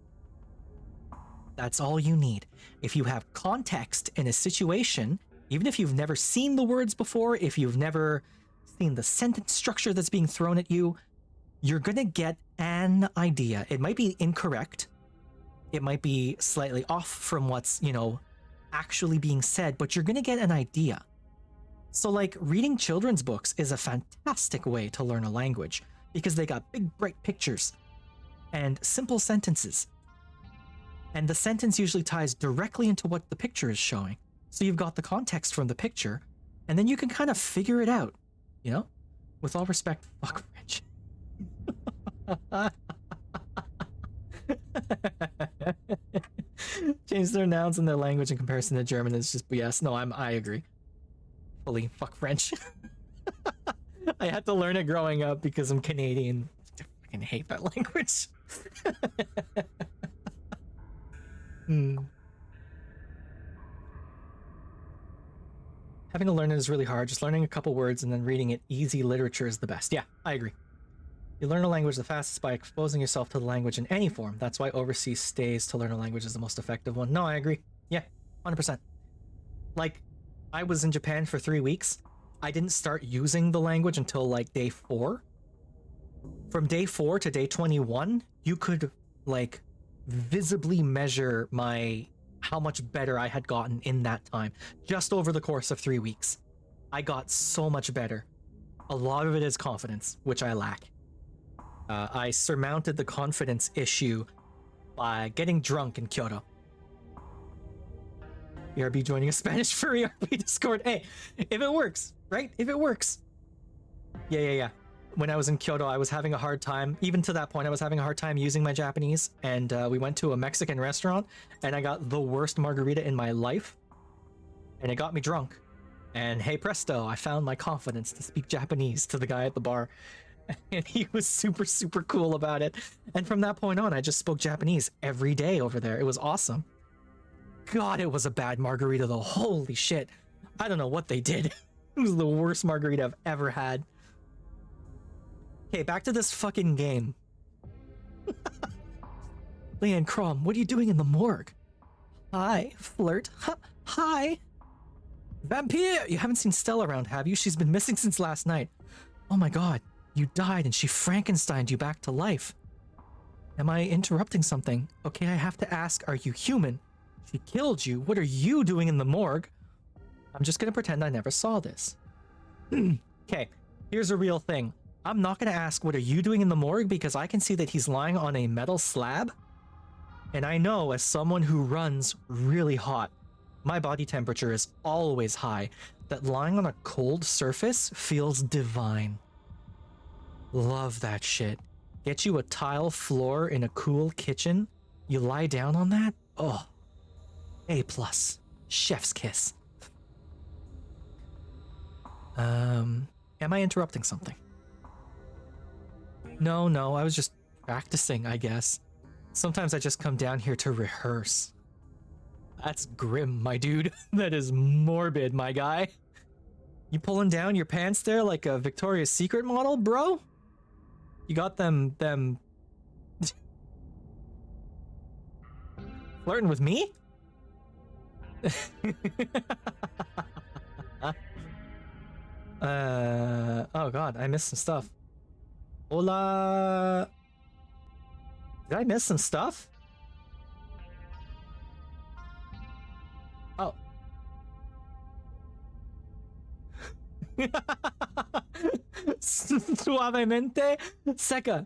That's all you need. If you have context in a situation, even if you've never seen the words before, if you've never seen the sentence structure that's being thrown at you, you're gonna get an idea. It might be incorrect. It might be slightly off from what's, actually being said, but you're gonna get an idea. So like reading children's books is a fantastic way to learn a language because they got big, bright pictures and simple sentences. And the sentence usually ties directly into what the picture is showing. So you've got the context from the picture, and then you can kind of figure it out, With all respect, fuck French. Change their nouns and their language in comparison to German is just BS. No, I agree. Fully fuck French. I had to learn it growing up because I'm Canadian. I fucking hate that language. Having to learn it is really hard. Just learning a couple words and then reading it, easy literature is the best. Yeah, I agree. You learn a language the fastest by exposing yourself to the language in any form. That's why overseas stays to learn a language is the most effective one. No, I agree. Yeah, 100%. Like, I was in Japan for 3 weeks. I didn't start using the language until like day 4. From day 4 to day 21, you could like visibly measure how much better I had gotten in that time. Just over the course of 3 weeks. I got so much better. A lot of it is confidence, which I lack. I surmounted the confidence issue by getting drunk in Kyoto. ERB joining a Spanish furry RP Discord. Hey, if it works, right? If it works. Yeah. When I was in Kyoto, I was having a hard time. Even to that point, I was having a hard time using my Japanese. And we went to a Mexican restaurant, and I got the worst margarita in my life. And it got me drunk. And hey presto, I found my confidence to speak Japanese to the guy at the bar. And he was super, super cool about it. And from that point on, I just spoke Japanese every day over there. It was awesome. God, it was a bad margarita though. Holy shit. I don't know what they did. It was the worst margarita I've ever had. Okay, back to this fucking game. Leanne Crom, what are you doing in the morgue? Hi, flirt. Hi. Vampire! You haven't seen Stella around, have you? She's been missing since last night. Oh my god. You died and she Frankensteined you back to life. Am I interrupting something? Okay, I have to ask, are you human? She killed you. What are you doing in the morgue? I'm just gonna pretend I never saw this. Okay, here's a real thing. I'm not gonna ask, what are you doing in the morgue? Because I can see that he's lying on a metal slab. And I know, as someone who runs really hot, my body temperature is always high, that lying on a cold surface feels divine. Love that shit. Get you a tile floor in a cool kitchen. You lie down on that? Oh. A+. Chef's kiss. Am I interrupting something? No, I was just practicing, I guess. Sometimes I just come down here to rehearse. That's grim, my dude. That is morbid, my guy. You pulling down your pants there like a Victoria's Secret model, bro? You got them flirting with me? Oh god, I missed some stuff. Hola. Did I miss some stuff? Oh. Suavemente seca.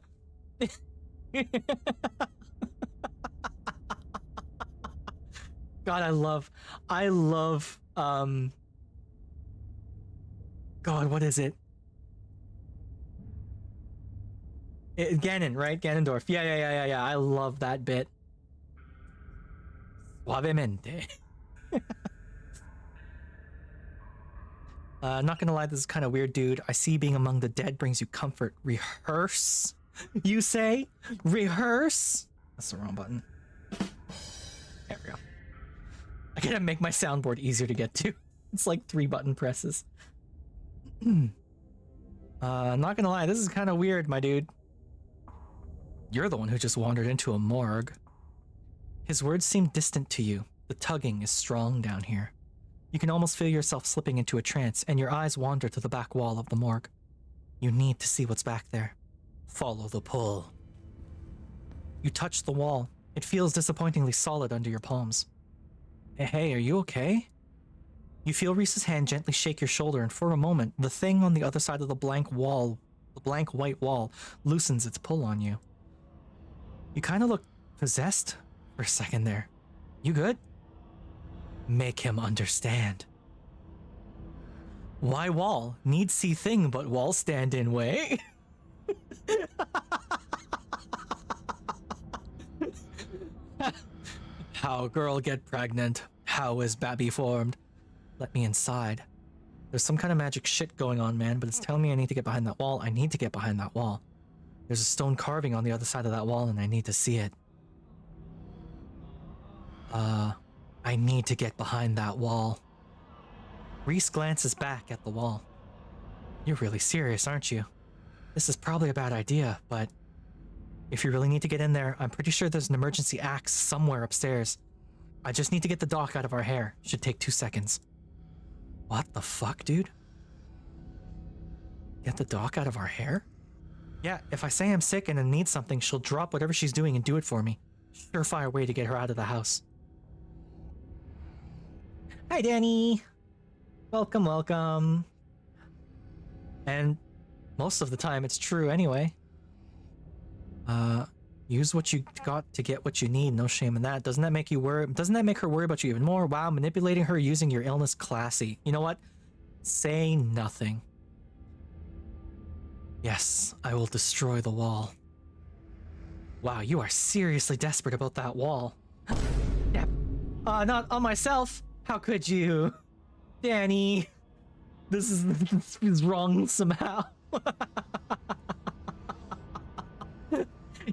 God, I love, God, what is it? Ganon, right? Ganondorf. Yeah. I love that bit. Suavemente. Not gonna lie, this is kind of weird, dude. I see being among the dead brings you comfort. Rehearse? You say? Rehearse? That's the wrong button. There we go. I gotta make my soundboard easier to get to. It's like 3 button presses. Not gonna lie, this is kind of weird, my dude. You're the one who just wandered into a morgue. His words seem distant to you. The tugging is strong down here. You can almost feel yourself slipping into a trance, and your eyes wander to the back wall of the morgue. You need to see what's back there. Follow the pull. You touch the wall. It feels disappointingly solid under your palms. Hey, are you okay? You feel Reese's hand gently shake your shoulder, and for a moment, the thing on the other side of the blank white wall, loosens its pull on you. You kind of look possessed for a second there. You good? Make him understand. Why wall? Need see thing but wall stand in way. How girl get pregnant? How is babby formed? Let me inside. There's some kind of magic shit going on, man, but it's telling me I need to get behind that wall. I need to get behind that wall. There's a stone carving on the other side of that wall and I need to see it. I need to get behind that wall. Reese glances back at the wall. You're really serious, aren't you? This is probably a bad idea, but if you really need to get in there, I'm pretty sure there's an emergency axe somewhere upstairs. I just need to get the dock out of our hair. Should take 2 seconds. What the fuck, dude? Get the dock out of our hair? Yeah, if I say I'm sick and I need something, she'll drop whatever she's doing and do it for me. Surefire way to get her out of the house. Hi, Danny! Welcome, welcome. And most of the time it's true anyway. Use what you got to get what you need, no shame in that. Doesn't that make you worry? Doesn't that make her worry about you even more? Wow, manipulating her using your illness, classy. You know what? Say nothing. Yes, I will destroy the wall. Wow, you are seriously desperate about that wall. Yep. Not on myself. How could you? Danny. This is wrong somehow.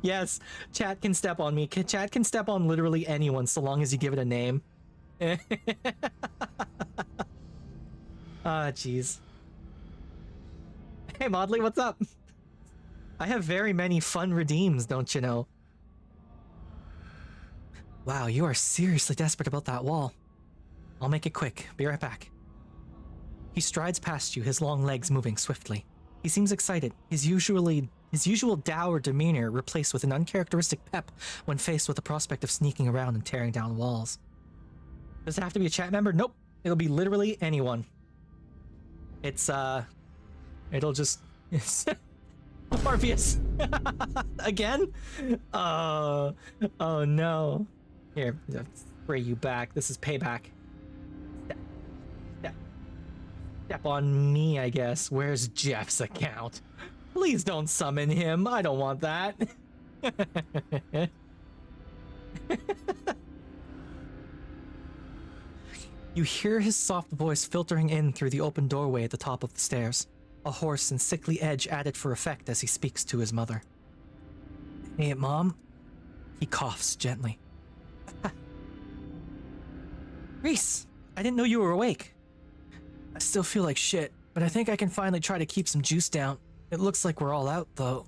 Yes, chat can step on me. Chat can step on literally anyone so long as you give it a name. Ah, jeez. Hey, Modley, what's up? I have very many fun redeems, don't you know? Wow, you are seriously desperate about that wall. I'll make it quick. Be right back. He strides past you, his long legs moving swiftly. He seems excited, his usual dour demeanor replaced with an uncharacteristic pep when faced with the prospect of sneaking around and tearing down walls. Does it have to be a chat member? Nope. It'll be literally anyone. It's, it'll just... Morpheus! Again? Oh no. Here, I'll spray you back. This is payback. Step on me, I guess. Where's Jeff's account? Please don't summon him. I don't want that. You hear his soft voice filtering in through the open doorway at the top of the stairs, a hoarse and sickly edge added for effect as he speaks to his mother. Hey, Mom? He coughs gently. Reese, I didn't know you were awake. I still feel like shit, but I think I can finally try to keep some juice down. It looks like we're all out, though.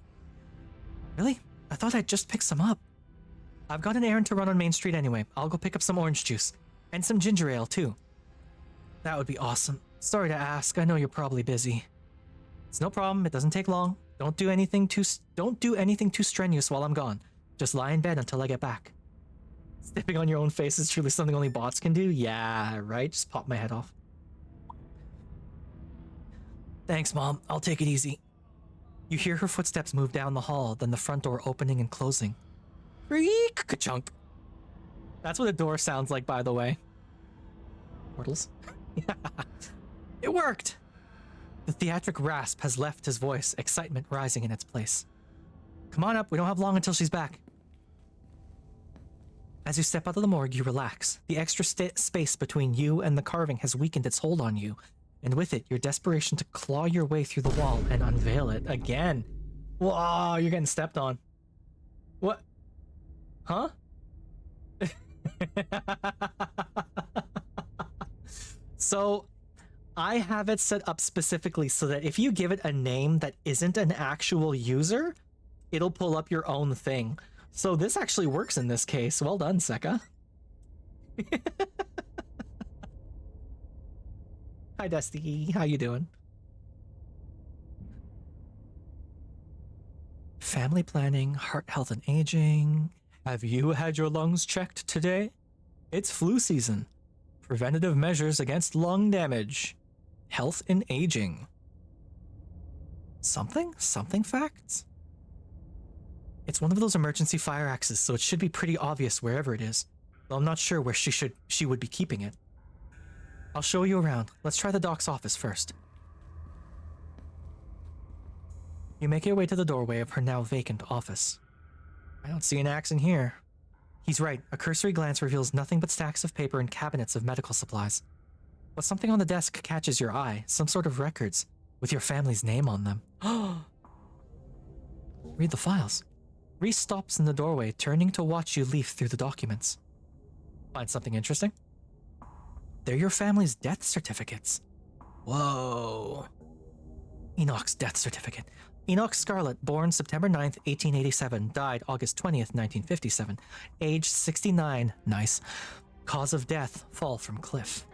Really? I thought I'd just pick some up. I've got an errand to run on Main Street anyway. I'll go pick up some orange juice. And some ginger ale, too. That would be awesome. Sorry to ask. I know you're probably busy. It's no problem. It doesn't take long. Don't do anything too strenuous while I'm gone. Just lie in bed until I get back. Stepping on your own face is truly something only bots can do. Yeah, right? Just pop my head off. Thanks, Mom. I'll take it easy. You hear her footsteps move down the hall, then the front door opening and closing. Creak, ka-chunk. That's what a door sounds like, by the way. Portals? It worked! The theatric rasp has left his voice, excitement rising in its place. Come on up, we don't have long until she's back. As you step out of the morgue, you relax. The extra space between you and the carving has weakened its hold on you, and with it, your desperation to claw your way through the wall and unveil it again. Whoa, you're getting stepped on. What? Huh? So, I have it set up specifically so that if you give it a name that isn't an actual user, it'll pull up your own thing. So this actually works in this case. Well done, Seka. Hi, Dusty. How you doing? Family planning, heart health and aging. Have you had your lungs checked today? It's flu season. Preventative measures against lung damage. Health and aging. Something facts? It's one of those emergency fire axes, so it should be pretty obvious wherever it is. Though I'm not sure where she would be keeping it. I'll show you around. Let's try the doc's office first. You make your way to the doorway of her now vacant office. I don't see an axe in here. He's right. A cursory glance reveals nothing but stacks of paper and cabinets of medical supplies. But something on the desk catches your eye. Some sort of records with your family's name on them. Read the files. Reese stops in the doorway, turning to watch you leaf through the documents. Find something interesting? They're your family's death certificates. Whoa. Enoch's death certificate. Enoch Scarlet, born September 9th, 1887, died August 20th, 1957. Age 69, nice. Cause of death, fall from cliff.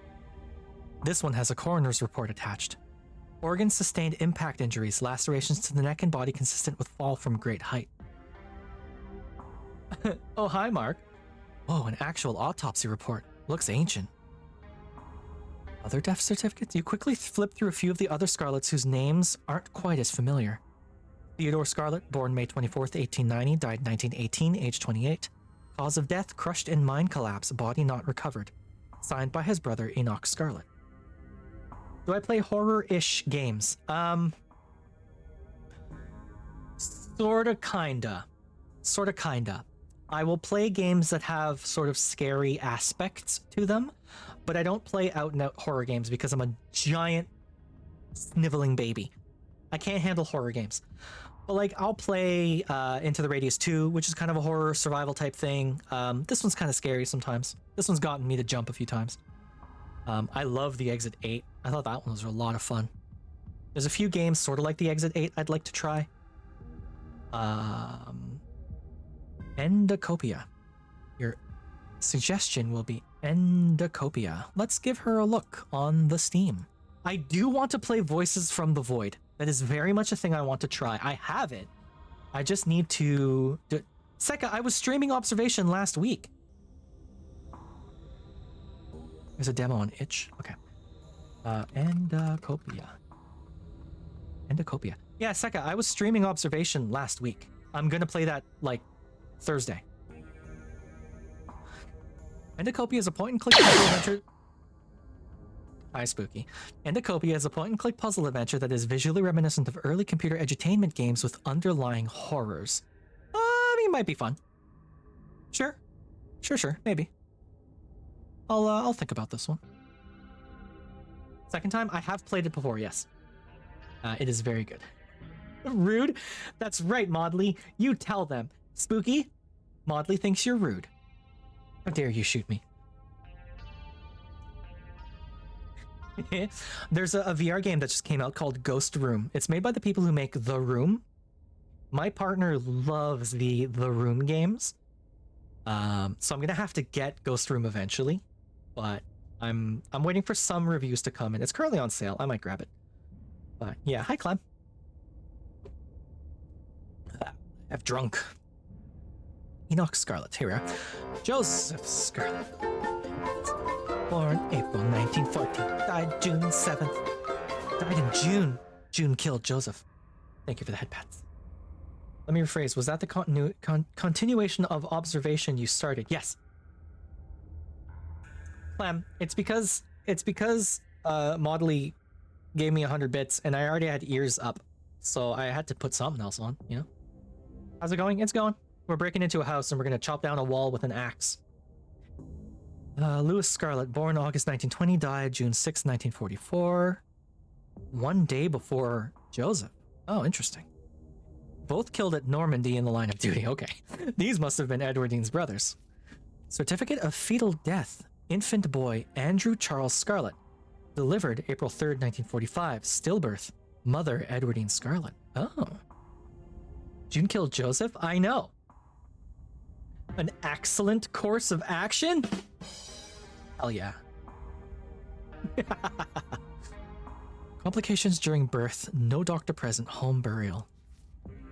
This one has a coroner's report attached. Organs sustained impact injuries, lacerations to the neck and body consistent with fall from great height. Oh, hi, Mark. Whoa, an actual autopsy report. Looks ancient. Other death certificates? You quickly flip through a few of the other Scarlets whose names aren't quite as familiar. Theodore Scarlet, born May 24th, 1890, died 1918, age 28. Cause of death, crushed in mine collapse, body not recovered. Signed by his brother, Enoch Scarlet. Do I play horror-ish games? Sorta, kinda. I will play games that have sort of scary aspects to them, but I don't play out-and-out horror games because I'm a giant sniveling baby. I can't handle horror games. But like, I'll play Into the Radius 2, which is kind of a horror survival type thing. This one's kind of scary sometimes. This one's gotten me to jump a few times. I love the Exit 8. I thought that one was a lot of fun. There's a few games sort of like the Exit 8 I'd like to try. Endocopia. Your suggestion will be Endocopia. Let's give her a look on the Steam. I do want to play Voices from the Void. That is very much a thing I want to try. I have it. I just need to do it. Seka, I was streaming Observation last week. There's a demo on itch. Okay. Endocopia. Yeah, Seka, I was streaming Observation last week. I'm gonna play that, like, Thursday. Endocopia is a point-and-click puzzle adventure. Hi, Spooky. Endocopia is a point-and-click puzzle adventure that is visually reminiscent of early computer edutainment games with underlying horrors. I mean, it might be fun. Sure, maybe. I'll think about this one. Second time, I have played it before, yes. It is very good. Rude? That's right, Maudley. You tell them. Spooky? Maudley thinks you're rude. How dare you shoot me? There's a VR game that just came out called Ghost Room. It's made by the people who make The Room. My partner loves the Room games. So I'm gonna have to get Ghost Room eventually. But I'm waiting for some reviews to come in. It's currently on sale. I might grab it. But yeah, hi Clem. I've drunk. Enoch Scarlet, here we are. Joseph Scarlet. Born April 1914, died June 7th. Died in June. June killed Joseph. Thank you for the head pats. Let me rephrase. Was that the continuation of observation you started? Yes. Clem, it's because Maudley gave me 100 bits and I already had ears up, so I had to put something else on, you know? How's it going? It's going. We're breaking into a house and we're gonna chop down a wall with an axe. Louis Scarlet, born August 1920, died June 6, 1944. One day before Joseph. Oh, interesting. Both killed at Normandy in the line of duty. Okay. These must have been Edwardine's brothers. Certificate of fetal death. Infant boy Andrew Charles Scarlet. Delivered April 3rd, 1945. Stillbirth. Mother Edwardine Scarlet. Oh. June killed Joseph? I know. An excellent course of action? Hell yeah. Complications during birth, no doctor present, home burial.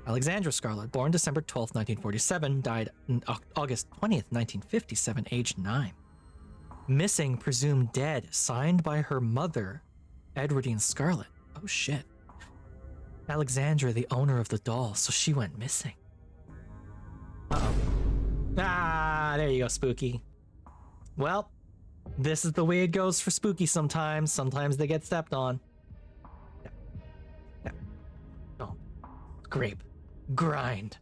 Alexandra Scarlet, born December 12th, 1947, died August 20th, 1957, aged 9. Missing, presumed dead, signed by her mother, Edwardine Scarlet. Oh shit. Alexandra, the owner of the doll, so she went missing. Uh-oh. Ah, there you go, Spooky. Well, this is the way it goes for Spooky sometimes. Sometimes they get stepped on. Yeah. Oh. Grape. Grind.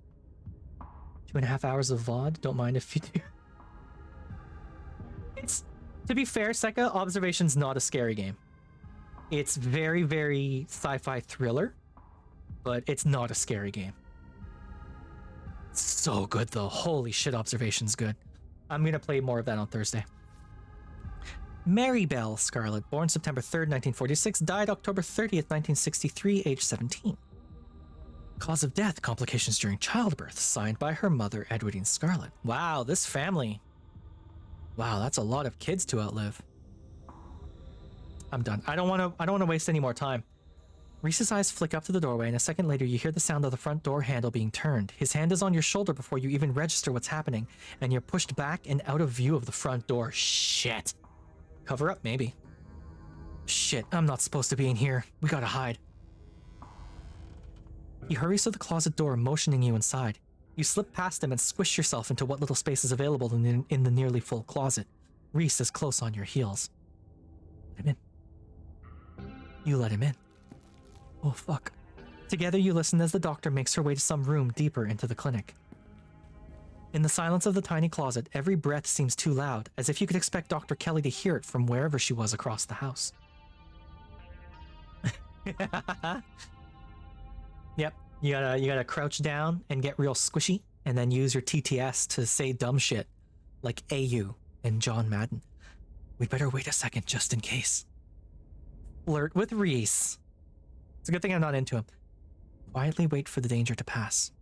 2.5 hours of VOD. Don't mind if you do. It's, to be fair, Sekka, Observation's not a scary game. It's very, very sci-fi thriller, but it's not a scary game. It's so good though. Holy shit, Observation's good. I'm gonna play more of that on Thursday. Mary Bell Scarlet, born September 3rd, 1946, died October 30th, 1963, age 17. Cause of death, complications during childbirth, signed by her mother, Edwardine Scarlet. Wow, this family. Wow, that's a lot of kids to outlive. I'm done. I don't want to waste any more time. Reese's eyes flick up to the doorway, and a second later you hear the sound of the front door handle being turned. His hand is on your shoulder before you even register what's happening, and you're pushed back and out of view of the front door. Shit. Cover up, maybe. Shit, I'm not supposed to be in here. We gotta hide. He hurries to the closet door, motioning you inside. You slip past him and squish yourself into what little space is available in the nearly full closet. Reese is close on your heels. Let him in. You let him in. Oh, fuck. Together you listen as the doctor makes her way to some room deeper into the clinic. In the silence of the tiny closet, every breath seems too loud, as if you could expect Dr. Kelly to hear it from wherever she was across the house. Yep, you gotta crouch down and get real squishy, and then use your TTS to say dumb shit, like AU and John Madden. We'd better wait a second just in case. Flirt with Reese. It's a good thing I'm not into him. Quietly wait for the danger to pass.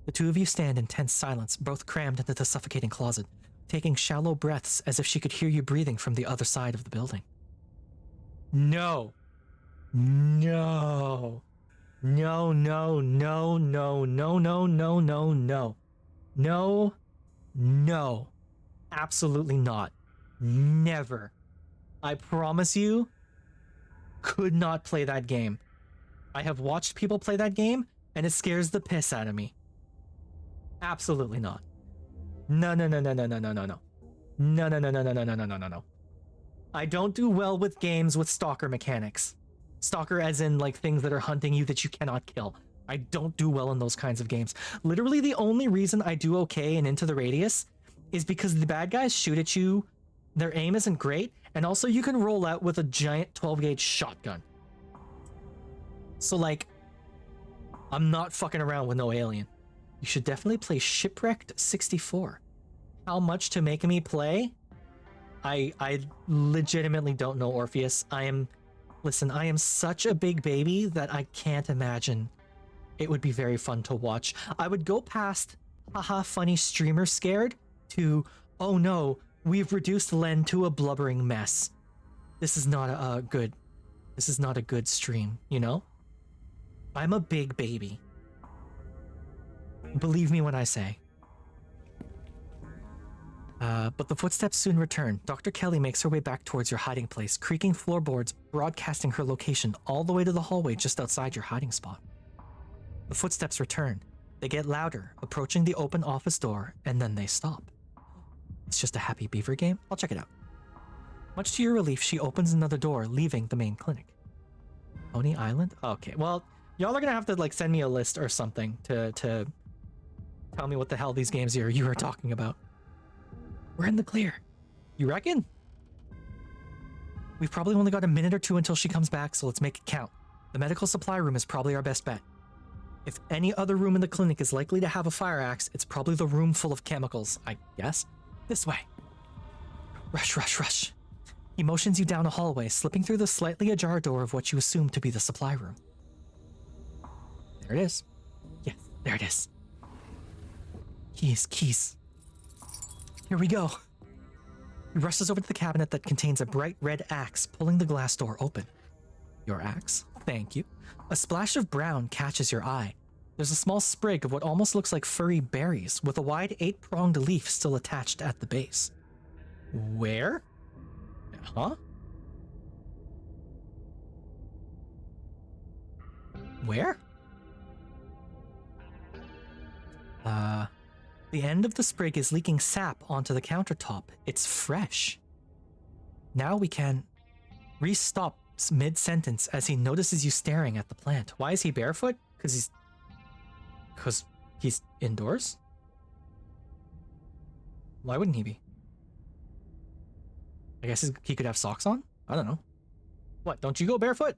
The two of you stand in tense silence, both crammed into the suffocating closet, taking shallow breaths as if she could hear you breathing from the other side of the building. No. No. No, no, no, no, no, no, no, no, no. No. No. Absolutely not. Never. I promise you, could not play that game. I have watched people play that game, and it scares the piss out of me. Absolutely not. No, no, no, no, no, no, no, no, no. No, no, no, no, no, no, no, no, no, no, no. I don't do well with games with stalker mechanics. Stalker as in, like, things that are hunting you that you cannot kill. I don't do well in those kinds of games. Literally, the only reason I do okay in Into the Radius is because the bad guys shoot at you, their aim isn't great, and also you can roll out with a giant 12-gauge shotgun. So, like, I'm not fucking around with no alien. You should definitely play Shipwrecked 64. How much to make me play? I legitimately don't know, Orpheus. Listen, I am such a big baby that I can't imagine. It would be very fun to watch. I would go past, haha, funny streamer scared, to, oh no, we've reduced Len to a blubbering mess. this is not this is not a good stream, you know? I'm a big baby. Believe me when I say. But the footsteps soon return. Dr. Kelly makes her way back towards your hiding place, creaking floorboards, broadcasting her location all the way to the hallway just outside your hiding spot. The footsteps return. They get louder, approaching the open office door, and then they stop. It's just a Happy Beaver game? I'll check it out. Much to your relief, she opens another door, leaving the main clinic. Pony Island? Okay, well, y'all are gonna have to like send me a list or something to tell me what the hell these games you are talking about. We're in the clear. You reckon? We've probably only got a minute or two until she comes back, so let's make it count. The medical supply room is probably our best bet. If any other room in the clinic is likely to have a fire axe, it's probably the room full of chemicals, I guess. This way. Rush, rush, rush. He motions you down a hallway, slipping through the slightly ajar door of what you assume to be the supply room. There it is. Yes, there it is. Keys, keys. Here we go. He rushes over to the cabinet that contains a bright red axe, pulling the glass door open. Your axe? Thank you. A splash of brown catches your eye. There's a small sprig of what almost looks like furry berries, with a wide 8-pronged leaf still attached at the base. Where? Huh? Where? The end of the sprig is leaking sap onto the countertop. It's fresh. Now we can... Reese stops mid-sentence as he notices you staring at the plant. Why is he barefoot? Because he's indoors? Why wouldn't he be? I guess he could have socks on? I don't know. What, don't you go barefoot?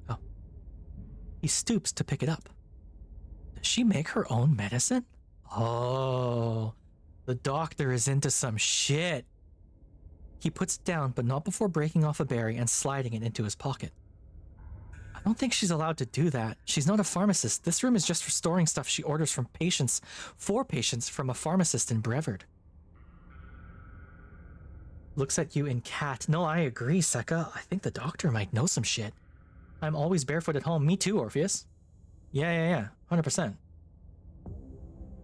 Oh. He stoops to pick it up. Does she make her own medicine? Oh, the doctor is into some shit. He puts it down, but not before breaking off a berry and sliding it into his pocket. I don't think she's allowed to do that. She's not a pharmacist. This room is just for storing stuff she orders from patients, for patients from a pharmacist in Brevard. Looks at you in cat. No, I agree, Sekka. I think the doctor might know some shit. I'm always barefoot at home. Me too, Orpheus. Yeah. 100%.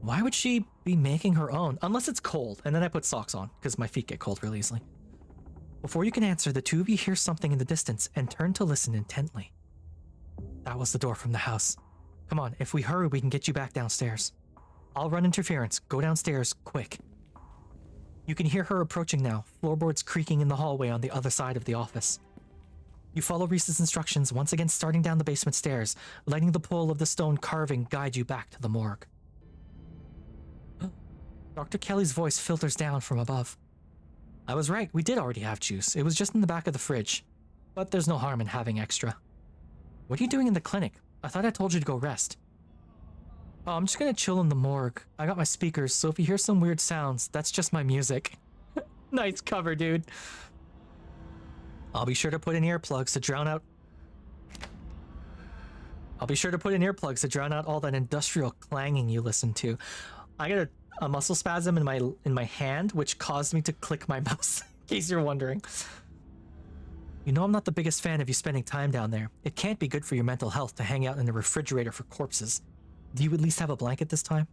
Why would she be making her own? Unless it's cold, and then I put socks on, because my feet get cold real easily. Before you can answer, the two of you hear something in the distance and turn to listen intently. That was the door from the house. Come on, if we hurry, we can get you back downstairs. I'll run interference. Go downstairs, quick. You can hear her approaching now, floorboards creaking in the hallway on the other side of the office. You follow Reese's instructions, once again starting down the basement stairs, letting the pull of the stone carving guide you back to the morgue. Dr. Kelly's voice filters down from above. I was right, we did already have juice. It was just in the back of the fridge. But there's no harm in having extra. What are you doing in the clinic? I thought I told you to go rest. Oh, I'm just gonna chill in the morgue. I got my speakers, so if you hear some weird sounds, that's just my music. Nice cover, dude. I'll be sure to put in earplugs to drown out... all that industrial clanging you listen to. I got a muscle spasm in my hand, which caused me to click my mouse, in case you're wondering. You know I'm not the biggest fan of you spending time down there. It can't be good for your mental health to hang out in the refrigerator for corpses. Do you at least have a blanket this time?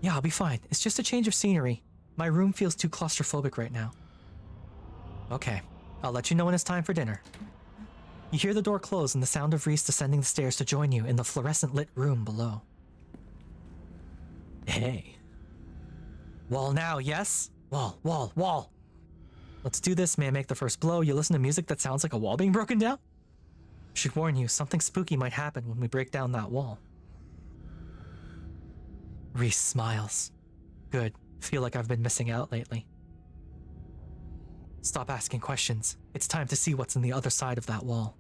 Yeah, I'll be fine. It's just a change of scenery. My room feels too claustrophobic right now. Okay, I'll let you know when it's time for dinner. You hear the door close and the sound of Reese descending the stairs to join you in the fluorescent lit room below. Hey. Wall now, yes? Wall. Let's do this, may I make the first blow? You listen to music that sounds like a wall being broken down? Should warn you, something spooky might happen when we break down that wall. Reese smiles. Good. Feel like I've been missing out lately. Stop asking questions. It's time to see what's on the other side of that wall.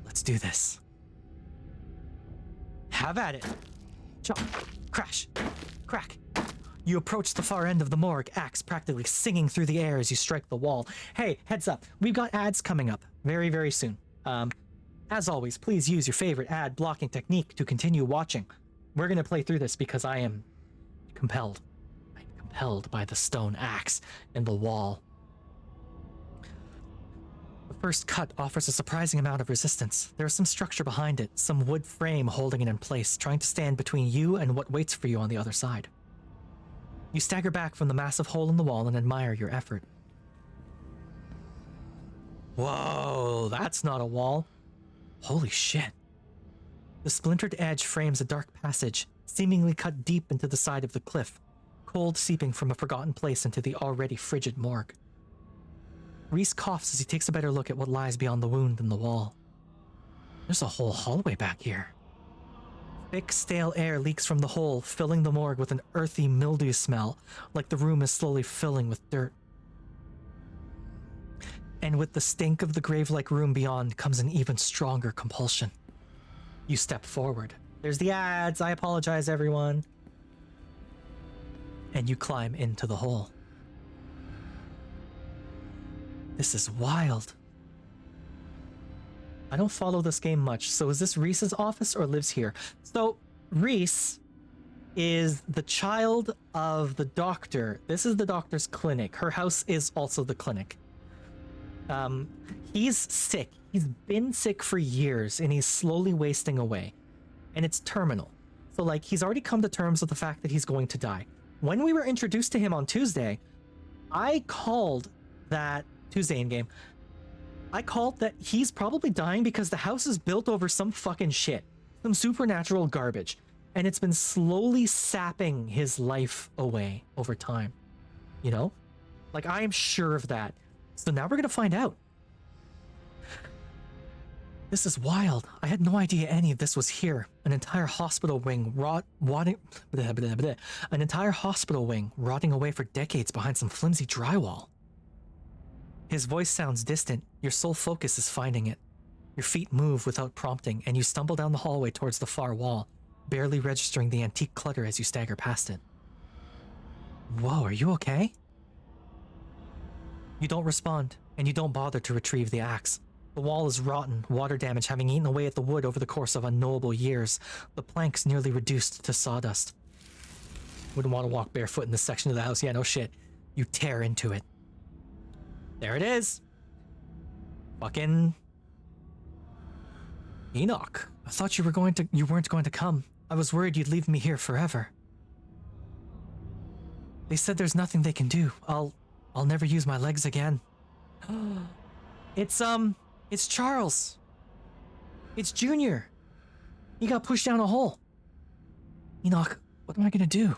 Let's do this. Have at it. Chop. Crash. Crack. You approach the far end of the morgue, axe practically singing through the air as you strike the wall. Hey, heads up. We've got ads coming up very, very soon. As always, please use your favorite ad blocking technique to continue watching. We're going to play through this because I am compelled. I'm repelled by the stone axe in the wall. The first cut offers a surprising amount of resistance. There is some structure behind it, some wood frame holding it in place, trying to stand between you and what waits for you on the other side. You stagger back from the massive hole in the wall and admire your effort. Whoa, that's not a wall. Holy shit. The splintered edge frames a dark passage, seemingly cut deep into the side of the cliff, cold seeping from a forgotten place into the already frigid morgue. Reese coughs as he takes a better look at what lies beyond the wound in the wall. There's a whole hallway back here. Thick, stale air leaks from the hole, filling the morgue with an earthy mildew smell, like the room is slowly filling with dirt. And with the stink of the grave-like room beyond comes an even stronger compulsion. You step forward. There's the ads, I apologize everyone. And you climb into the hole. This is wild. I don't follow this game much, so is this Reese's office or lives here? So, Reese is the child of the doctor. This is the doctor's clinic. Her house is also the clinic. He's sick. He's been sick for years, and he's slowly wasting away. And it's terminal. So, like, he's already come to terms with the fact that he's going to die. When we were introduced to him on Tuesday, I called that... Tuesday in-game. I called that he's probably dying because the house is built over some fucking shit. Some supernatural garbage. And it's been slowly sapping his life away over time. You know? Like, I am sure of that. So now we're gonna find out. This is wild. I had no idea any of this was here. An entire hospital wing rotting away for decades behind some flimsy drywall. His voice sounds distant. Your sole focus is finding it. Your feet move without prompting, and you stumble down the hallway towards the far wall, barely registering the antique clutter as you stagger past it. Whoa, are you okay? You don't respond, and you don't bother to retrieve the axe. The wall is rotten, water damage having eaten away at the wood over the course of unknowable years, the planks nearly reduced to sawdust. Wouldn't want to walk barefoot in this section of the house, yeah, no shit. You tear into it. There it is. Fucking Enoch. I thought you weren't going to come. I was worried you'd leave me here forever. They said there's nothing they can do. I'll never use my legs again. It's Charles. It's Junior. He got pushed down a hole. Enoch, what am I gonna do?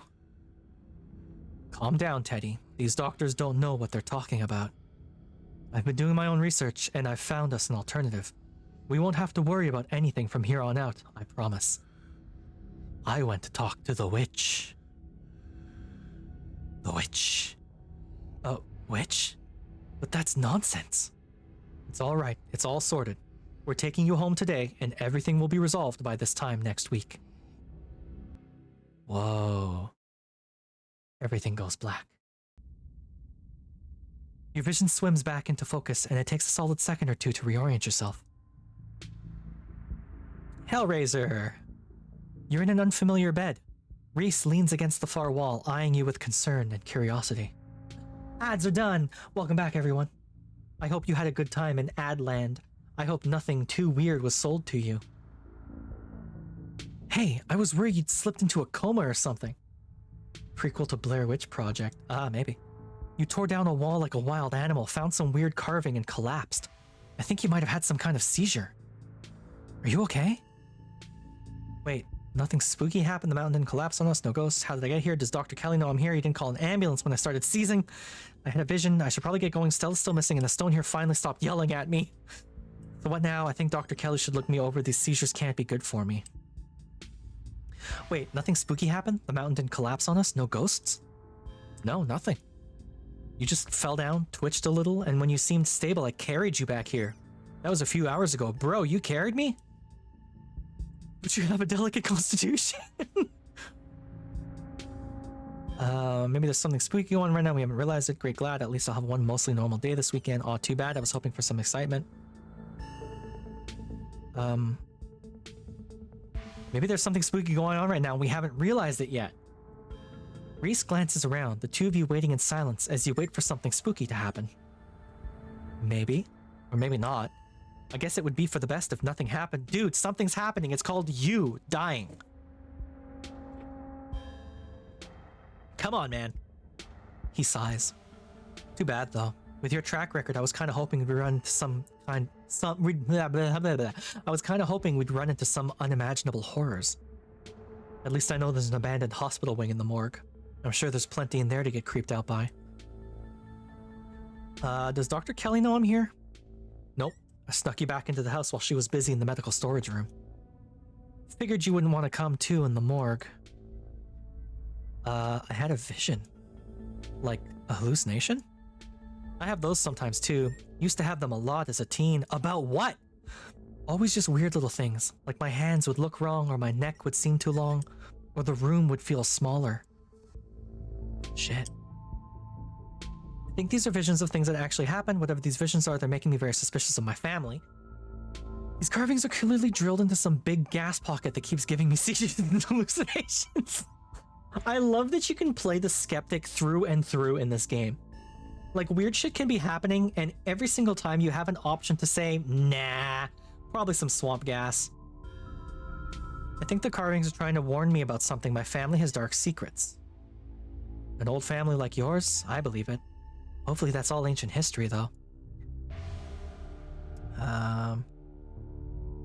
Calm down, Teddy. These doctors don't know what they're talking about. I've been doing my own research, and I've found us an alternative. We won't have to worry about anything from here on out, I promise. I went to talk to the witch. The witch. Witch? But that's nonsense. It's all right. It's all sorted. We're taking you home today, and everything will be resolved by this time next week. Whoa. Everything goes black. Your vision swims back into focus, and it takes a solid second or two to reorient yourself. Hellraiser! You're in an unfamiliar bed. Reese leans against the far wall, eyeing you with concern and curiosity. Ads are done! Welcome back, everyone. I hope you had a good time in Adland. I hope nothing too weird was sold to you. Hey, I was worried you'd slipped into a coma or something. Prequel to Blair Witch Project. Ah, maybe. You tore down a wall like a wild animal, found some weird carving, and collapsed. I think you might have had some kind of seizure. Are you okay? Wait, nothing spooky happened? The mountain didn't collapse on us? No ghosts? How did I get here? Does Dr. Kelly know I'm here? He didn't call an ambulance when I started seizing. I had a vision. I should probably get going. Stella's still missing, and the stone here finally stopped yelling at me. So what now? I think Dr. Kelly should look me over. These seizures can't be good for me. Wait, nothing spooky happened? The mountain didn't collapse on us? No ghosts? No, nothing. You just fell down, twitched a little, and when you seemed stable, I carried you back here. That was a few hours ago. Bro, you carried me? But you have a delicate constitution. Maybe there's something spooky going on right now. We haven't realized it. Great, glad. At least I'll have one mostly normal day this weekend. Aw, too bad. I was hoping for some excitement. Maybe there's something spooky going on right now. We haven't realized it yet. Reese glances around, the two of you waiting in silence as you wait for something spooky to happen. Maybe, or maybe not. I guess it would be for the best if nothing happened. Dude, something's happening. It's called you dying. Come on, man. He sighs. Too bad, though. With your track record, I was kind of hoping we'd run into I was kind of hoping we'd run into some unimaginable horrors. At least I know there's an abandoned hospital wing in the morgue. I'm sure there's plenty in there to get creeped out by. Does Dr. Kelly know I'm here? Nope. I snuck you back into the house while she was busy in the medical storage room. Figured you wouldn't want to come too in the morgue. I had a vision. Like a hallucination? I have those sometimes too. Used to have them a lot as a teen. About what? Always just weird little things. Like my hands would look wrong, or my neck would seem too long, or the room would feel smaller. Shit. I think these are visions of things that actually happened. Whatever these visions are, they're making me very suspicious of my family. These carvings are clearly drilled into some big gas pocket that keeps giving me seizures and hallucinations. I love that you can play the skeptic through and through in this game. Like, weird shit can be happening, and every single time you have an option to say, nah, probably some swamp gas. I think the carvings are trying to warn me about something. My family has dark secrets. An old family like yours? I believe it. Hopefully that's all ancient history, though. I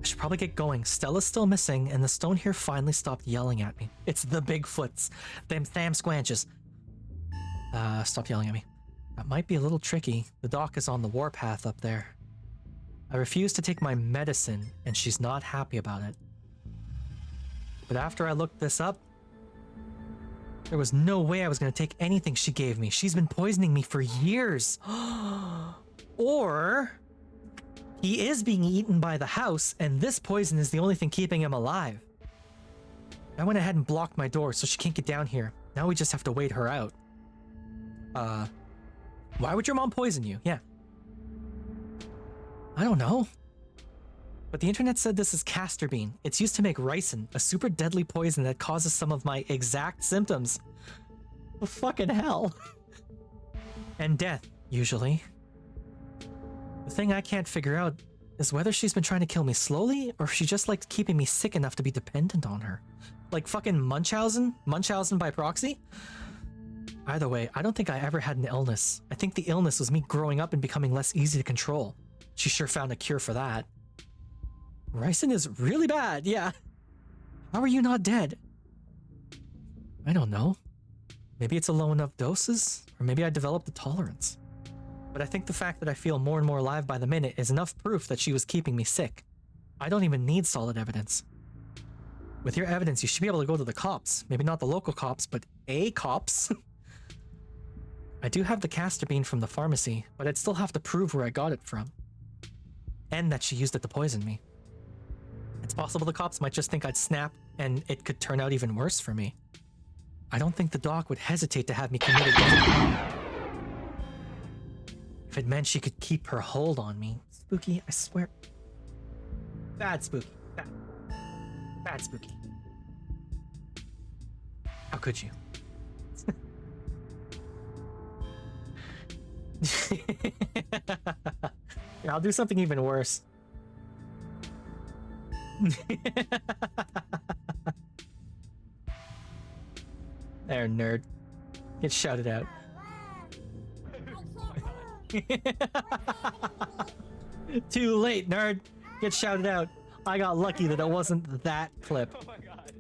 should probably get going. Stella's still missing, and the stone here finally stopped yelling at me. It's the Bigfoots. Them Sam Squanches. Stop yelling at me. That might be a little tricky. The doc is on the warpath up there. I refuse to take my medicine, and she's not happy about it. But after I looked this up, there was no way I was going to take anything she gave me. She's been poisoning me for years. Or he is being eaten by the house, and this poison is the only thing keeping him alive. I went ahead and blocked my door so she can't get down here. Now we just have to wait her out. Why would your mom poison you? Yeah. I don't know. But the internet said this is castor bean. It's used to make ricin, a super deadly poison that causes some of my exact symptoms. Well, fucking hell. And death, usually. The thing I can't figure out is whether she's been trying to kill me slowly, or if she just likes keeping me sick enough to be dependent on her. Like fucking Munchausen? Munchausen by proxy? Either way, I don't think I ever had an illness. I think the illness was me growing up and becoming less easy to control. She sure found a cure for that. Ricin is really bad, yeah. How are you not dead? I don't know. Maybe it's a low enough doses, or maybe I developed a tolerance. But I think the fact that I feel more and more alive by the minute is enough proof that she was keeping me sick. I don't even need solid evidence. With your evidence, you should be able to go to the cops. Maybe not the local cops, but cops. I do have the castor bean from the pharmacy, but I'd still have to prove where I got it from. And that she used it to poison me. It's possible the cops might just think I'd snap, and it could turn out even worse for me. I don't think the doc would hesitate to have me committed if it meant she could keep her hold on me. Spooky, I swear. Bad spooky. Bad spooky. How could you? Here, I'll do something even worse. There, nerd. Get shouted out. Too late, nerd. Get shouted out. I got lucky that it wasn't that clip. Oh my god.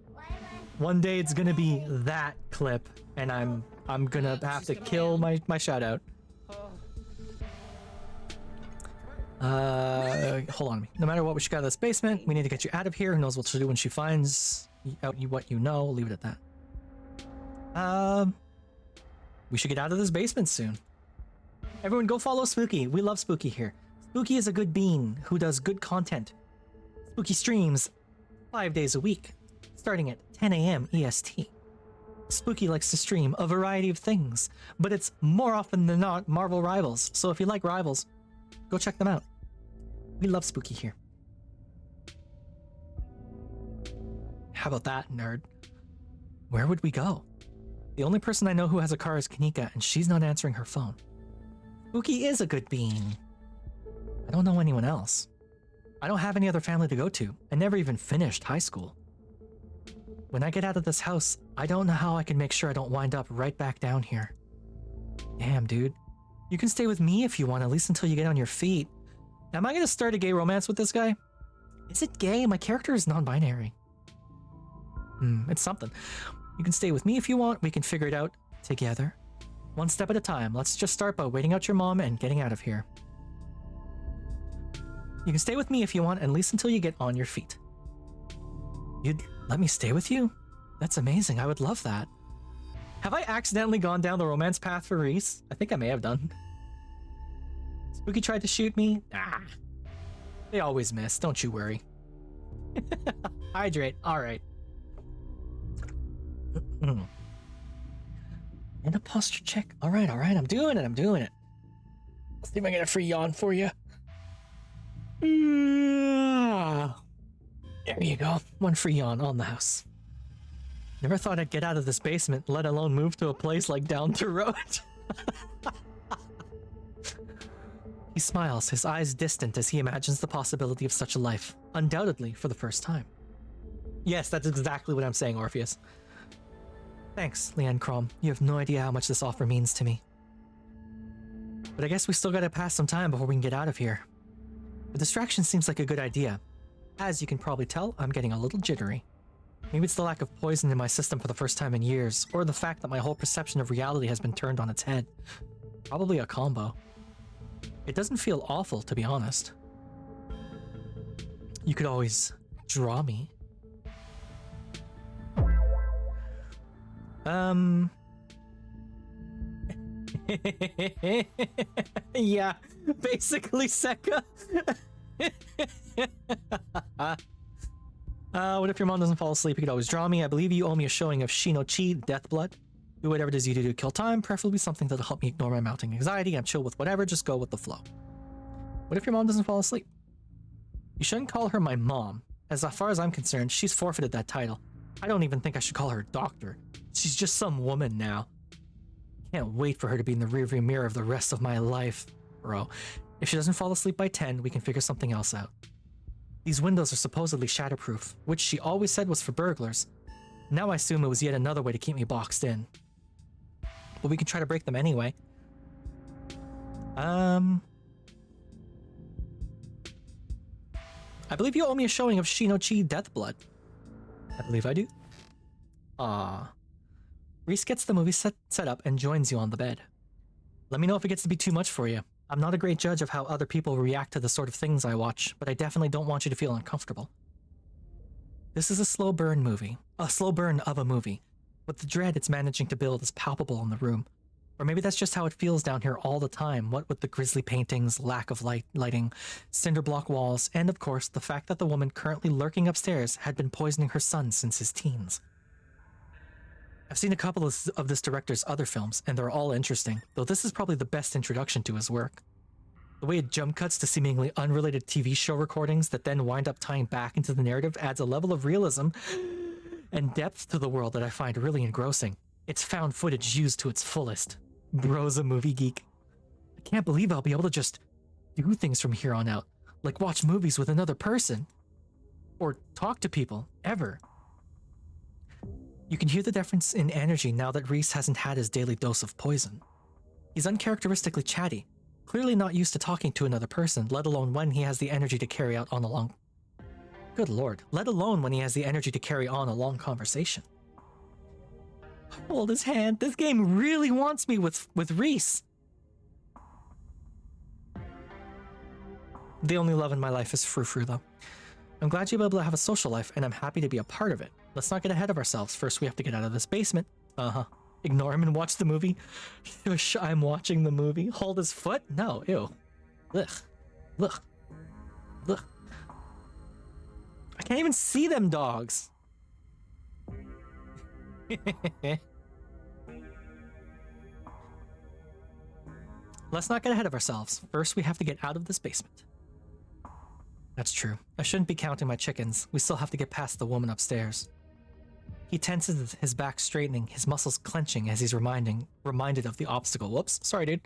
One day it's gonna be that clip, and I'm gonna have to kill my shout out. Hold on. No matter what, we should get out of this basement. We need to get you out of here. Who knows what she'll do when she finds out what you know. Leave it at that. We should get out of this basement soon. Everyone go follow Spooky. We love Spooky here. Spooky is a good bean who does good content. Spooky streams 5 days a week, starting at 10 a.m. EST. Spooky likes to stream a variety of things, but it's more often than not Marvel Rivals. So if you like Rivals, go check them out. We love Spooky here. How about that, nerd? Where would we go? The only person I know who has a car is Kanika, and she's not answering her phone. Spooky is a good being. I don't know anyone else. I don't have any other family to go to. I never even finished high school. When I get out of this house, I don't know how I can make sure I don't wind up right back down here. Damn, dude. You can stay with me if you want, at least until you get on your feet. Am I gonna start a gay romance with this guy? Is it gay? My character is non-binary. It's something. You can stay with me if you want. We can figure it out together. One step at a time. Let's just start by waiting out your mom and getting out of here. You can stay with me if you want, at least until you get on your feet. You'd let me stay with you? That's amazing. I would love that. Have I accidentally gone down the romance path for Reese? I think I may have done. Spooky tried to shoot me? Ah. They always miss, don't you worry. Hydrate, alright. And a posture check. Alright, I'm doing it. Let's see if I get a free yawn for you. There you go. One free yawn on the house. Never thought I'd get out of this basement, let alone move to a place like down the road. He smiles, his eyes distant as he imagines the possibility of such a life, undoubtedly for the first time. Yes, that's exactly what I'm saying, Orpheus. Thanks, Leanne Crom. You have no idea how much this offer means to me. But I guess we still gotta pass some time before we can get out of here. The distraction seems like a good idea. As you can probably tell, I'm getting a little jittery. Maybe it's the lack of poison in my system for the first time in years, or the fact that my whole perception of reality has been turned on its head. Probably a combo. It doesn't feel awful, to be honest. You could always draw me. Yeah, basically, Sekka. What if your mom doesn't fall asleep? You could always draw me. I believe you owe me a showing of Shino-Chi, Death Blood. Do whatever it is you do to kill time, preferably something that'll help me ignore my mounting anxiety. I'm chill with whatever, just go with the flow. What if your mom doesn't fall asleep? You shouldn't call her my mom. As far as I'm concerned, she's forfeited that title. I don't even think I should call her doctor. She's just some woman now. Can't wait for her to be in the rearview mirror of the rest of my life. Bro, if she doesn't fall asleep by 10, we can figure something else out. These windows are supposedly shatterproof, which she always said was for burglars. Now I assume it was yet another way to keep me boxed in. But we can try to break them anyway. I believe you owe me a showing of Shino-Chi Death Blood. I believe I do. Reese gets the movie set up and joins you on the bed. Let me know if it gets to be too much for you. I'm not a great judge of how other people react to the sort of things I watch, but I definitely don't want you to feel uncomfortable. This is a slow burn movie. A slow burn of a movie. But the dread it's managing to build is palpable in the room. Or maybe that's just how it feels down here all the time, what with the grisly paintings, lack of lighting, cinder block walls, and of course, the fact that the woman currently lurking upstairs had been poisoning her son since his teens. I've seen a couple of this director's other films, and they're all interesting, though this is probably the best introduction to his work. The way it jump cuts to seemingly unrelated TV show recordings that then wind up tying back into the narrative adds a level of realism and depth to the world that I find really engrossing. It's found footage used to its fullest. Bro's a movie geek. I can't believe I'll be able to just do things from here on out, like watch movies with another person. Or talk to people, ever. You can hear the difference in energy now that Reese hasn't had his daily dose of poison. He's uncharacteristically chatty, clearly not used to talking to another person, let alone when he has the energy to carry out on a long... Good lord, let alone when he has the energy to carry on a long conversation. Hold his hand, this game really wants me with Reese. The only love in my life is Frou-Frou though. I'm glad you'll be able to have a social life, and I'm happy to be a part of it. Let's not get ahead of ourselves. First, we have to get out of this basement. Ignore him and watch the movie. Shush, I'm watching the movie. Hold his foot? No, ew. Ugh. Ugh. Ugh. I can't even see them dogs. Let's not get ahead of ourselves. First, we have to get out of this basement. That's true. I shouldn't be counting my chickens. We still have to get past the woman upstairs. He tenses, his back straightening, his muscles clenching as he's reminded of the obstacle. Whoops, sorry dude.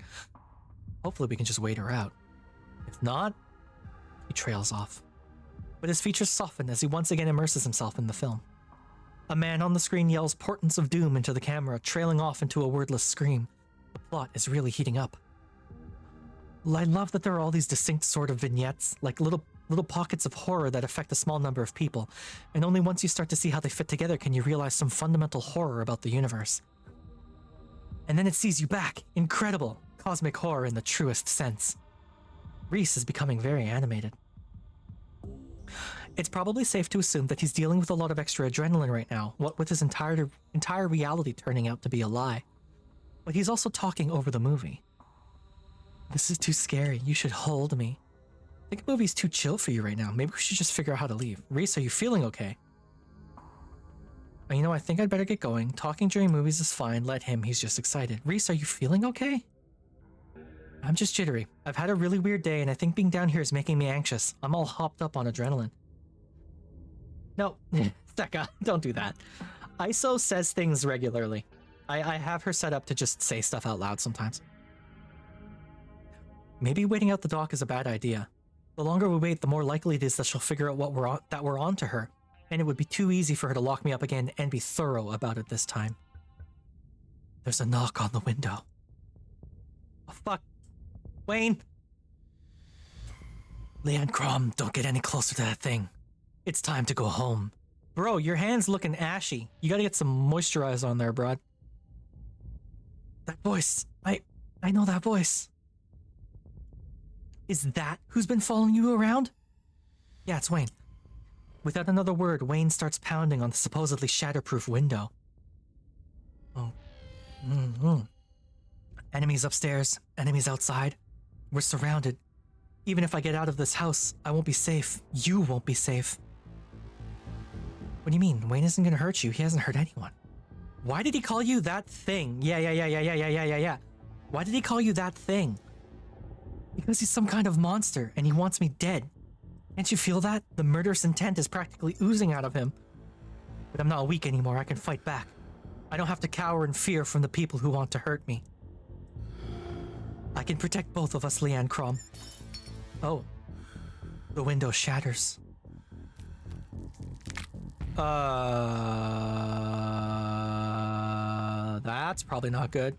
Hopefully we can just wait her out. If not, he trails off. But his features soften as he once again immerses himself in the film. A man on the screen yells portents of doom into the camera, trailing off into a wordless scream. The plot is really heating up. I love that there are all these distinct sort of vignettes, like little pockets of horror that affect a small number of people, and only once you start to see how they fit together can you realize some fundamental horror about the universe. And then it sees you back. Incredible. Cosmic horror in the truest sense. Reese is becoming very animated. It's probably safe to assume that he's dealing with a lot of extra adrenaline right now, what with his entire reality turning out to be a lie. But he's also talking over the movie. This is too scary. You should hold me. I think the movie's too chill for you right now. Maybe we should just figure out how to leave. Reese, are you feeling okay? You know, I think I'd better get going. Talking during movies is fine. Let him. He's just excited. Reese, are you feeling okay? I'm just jittery. I've had a really weird day, and I think being down here is making me anxious. I'm all hopped up on adrenaline. No, Steka, don't do that. ISO says things regularly. I have her set up to just say stuff out loud sometimes. Maybe waiting out the dock is a bad idea. The longer we wait, the more likely it is that she'll figure out that we're on to her, and it would be too easy for her to lock me up again and be thorough about it this time. There's a knock on the window. Oh, fuck. Wayne! Leanne Crom, don't get any closer to that thing. It's time to go home. Bro, your hand's looking ashy. You gotta get some moisturizer on there, bro. That voice. I know that voice. Is that who's been following you around? Yeah, it's Wayne. Without another word, Wayne starts pounding on the supposedly shatterproof window. Oh. Enemies upstairs, enemies outside. We're surrounded. Even if I get out of this house, I won't be safe. You won't be safe. What do you mean? Wayne isn't gonna hurt you. He hasn't hurt anyone. Why did he call you that thing? Yeah. Why did he call you that thing? Because he's some kind of monster, and he wants me dead. Can't you feel that? The murderous intent is practically oozing out of him. But I'm not weak anymore. I can fight back. I don't have to cower in fear from the people who want to hurt me. I can protect both of us, Leanne Crom. Oh. The window shatters. That's probably not good.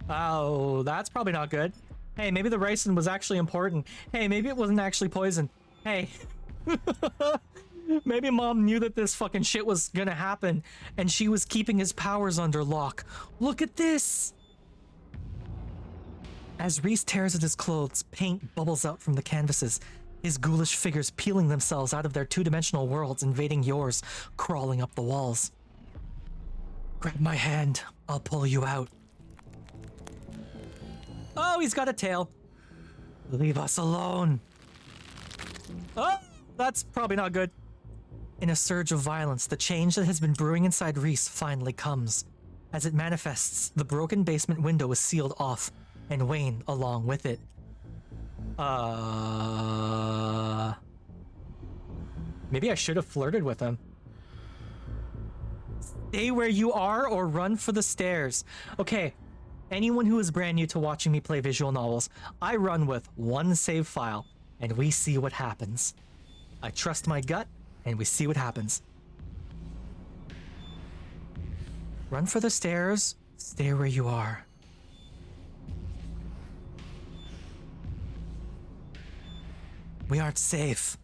Oh, that's probably not good. Hey, maybe the ricin was actually important. Hey, maybe it wasn't actually poison. Hey. Maybe Mom knew that this fucking shit was gonna happen, and she was keeping his powers under lock. Look at this! As Reese tears at his clothes, paint bubbles out from the canvases, his ghoulish figures peeling themselves out of their two-dimensional worlds, invading yours, crawling up the walls. Grab my hand. I'll pull you out. Oh, he's got a tail. Leave us alone. Oh, that's probably not good. In a surge of violence, the change that has been brewing inside Reese finally comes. As it manifests, the broken basement window is sealed off, and Wayne along with it. Maybe I should have flirted with him. Stay where you are or run for the stairs. Okay, anyone who is brand new to watching me play visual novels, I run with one save file, and we see what happens. I trust my gut, and we see what happens. Run for the stairs, stay where you are. We aren't safe,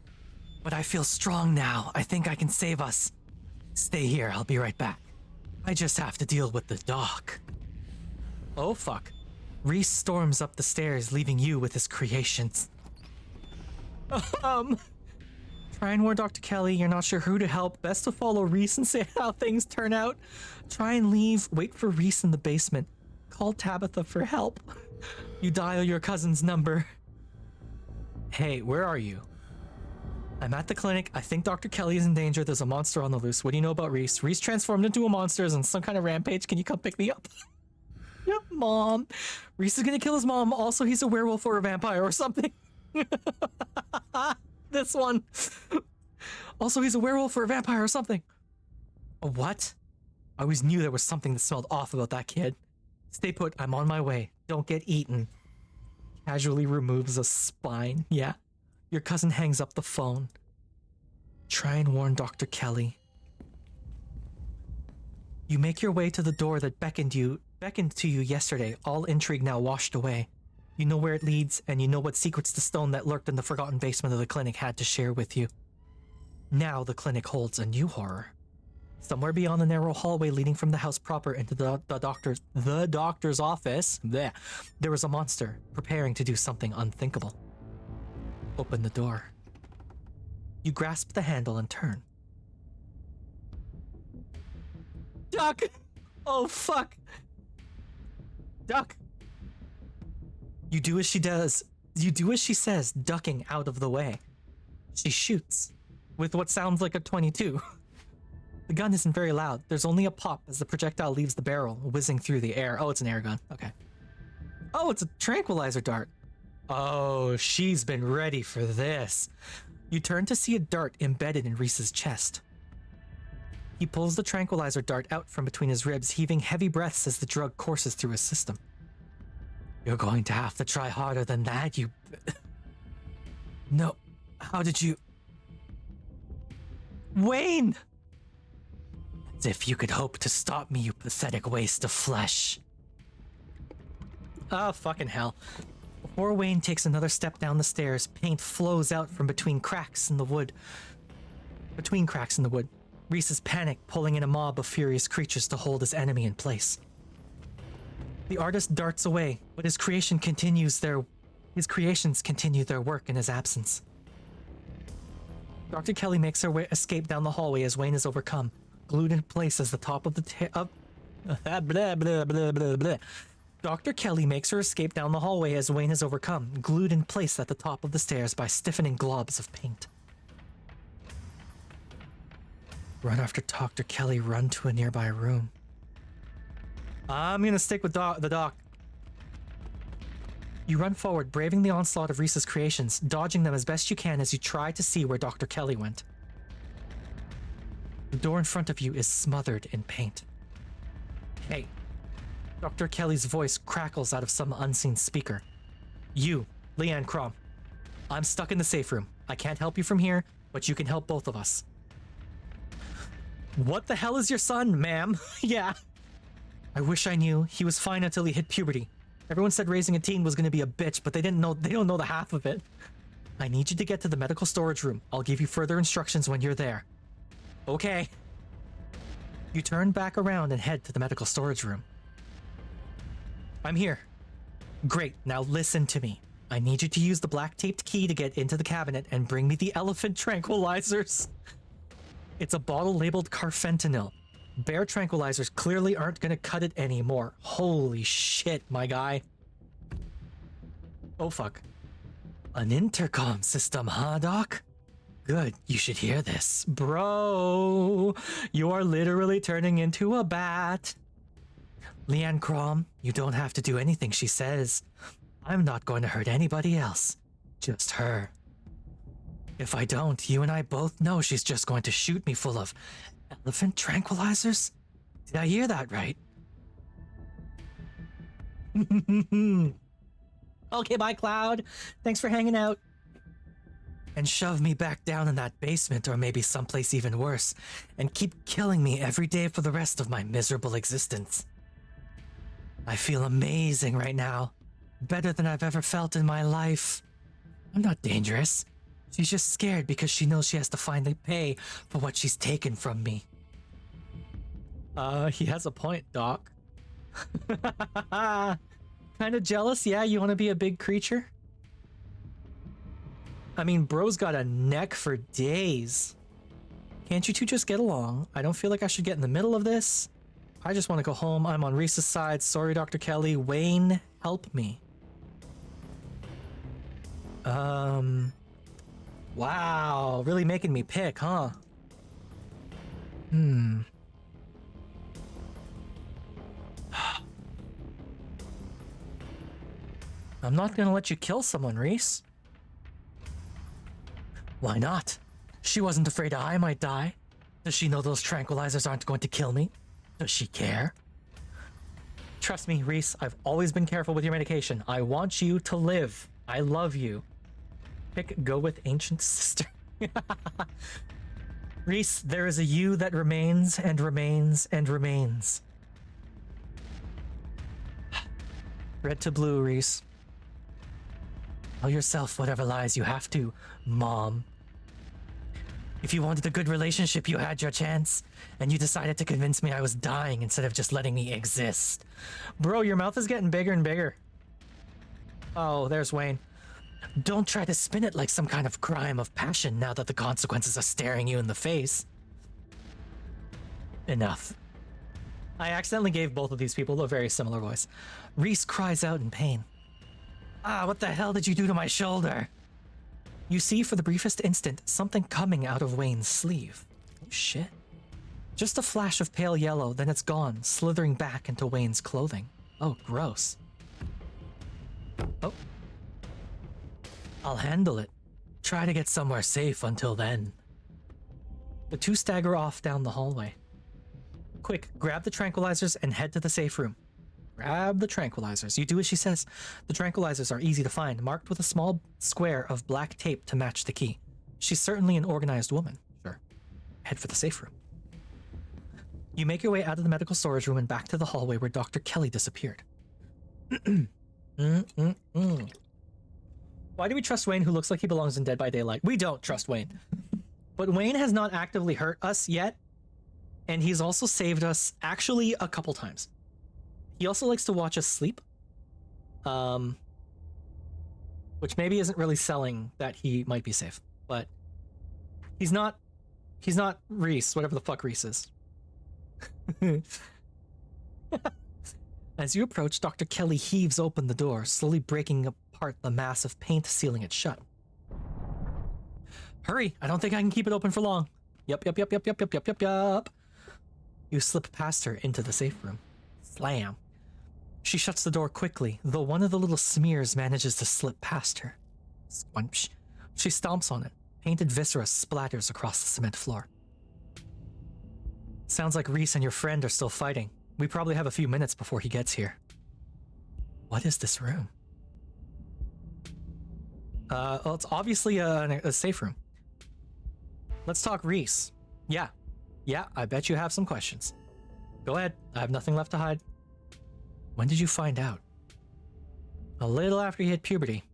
but I feel strong now. I think I can save us. Stay here, I'll be right back. I just have to deal with the dock. Oh fuck. Reese storms up the stairs, leaving you with his creations. Try and warn Dr. Kelly, you're not sure who to help. Best to follow Reese and see how things turn out. Try and leave, wait for Reese in the basement. Call Tabitha for help. You dial your cousin's number. Hey, where are you? I'm at the clinic. I think Dr. Kelly is in danger. There's a monster on the loose. What do you know about Reese? Reese transformed into a monster is on some kind of rampage. Can you come pick me up? Yep, Mom. Reese is gonna kill his mom. Also, he's a werewolf or a vampire or something. This one. Also, he's a werewolf or a vampire or something. A what? I always knew there was something that smelled off about that kid. Stay put, I'm on my way. Don't get eaten. Casually removes a spine. Yeah. Your cousin hangs up the phone. Try and warn Dr. Kelly. You make your way to the door that beckoned to you yesterday, all intrigue now washed away. You know where it leads, and you know what secrets the stone that lurked in the forgotten basement of the clinic had to share with you. Now the clinic holds a new horror. Somewhere beyond the narrow hallway leading from the house proper into the doctor's office, there was a monster preparing to do something unthinkable. Open the door. You grasp the handle and turn. Duck! Oh fuck! Duck! You do as she does. You do as she says, ducking out of the way. She shoots with what sounds like a 22. The gun isn't very loud. There's only a pop as the projectile leaves the barrel, whizzing through the air. Oh, it's an air gun. Okay. Oh, it's a tranquilizer dart. Oh, she's been ready for this. You turn to see a dart embedded in Reese's chest. He pulls the tranquilizer dart out from between his ribs, heaving heavy breaths as the drug courses through his system. You're going to have to try harder than that, you... No. How did you... Wayne! As if you could hope to stop me, you pathetic waste of flesh. Oh, fucking hell. Before Wayne takes another step down the stairs, paint flows out from between cracks in the wood. Reese is panic, pulling in a mob of furious creatures to hold his enemy in place. The artist darts away, but his creations continue their work in his absence. Dr. Kelly makes her escape down the hallway as Wayne is overcome, glued in place as the top of the Dr. Kelly makes her escape down the hallway as Wayne is overcome, glued in place at the top of the stairs by stiffening globs of paint. Run after Dr. Kelly, run to a nearby room. I'm gonna stick with the doc. You run forward, braving the onslaught of Reese's creations, dodging them as best you can as you try to see where Dr. Kelly went. The door in front of you is smothered in paint. Hey. Dr. Kelly's voice crackles out of some unseen speaker. You, Leanne Crom. I'm stuck in the safe room. I can't help you from here, but you can help both of us. What the hell is your son, ma'am? Yeah. I wish I knew. He was fine until he hit puberty. Everyone said raising a teen was going to be a bitch, but they don't know the half of it. I need you to get to the medical storage room. I'll give you further instructions when you're there. Okay. You turn back around and head to the medical storage room. I'm here. Great, now listen to me. I need you to use the black taped key to get into the cabinet and bring me the elephant tranquilizers. It's a bottle labeled carfentanil. Bear tranquilizers clearly aren't gonna cut it anymore. Holy shit, my guy. Oh fuck. An intercom system, huh, Doc? Good, you should hear this. Bro, you are literally turning into a bat. Leanne Crom, you don't have to do anything she says. I'm not going to hurt anybody else. Just her. If I don't, you and I both know she's just going to shoot me full of elephant tranquilizers? Did I hear that right? Okay, bye, Cloud. Thanks for hanging out. And shove me back down in that basement or maybe someplace even worse, and keep killing me every day for the rest of my miserable existence. I feel amazing right now. Better than I've ever felt in my life. I'm not dangerous. She's just scared because she knows she has to finally pay for what she's taken from me. He has a point, Doc. Kinda jealous? Yeah, you want to be a big creature? I mean, bro's got a neck for days. Can't you two just get along? I don't feel like I should get in the middle of this. I just want to go home. I'm on Reese's side. Sorry, Dr. Kelly. Wayne, help me. Wow. Really making me pick, huh? I'm not gonna let you kill someone, Reese. Why not? She wasn't afraid I might die. Does she know those tranquilizers aren't going to kill me? Does she care? Trust me, Reese, I've always been careful with your medication. I want you to live. I love you. Pick go with ancient sister. Reese, there is a you that remains and remains and remains. Red to blue, Reese. Tell yourself whatever lies you have to, Mom. If you wanted a good relationship, you had your chance, and you decided to convince me I was dying instead of just letting me exist. Bro, your mouth is getting bigger and bigger. Oh, there's Wayne. Don't try to spin it like some kind of crime of passion now that the consequences are staring you in the face. Enough. I accidentally gave both of these people a very similar voice. Reese cries out in pain. Ah, what the hell did you do to my shoulder? You see for the briefest instant something coming out of Wayne's sleeve. Oh shit. Just a flash of pale yellow, then it's gone, slithering back into Wayne's clothing. Oh, gross. Oh. I'll handle it. Try to get somewhere safe until then. The two stagger off down the hallway. Quick, grab the tranquilizers and head to the safe room. Grab the tranquilizers. You do as she says. The tranquilizers are easy to find, marked with a small square of black tape to match the key. She's certainly an organized woman. Sure. Head for the safe room. You make your way out of the medical storage room and back to the hallway where Dr. Kelly disappeared. Why do we trust Wayne, who looks like he belongs in Dead by Daylight? We don't trust Wayne. But Wayne has not actively hurt us yet, and he's also saved us actually a couple times. He also likes to watch us sleep, which maybe isn't really selling that he might be safe, but he's not Reese, whatever the fuck Reese is. As you approach, Dr. Kelly heaves open the door, slowly breaking apart the mass of paint sealing it shut. Hurry, I don't think I can keep it open for long. Yup. You slip past her into the safe room. Slam. She shuts the door quickly, though one of the little smears manages to slip past her. Squunch. She stomps on it. Painted viscera splatters across the cement floor. Sounds like Reese and your friend are still fighting. We probably have a few minutes before he gets here. What is this room? Well, it's obviously a safe room. Let's talk Reese. Yeah, I bet you have some questions. Go ahead, I have nothing left to hide. When did you find out? A little after he hit puberty.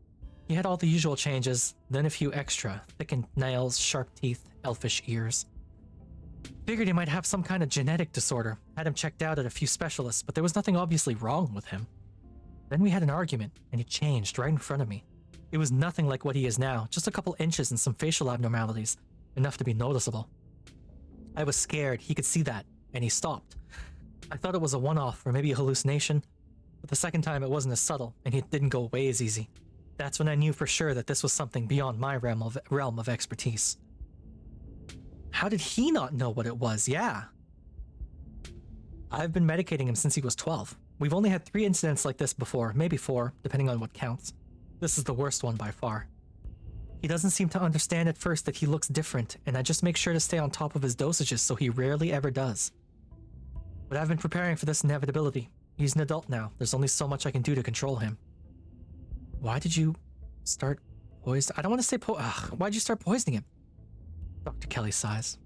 He had all the usual changes, then a few extra. Thickened nails, sharp teeth, elfish ears. Figured he might have some kind of genetic disorder. Had him checked out at a few specialists, but there was nothing obviously wrong with him. Then we had an argument, and he changed right in front of me. It was nothing like what he is now, just a couple inches and some facial abnormalities, enough to be noticeable. I was scared, he could see that, and he stopped. I thought it was a one-off or maybe a hallucination, but the second time it wasn't as subtle, and it didn't go away as easy. That's when I knew for sure that this was something beyond my realm of expertise. How did he not know what it was? Yeah. I've been medicating him since he was 12. We've only had 3 incidents like this before, maybe 4, depending on what counts. This is the worst one by far. He doesn't seem to understand at first that he looks different, and I just make sure to stay on top of his dosages so he rarely ever does. But I've been preparing for this inevitability. He's an adult now. There's only so much I can do to control him. Why did you start poisoning? I don't want to say why'd you start poisoning him? Dr. Kelly sighs.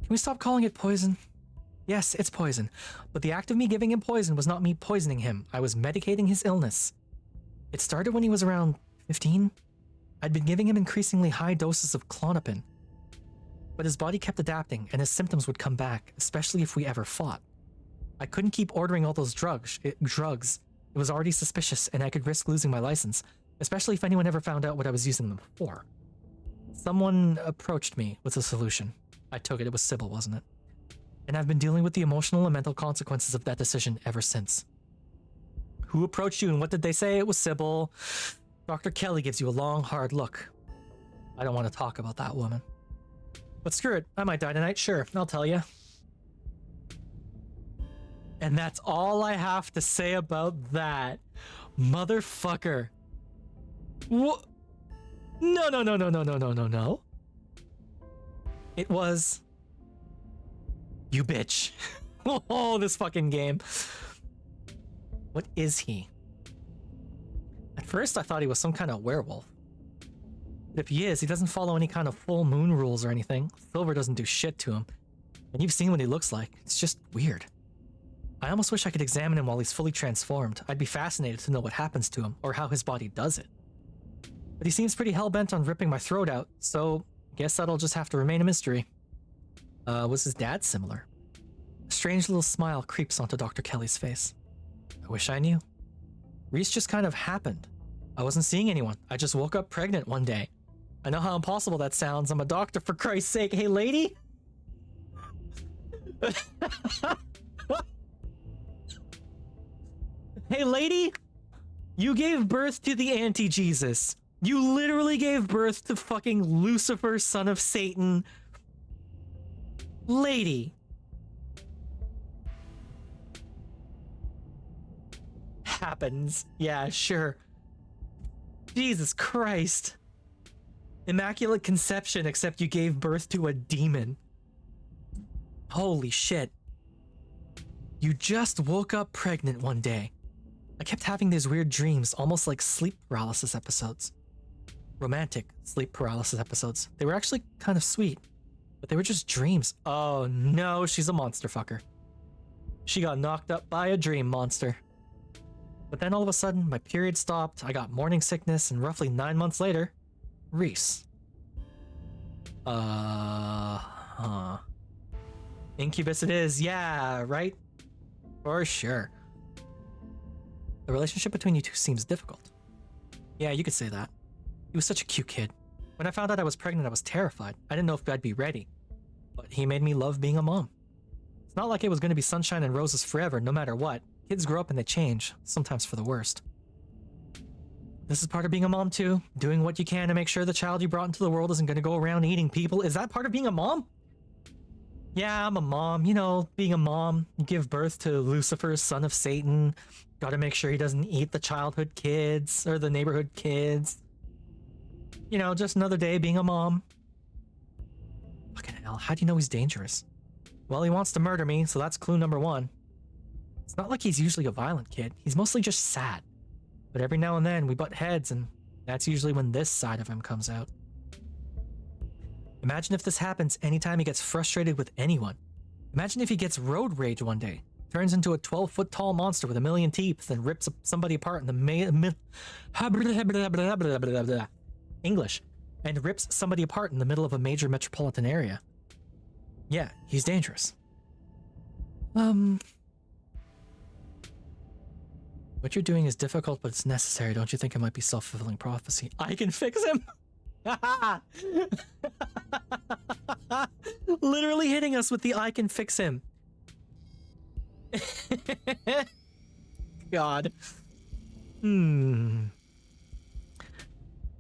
Can we stop calling it poison? Yes, it's poison. But the act of me giving him poison was not me poisoning him. I was medicating his illness. It started when he was around 15. I'd been giving him increasingly high doses of Klonopin. But his body kept adapting, and his symptoms would come back, especially if we ever fought. I couldn't keep ordering all those drugs. It was already suspicious, and I could risk losing my license, especially if anyone ever found out what I was using them for. Someone approached me with a solution. I took it. It was Sybil, wasn't it? And I've been dealing with the emotional and mental consequences of that decision ever since. Who approached you, and what did they say? It was Sybil. Dr. Kelly gives you a long, hard look. I don't want to talk about that woman. But screw it. I might die tonight. Sure, I'll tell you. And that's all I have to say about that. Motherfucker. What? No. It was You bitch. Oh, this fucking game. What is he? At first, I thought he was some kind of werewolf. But if he is, he doesn't follow any kind of full moon rules or anything. Silver doesn't do shit to him. And you've seen what he looks like. It's just weird. I almost wish I could examine him while he's fully transformed. I'd be fascinated to know what happens to him, or how his body does it. But he seems pretty hell-bent on ripping my throat out, so guess that'll just have to remain a mystery. Was his dad similar? A strange little smile creeps onto Dr. Kelly's face. I wish I knew. Reese just kind of happened. I wasn't seeing anyone. I just woke up pregnant one day. I know how impossible that sounds. I'm a doctor, for Christ's sake. Hey, lady? Hey, lady? You gave birth to the anti-Jesus. You literally gave birth to fucking Lucifer, son of Satan. Lady. Happens. Yeah, sure. Jesus Christ. Immaculate conception, except you gave birth to a demon. Holy shit. You just woke up pregnant one day. I kept having these weird dreams, almost like sleep paralysis episodes. Romantic sleep paralysis episodes. They were actually kind of sweet, but they were just dreams. Oh no, she's a monster fucker. She got knocked up by a dream monster. But then all of a sudden, my period stopped, I got morning sickness, and roughly 9 months later, Reese. Incubus it is, yeah, right? For sure. The relationship between you two seems difficult. Yeah, you could say that. He was such a cute kid. When I found out I was pregnant, I was terrified. I didn't know if I'd be ready. But he made me love being a mom. It's not like it was going to be sunshine and roses forever, no matter what. Kids grow up and they change, sometimes for the worst. This is part of being a mom too, doing what you can to make sure the child you brought into the world isn't going to go around eating people. Is that part of being a mom? Yeah, I'm a mom. You know, being a mom, you give birth to Lucifer, son of Satan. Gotta make sure he doesn't eat the childhood kids or the neighborhood kids. You know, just another day being a mom. Fucking hell, how do you know he's dangerous? Well, he wants to murder me, so that's clue number 1. It's not like he's usually a violent kid. He's mostly just sad. But every now and then we butt heads, and that's usually when this side of him comes out. Imagine if this happens anytime he gets frustrated with anyone. Imagine if he gets road rage one day, turns into a 12-foot tall monster with a million teeth, and rips somebody apart in the English, and rips somebody apart in the middle of a major metropolitan area. Yeah, he's dangerous. What you're doing is difficult, but it's necessary. Don't you think it might be self-fulfilling prophecy? I can fix him! Literally hitting us with the I can fix him. God.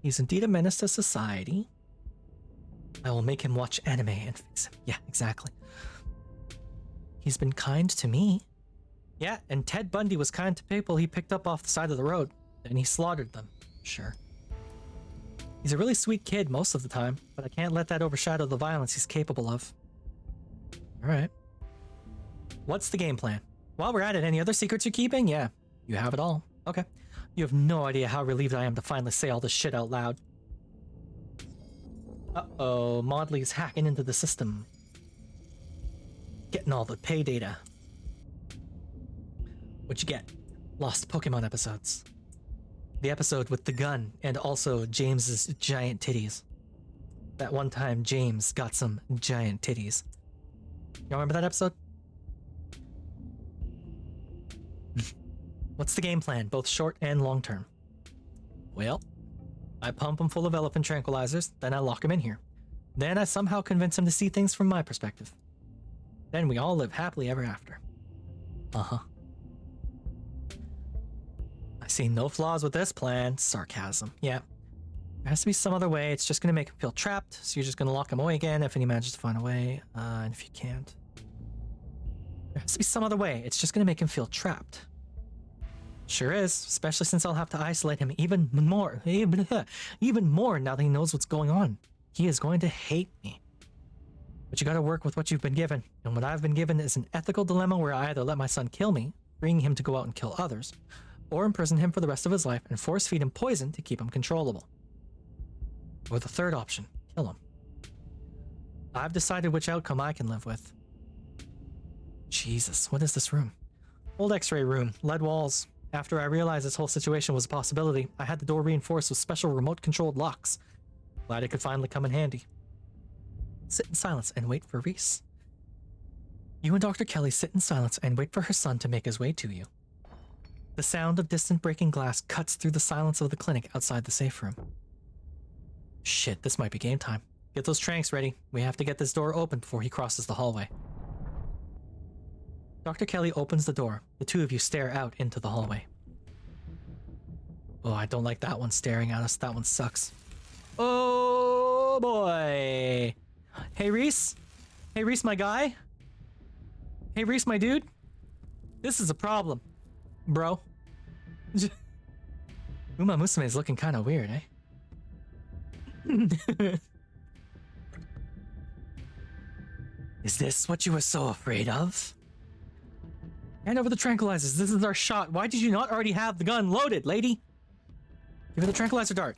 He's indeed a menace to society. I will make him watch anime and fix him. Yeah, exactly. He's been kind to me. Yeah, and Ted Bundy was kind to people he picked up off the side of the road, and he slaughtered them. Sure. He's a really sweet kid most of the time, but I can't let that overshadow the violence he's capable of. Alright. What's the game plan? While we're at it, any other secrets you're keeping? Yeah, you have it all. Okay. You have no idea how relieved I am to finally say all this shit out loud. Uh-oh, Maudley's hacking into the system. Getting all the pay data. What'd you get? Lost Pokemon episodes. The episode with the gun, and also James's giant titties. That one time James got some giant titties. Y'all remember that episode? What's the game plan, both short and long term? Well, I pump him full of elephant tranquilizers, then I lock him in here. Then I somehow convince him to see things from my perspective. Then we all live happily ever after. Uh-huh. I see no flaws with this plan. Sarcasm. Yeah. There has to be some other way. It's just going to make him feel trapped, so you're just going to lock him away again if he manages to find a way. And if you can't... There has to be some other way. It's just going to make him feel trapped. Sure is, especially since I'll have to isolate him even more now that he knows what's going on. He is going to hate me. But you gotta work with what you've been given. And what I've been given is an ethical dilemma where I either let my son kill me, freeing him to go out and kill others, or imprison him for the rest of his life and force feed him poison to keep him controllable. Or the third option, kill him. I've decided which outcome I can live with. Jesus, what is this room? Old x-ray room, lead walls. After I realized this whole situation was a possibility, I had the door reinforced with special remote-controlled locks. Glad it could finally come in handy. Sit in silence and wait for Reese. You and Dr. Kelly sit in silence and wait for her son to make his way to you. The sound of distant breaking glass cuts through the silence of the clinic outside the safe room. Shit, this might be game time. Get those tranks ready. We have to get this door open before he crosses the hallway. Dr. Kelly opens the door. The two of you stare out into the hallway. Oh, I don't like that one staring at us. That one sucks. Oh boy. Hey Reese? Hey Reese, my guy? Hey Reese, my dude? This is a problem, bro. Uma Musume is looking kind of weird, eh? Is this what you were so afraid of? Hand over the tranquilizers. This is our shot. Why did you not already have the gun loaded, lady? Give her the tranquilizer dart.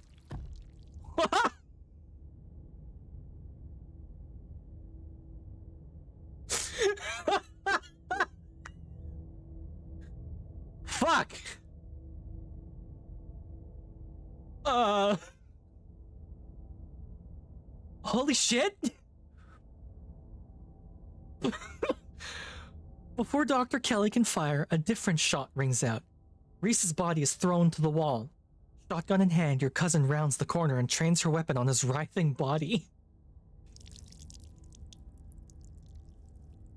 Fuck. Holy shit. Before Dr. Kelly can fire, a different shot rings out. Reese's body is thrown to the wall. Shotgun in hand, your cousin rounds the corner and trains her weapon on his writhing body.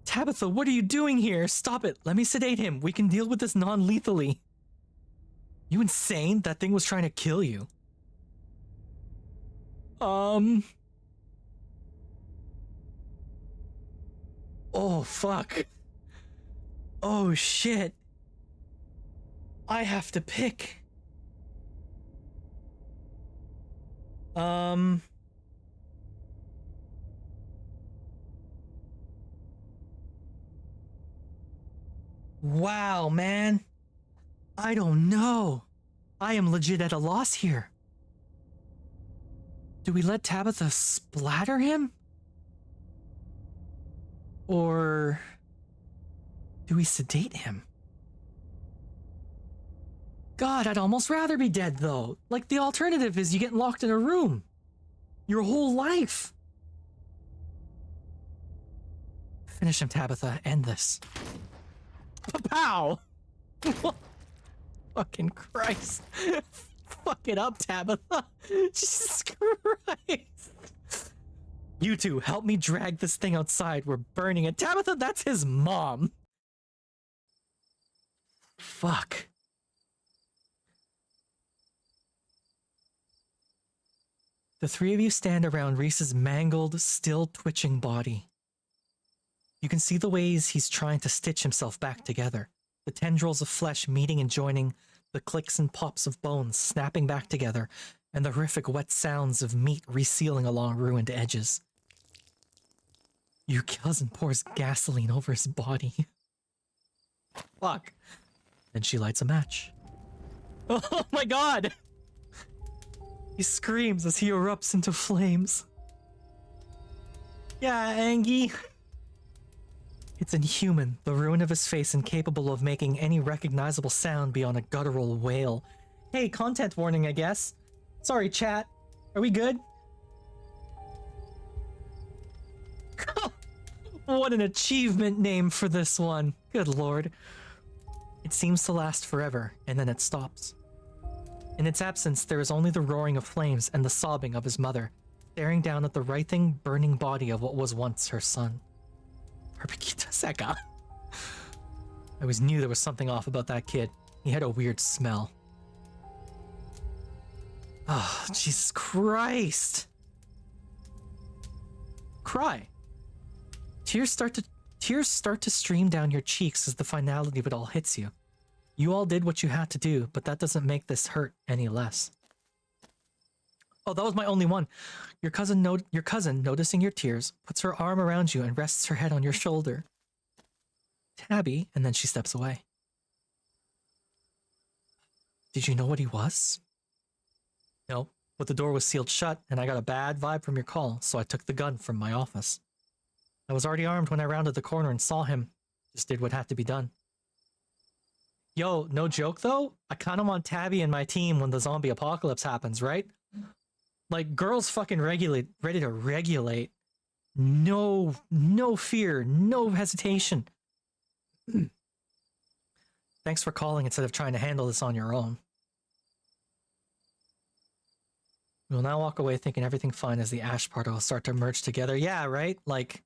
Tabitha, what are you doing here? Stop it. Let me sedate him. We can deal with this non-lethally. You insane? That thing was trying to kill you. Oh, fuck. Oh, shit. I have to pick. Wow, man. I don't know. I am legit at a loss here. Do we let Tabitha splatter him? Or do we sedate him? God, I'd almost rather be dead though. Like the alternative is you get locked in a room. Your whole life. Finish him, Tabitha. End this. Pow! Fucking Christ. Fuck it up, Tabitha. Jesus Christ. You two, help me drag this thing outside. We're burning it. Tabitha, that's his mom. Fuck. The three of you stand around Reese's mangled, still twitching body. You can see the ways he's trying to stitch himself back together. The tendrils of flesh meeting and joining, the clicks and pops of bones snapping back together, and the horrific wet sounds of meat resealing along ruined edges. Your cousin pours gasoline over his body. Fuck. Then she lights a match. Oh my god! He screams as he erupts into flames. Yeah, Angie. It's inhuman, the ruin of his face incapable of making any recognizable sound beyond a guttural wail. Hey, content warning, I guess. Sorry, chat. Are we good? What an achievement name for this one. Good lord. It seems to last forever, and then it stops. In its absence, there is only the roaring of flames and the sobbing of his mother, staring down at the writhing, burning body of what was once her son. Herpikita Seka. I always knew there was something off about that kid. He had a weird smell. Oh, Jesus Christ. Cry. Tears start to stream down your cheeks as the finality of it all hits you. You all did what you had to do, but that doesn't make this hurt any less. Oh, that was my only one. Your cousin, noticing your tears, puts her arm around you and rests her head on your shoulder. Tabby, and then she steps away. Did you know what he was? No, but the door was sealed shut, and I got a bad vibe from your call, so I took the gun from my office. I was already armed when I rounded the corner and saw him. Just did what had to be done. Yo, no joke though, I kinda want Tabby and my team when the zombie apocalypse happens, right? Like, girls fucking ready to regulate. No fear, no hesitation. Thanks for calling instead of trying to handle this on your own. We will now walk away thinking everything fine as the ash particles start to merge together. Yeah, right? Like,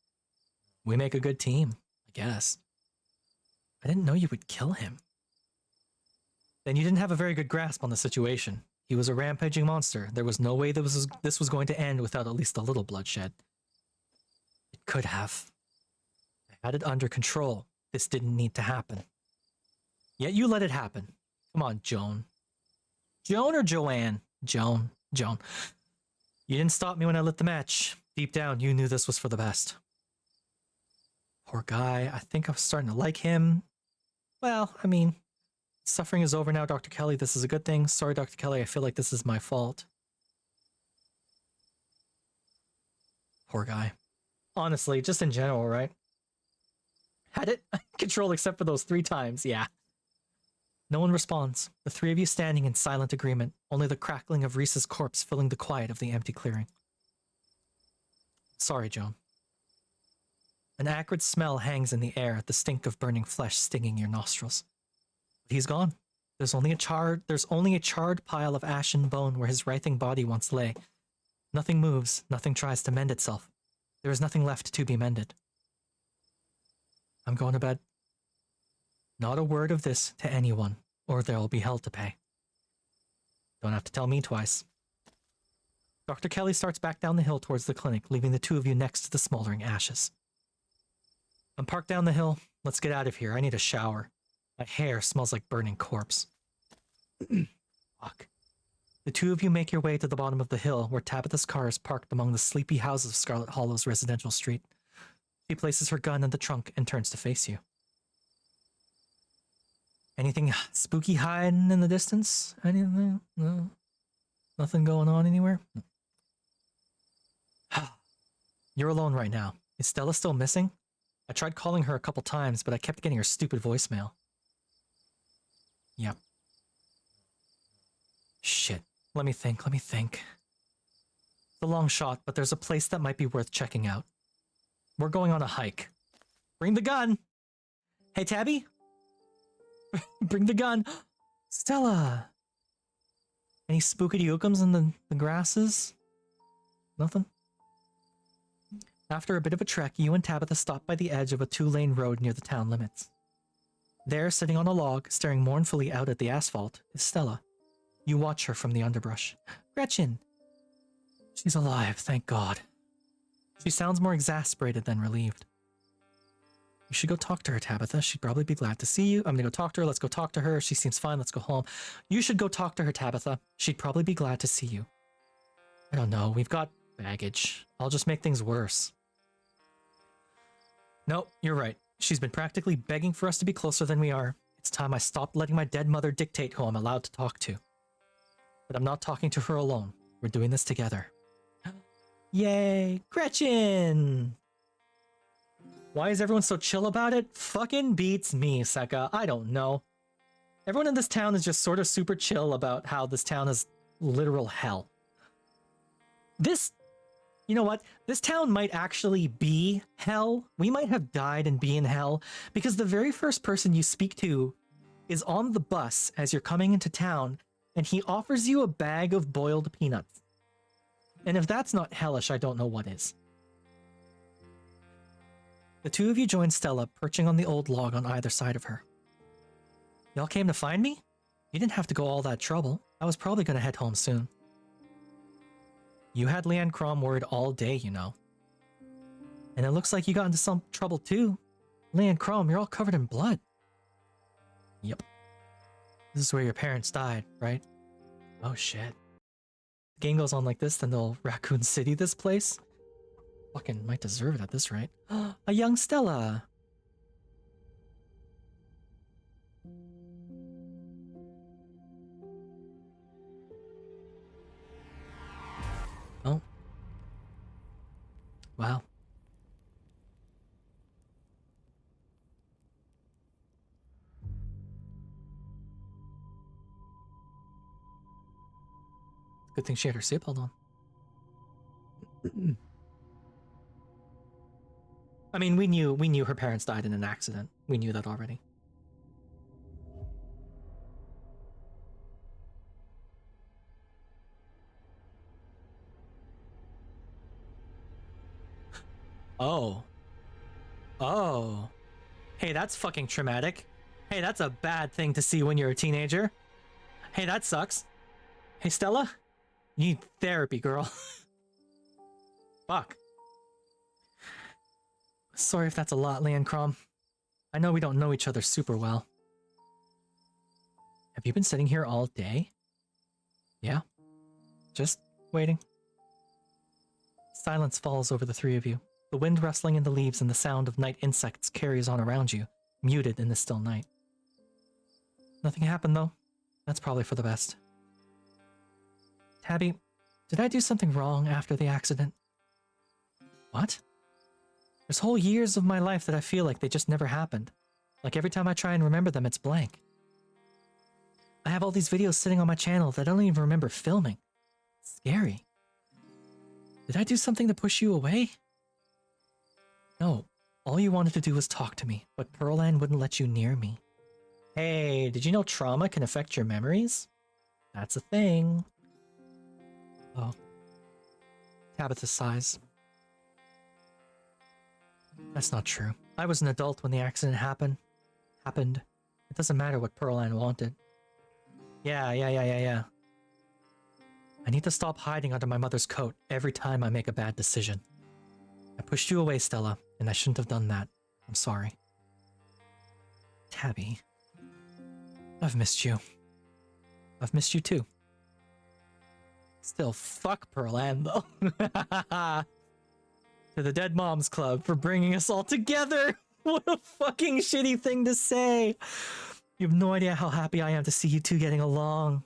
we make a good team, I guess. I didn't know you would kill him. Then you didn't have a very good grasp on the situation. He was a rampaging monster. There was no way this was going to end without at least a little bloodshed. It could have. I had it under control. This didn't need to happen. Yet you let it happen. Come on, Joan. Joan or Joanne? Joan. You didn't stop me when I lit the match. Deep down, you knew this was for the best. Poor guy. I think I was starting to like him. Well, I mean, suffering is over now, Dr. Kelly. This is a good thing. Sorry, Dr. Kelly. I feel like this is my fault. Poor guy. Honestly, just in general, right? Had it control except for those 3 times, yeah. No one responds. The 3 of you standing in silent agreement, only the crackling of Reese's corpse filling the quiet of the empty clearing. Sorry, Joan. An acrid smell hangs in the air, the stink of burning flesh stinging your nostrils. But he's gone. There's only a charred pile of ash and bone where his writhing body once lay. Nothing moves, nothing tries to mend itself. There is nothing left to be mended. I'm going to bed. Not a word of this to anyone, or there will be hell to pay. Don't have to tell me twice. Dr. Kelly starts back down the hill towards the clinic, leaving the 2 of you next to the smoldering ashes. I'm parked down the hill. Let's get out of here. I need a shower. My hair smells like burning corpse. Fuck. The 2 of you make your way to the bottom of the hill, where Tabitha's car is parked among the sleepy houses of Scarlet Hollow's residential street. She places her gun in the trunk and turns to face you. Anything spooky hiding in the distance? Anything? No? Nothing going on anywhere? No. You're alone right now. Is Stella still missing? I tried calling her a couple times, but I kept getting her stupid voicemail. Yep. Shit. Let me think. It's a long shot, but there's a place that might be worth checking out. We're going on a hike. Bring the gun! Hey, Tabby? Bring the gun! Stella! Any spookity ookums in the grasses? Nothing? After a bit of a trek, you and Tabitha stop by the edge of a 2-lane road near the town limits. There, sitting on a log, staring mournfully out at the asphalt, is Stella. You watch her from the underbrush. Gretchen! She's alive, thank God. She sounds more exasperated than relieved. You should go talk to her, Tabitha. She'd probably be glad to see you. I'm gonna go talk to her. Let's go talk to her. She seems fine. Let's go home. You should go talk to her, Tabitha. She'd probably be glad to see you. I don't know. We've got baggage. I'll just make things worse. No, you're right. She's been practically begging for us to be closer than we are. It's time I stopped letting my dead mother dictate who I'm allowed to talk to. But I'm not talking to her alone. We're doing this together. Yay! Gretchen! Why is everyone so chill about it? Fucking beats me, Seka. I don't know. Everyone in this town is just sort of super chill about how this town is literal hell. You know what? This town might actually be hell. We might have died and be in hell, because the very first person you speak to is on the bus as you're coming into town, and he offers you a bag of boiled peanuts. And if that's not hellish, I don't know what is. The 2 of you join Stella, perching on the old log on either side of her. Y'all came to find me? You didn't have to go all that trouble. I was probably gonna head home soon. You had Leanne Crom worried all day, you know. And it looks like you got into some trouble too. Leanne Crom, you're all covered in blood. Yep. This is where your parents died, right? Oh shit. The game goes on like this, then they'll Raccoon City this place. Fucking might deserve it at this rate. A young Stella. Oh. Wow. Good thing she had her seatbelt on. I mean, we knew her parents died in an accident. We knew that already. Oh. Oh. Hey, that's fucking traumatic. Hey, that's a bad thing to see when you're a teenager. Hey, that sucks. Hey, Stella? You need therapy, girl. Fuck. Sorry if that's a lot, Leon Crom. I know we don't know each other super well. Have you been sitting here all day? Yeah? Just waiting. Silence falls over the three of you. The wind rustling in the leaves and the sound of night insects carries on around you, muted in the still night. Nothing happened, though. That's probably for the best. Tabby, did I do something wrong after the accident? What? There's whole years of my life that I feel like they just never happened. Like every time I try and remember them, it's blank. I have all these videos sitting on my channel that I don't even remember filming. It's scary. Did I do something to push you away? No. All you wanted to do was talk to me, but Pearl Ann wouldn't let you near me. Hey, did you know trauma can affect your memories? That's a thing. Oh. Tabitha sighs. That's not true. I was an adult when the accident happened. It doesn't matter what Pearl Ann wanted. Yeah. I need to stop hiding under my mother's coat every time I make a bad decision. I pushed you away, Stella, and I shouldn't have done that. I'm sorry. Tabby. I've missed you. I've missed you too. Still, fuck Pearl Ann, though. To the Dead Moms Club for bringing us all together. What a fucking shitty thing to say. You have no idea how happy I am to see you two getting along.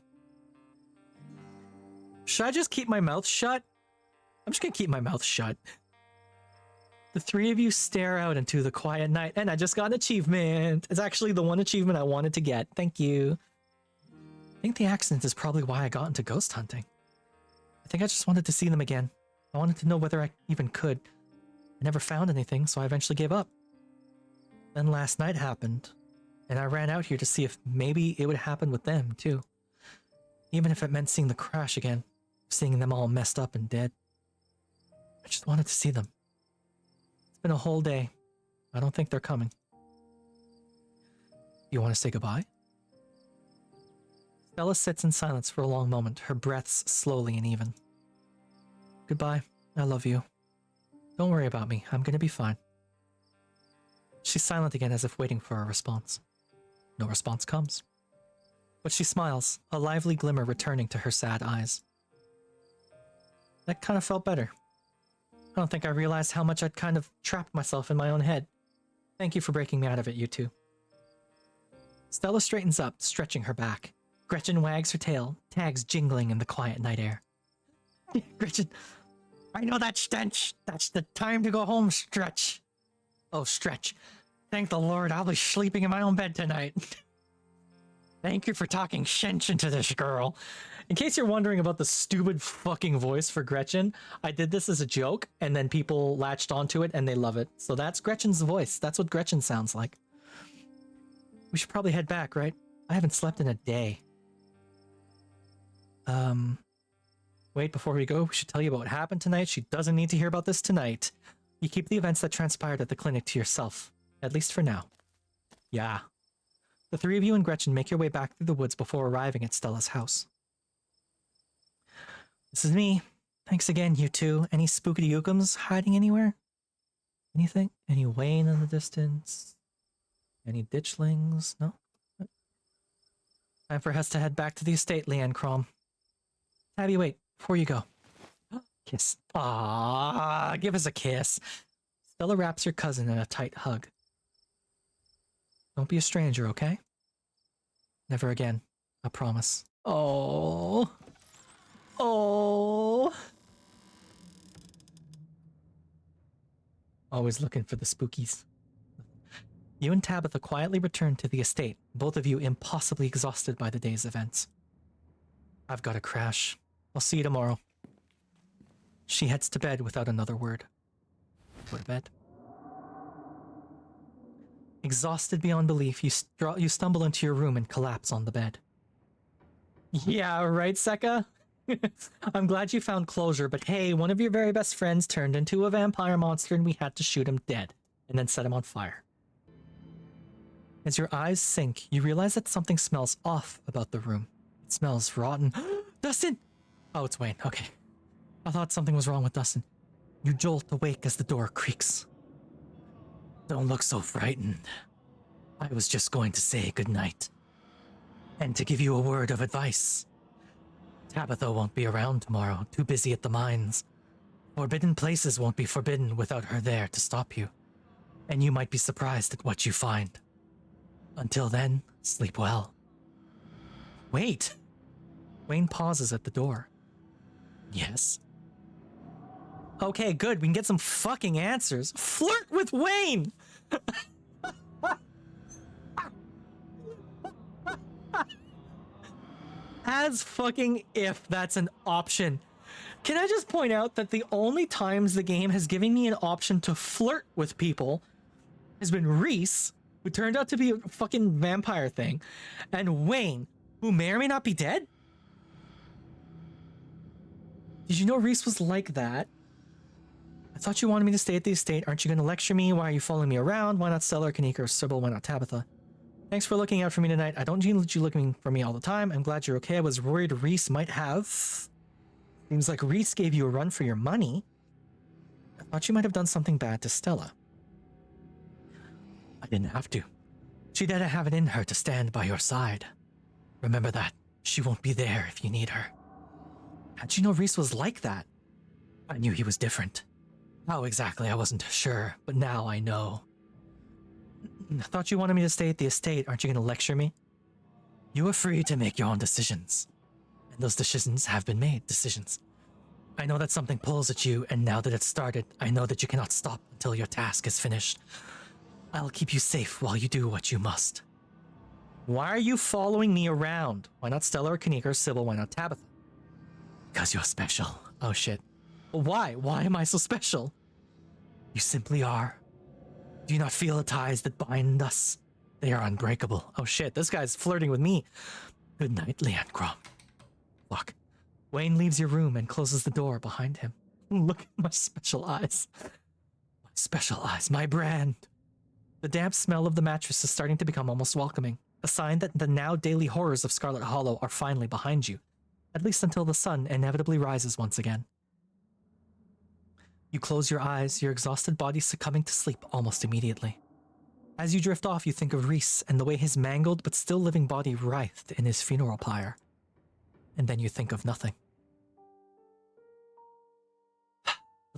Should I just keep my mouth shut? I'm just gonna keep my mouth shut. The three of you stare out into the quiet night, and I just got an achievement. It's actually the one achievement I wanted to get. Thank you. I think the accident is probably why I got into ghost hunting. I think I just wanted to see them again. I wanted to know whether I even could. I never found anything, so I eventually gave up. Then last night happened, and I ran out here to see if maybe it would happen with them, too. Even if it meant seeing the crash again, seeing them all messed up and dead. I just wanted to see them. It's been a whole day. I don't think they're coming. You want to say goodbye? Stella sits in silence for a long moment, her breaths slowly and even. Goodbye. I love you. Don't worry about me. I'm gonna be fine. She's silent again as if waiting for a response. No response comes. But she smiles, a lively glimmer returning to her sad eyes. That kind of felt better. I don't think I realized how much I'd kind of trapped myself in my own head. Thank you for breaking me out of it, you two. Stella straightens up, stretching her back. Gretchen wags her tail, tags jingling in the quiet night air. Gretchen, I know that stench. That's the time to go home, Stretch. Oh, Stretch. Thank the Lord I'll be sleeping in my own bed tonight. Thank you for talking sense into this girl. In case you're wondering about the stupid fucking voice for Gretchen, I did this as a joke, and then people latched onto it and they love it. So that's Gretchen's voice. That's what Gretchen sounds like. We should probably head back, right? I haven't slept in a day. Wait, before we go, we should tell you about what happened tonight. She doesn't need to hear about this tonight. You keep the events that transpired at the clinic to yourself. At least for now. Yeah. The three of you and Gretchen make your way back through the woods before arriving at Stella's house. This is me. Thanks again, you two. Any spookity yookums hiding anywhere? Anything? Any Wayne in the distance? Any ditchlings? No? Time for us to head back to the estate, Leanne Crom. Tabby, wait. before you go. Kiss. Ah, give us a kiss. Stella wraps her cousin in a tight hug. Don't be a stranger, okay? Never again. I promise. Oh. Oh. Always looking for the spookies. You and Tabitha quietly return to the estate, both of you impossibly exhausted by the day's events. I've got to crash. I'll see you tomorrow. She heads to bed without another word. Go to bed. Exhausted beyond belief, you stumble into your room and collapse on the bed. Yeah, right, Seka? I'm glad you found closure, but hey, one of your very best friends turned into a vampire monster and we had to shoot him dead, and then set him on fire. As your eyes sink, you realize that something smells off about the room. It smells rotten. Dustin! Oh, it's Wayne. Okay. I thought something was wrong with Dustin. You jolt awake as the door creaks. Don't look so frightened. I was just going to say goodnight. And to give you a word of advice. Tabitha won't be around tomorrow, too busy at the mines. Forbidden places won't be forbidden without her there to stop you. And you might be surprised at what you find. Until then, sleep well. Wait! Wayne pauses at the door. Yes? Okay, good. We can get some fucking answers. Flirt with Wayne! As fucking if that's an option. Can I just point out that the only times the game has given me an option to flirt with people has been Reese, who turned out to be a fucking vampire thing, and Wayne, who may or may not be dead? Did you know Reese was like that? I thought you wanted me to stay at the estate. Aren't you going to lecture me? Why are you following me around? Why not Stella or Kanika or Sybil? Why not Tabitha? Thanks for looking out for me tonight. I don't need you looking for me all the time. I'm glad you're okay. I was worried Reese might have. Seems like Reese gave you a run for your money. I thought you might have done something bad to Stella. I didn't have to. She didn't have it in her to stand by your side. Remember that. She won't be there if you need her. How'd you know Reese was like that? I knew he was different. How exactly, I wasn't sure, but now I know. I thought you wanted me to stay at the estate. Aren't you going to lecture me? You are free to make your own decisions. And those decisions have been made, decisions. I know that something pulls at you, and now that it's started, I know that you cannot stop until your task is finished. I'll keep you safe while you do what you must. Why are you following me around? Why not Stella or Kanika or Sybil? Why not Tabitha? Because you're special. Oh shit. Well, why? Why am I so special? You simply are. Do you not feel the ties that bind us? They are unbreakable. Oh shit, this guy's flirting with me. Good night, Leanne Grom. Fuck. Wayne leaves your room and closes the door behind him. Look at my special eyes. My special eyes, my brand. The damp smell of the mattress is starting to become almost welcoming, a sign that the now daily horrors of Scarlet Hollow are finally behind you, at least until the sun inevitably rises once again. You close your eyes, your exhausted body succumbing to sleep almost immediately. As you drift off, you think of Reese and the way his mangled but still living body writhed in his funeral pyre. And then you think of nothing.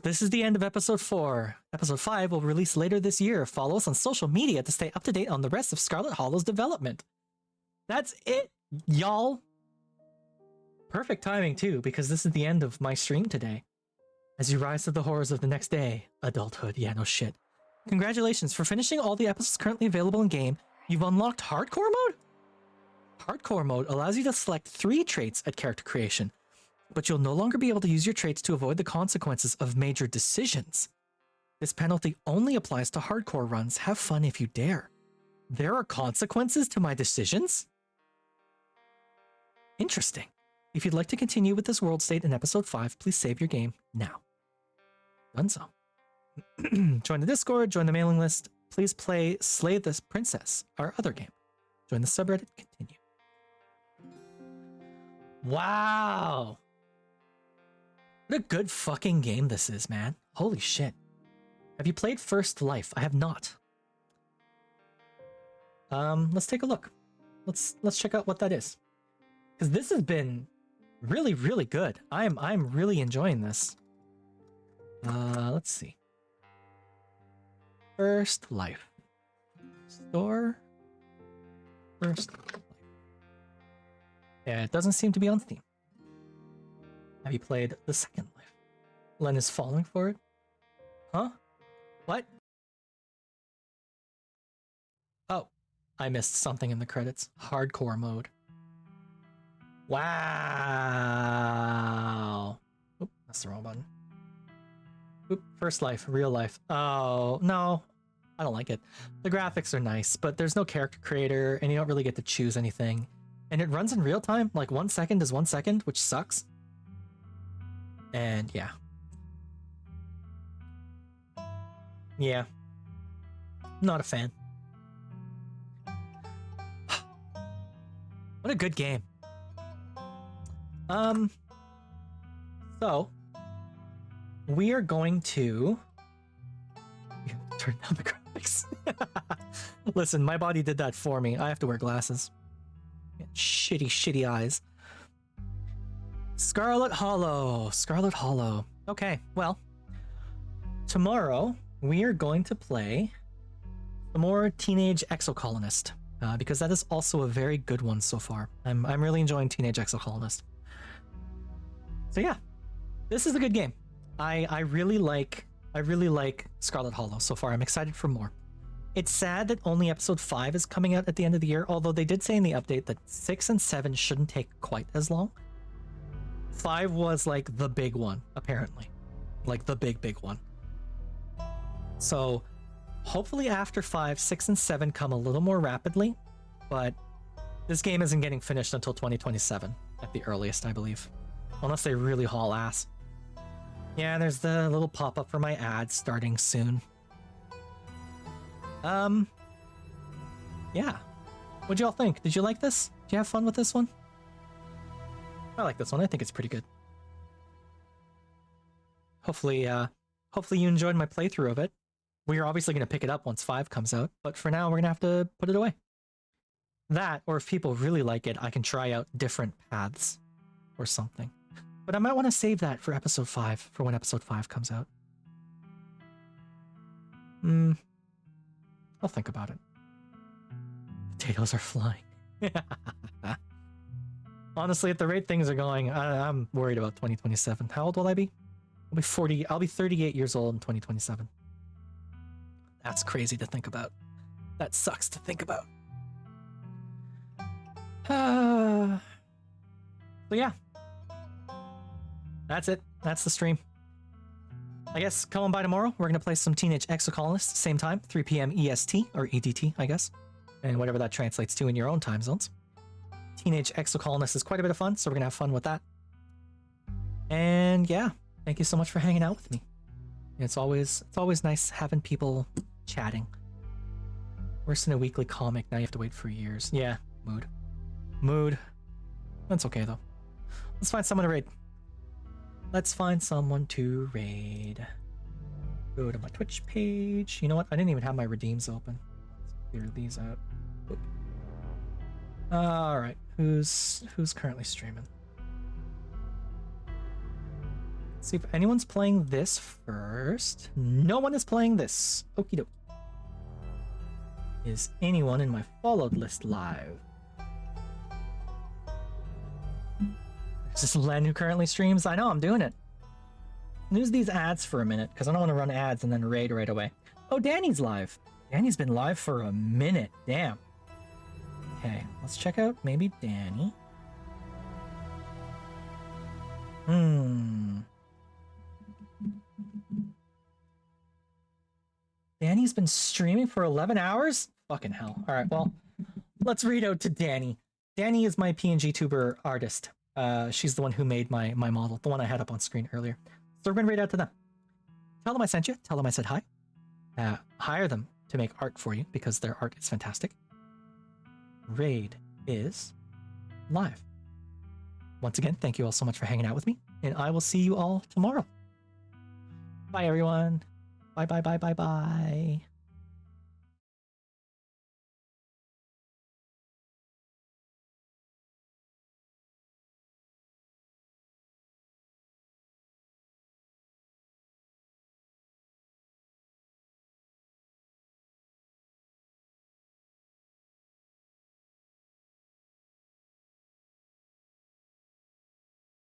This is the end of episode 4. Episode 5 will release later this year. Follow us on social media to stay up to date on the rest of Scarlet Hollow's development. That's it, y'all. Perfect timing too, because this is the end of my stream today. As you rise to the horrors of the next day, adulthood, yeah, no shit. Congratulations for finishing all the episodes currently available in-game. You've unlocked Hardcore mode? Hardcore mode allows you to select 3 traits at character creation, but you'll no longer be able to use your traits to avoid the consequences of major decisions. This penalty only applies to hardcore runs. Have fun if you dare. There are consequences to my decisions? Interesting. If you'd like to continue with this world state in episode 5, please save your game now. Done so. Join the Discord, join the mailing list. Please play Slay the Princess, our other game. Join the subreddit, continue. Wow. What a good fucking game this is, man. Holy shit. Have you played First Life? I have not. Let's take a look. Let's check out what that is. Because this has been really, really good. I'm really enjoying this. Let's see. First life. Store. First life. Yeah, it doesn't seem to be on Steam. Have you played the second life? Len is falling for it? Huh? What? Oh, I missed something in the credits. Hardcore mode. Wow. Oop, that's the wrong button. Oop, first life, real life. Oh, no. I don't like it. The graphics are nice, but there's no character creator, and you don't really get to choose anything. And it runs in real time, like 1 second is 1 second, which sucks. And yeah. Yeah. Not a fan. What a good game. So we are going to turn down the graphics. Listen, my body did that for me. I have to wear glasses. Shitty eyes. Scarlet Hollow. Scarlet Hollow. Okay, well, tomorrow we are going to play some more Teenage Exocolonist. Because that is also a very good one so far. I'm really enjoying Teenage Exocolonist. So yeah, this is a good game. I really like Scarlet Hollow so far. I'm excited for more. It's sad that only episode 5 is coming out at the end of the year, although they did say in the update that 6 and 7 shouldn't take quite as long. 5 was like the big one, apparently. Like the big one. So hopefully after 5, 6, and 7 come a little more rapidly, but this game isn't getting finished until 2027 at the earliest, I believe. Unless they really haul ass. Yeah, there's the little pop-up for my ads starting soon. Yeah. What'd y'all think? Did you like this? Did you have fun with this one? I like this one. I think it's pretty good. Hopefully you enjoyed my playthrough of it. We're obviously going to pick it up once 5 comes out, but for now we're going to have to put it away. That, or if people really like it, I can try out different paths or something. But I might want to save that for episode 5, for when episode 5 comes out. I'll think about it. Potatoes are flying. Honestly, at the rate things are going, I'm worried about 2027. How old will I be? I'll be 38 years old in 2027. That's crazy to think about. That sucks to think about. So yeah. That's it. That's the stream. I guess come on by tomorrow. We're going to play some Teenage Exocolonist, same time, 3 p.m. EST, or EDT, I guess. And whatever that translates to in your own time zones. Teenage Exocolonist is quite a bit of fun, so we're going to have fun with that. And yeah, thank you so much for hanging out with me. It's always nice having people chatting. Worse than a weekly comic, now you have to wait for years. Yeah, mood. That's okay though. Let's find someone to raid. Go to my Twitch page. You know what? I didn't even have my redeems open. Let's clear these out. Oop. All right, who's currently streaming? Let's see if anyone's playing this first. No one is playing this. Okie doke. Is anyone in my followed list live? Is this Len who currently streams? I know, I'm doing it. Lose these ads for a minute, because I don't want to run ads and then raid right away. Oh, Danny's live. Danny's been live for a minute. Damn. Okay, let's check out maybe Danny. Danny's been streaming for 11 hours? Fucking hell. All right, well, let's read out to Danny. Danny is my PNG tuber artist. She's the one who made my model, the one I had up on screen earlier. So we're going to read out to them. Tell them I sent you. Tell them I said hi. Hire them to make art for you because their art is fantastic. Raid is live. Once again, thank you all so much for hanging out with me, and I will see you all tomorrow. Bye, everyone. Bye.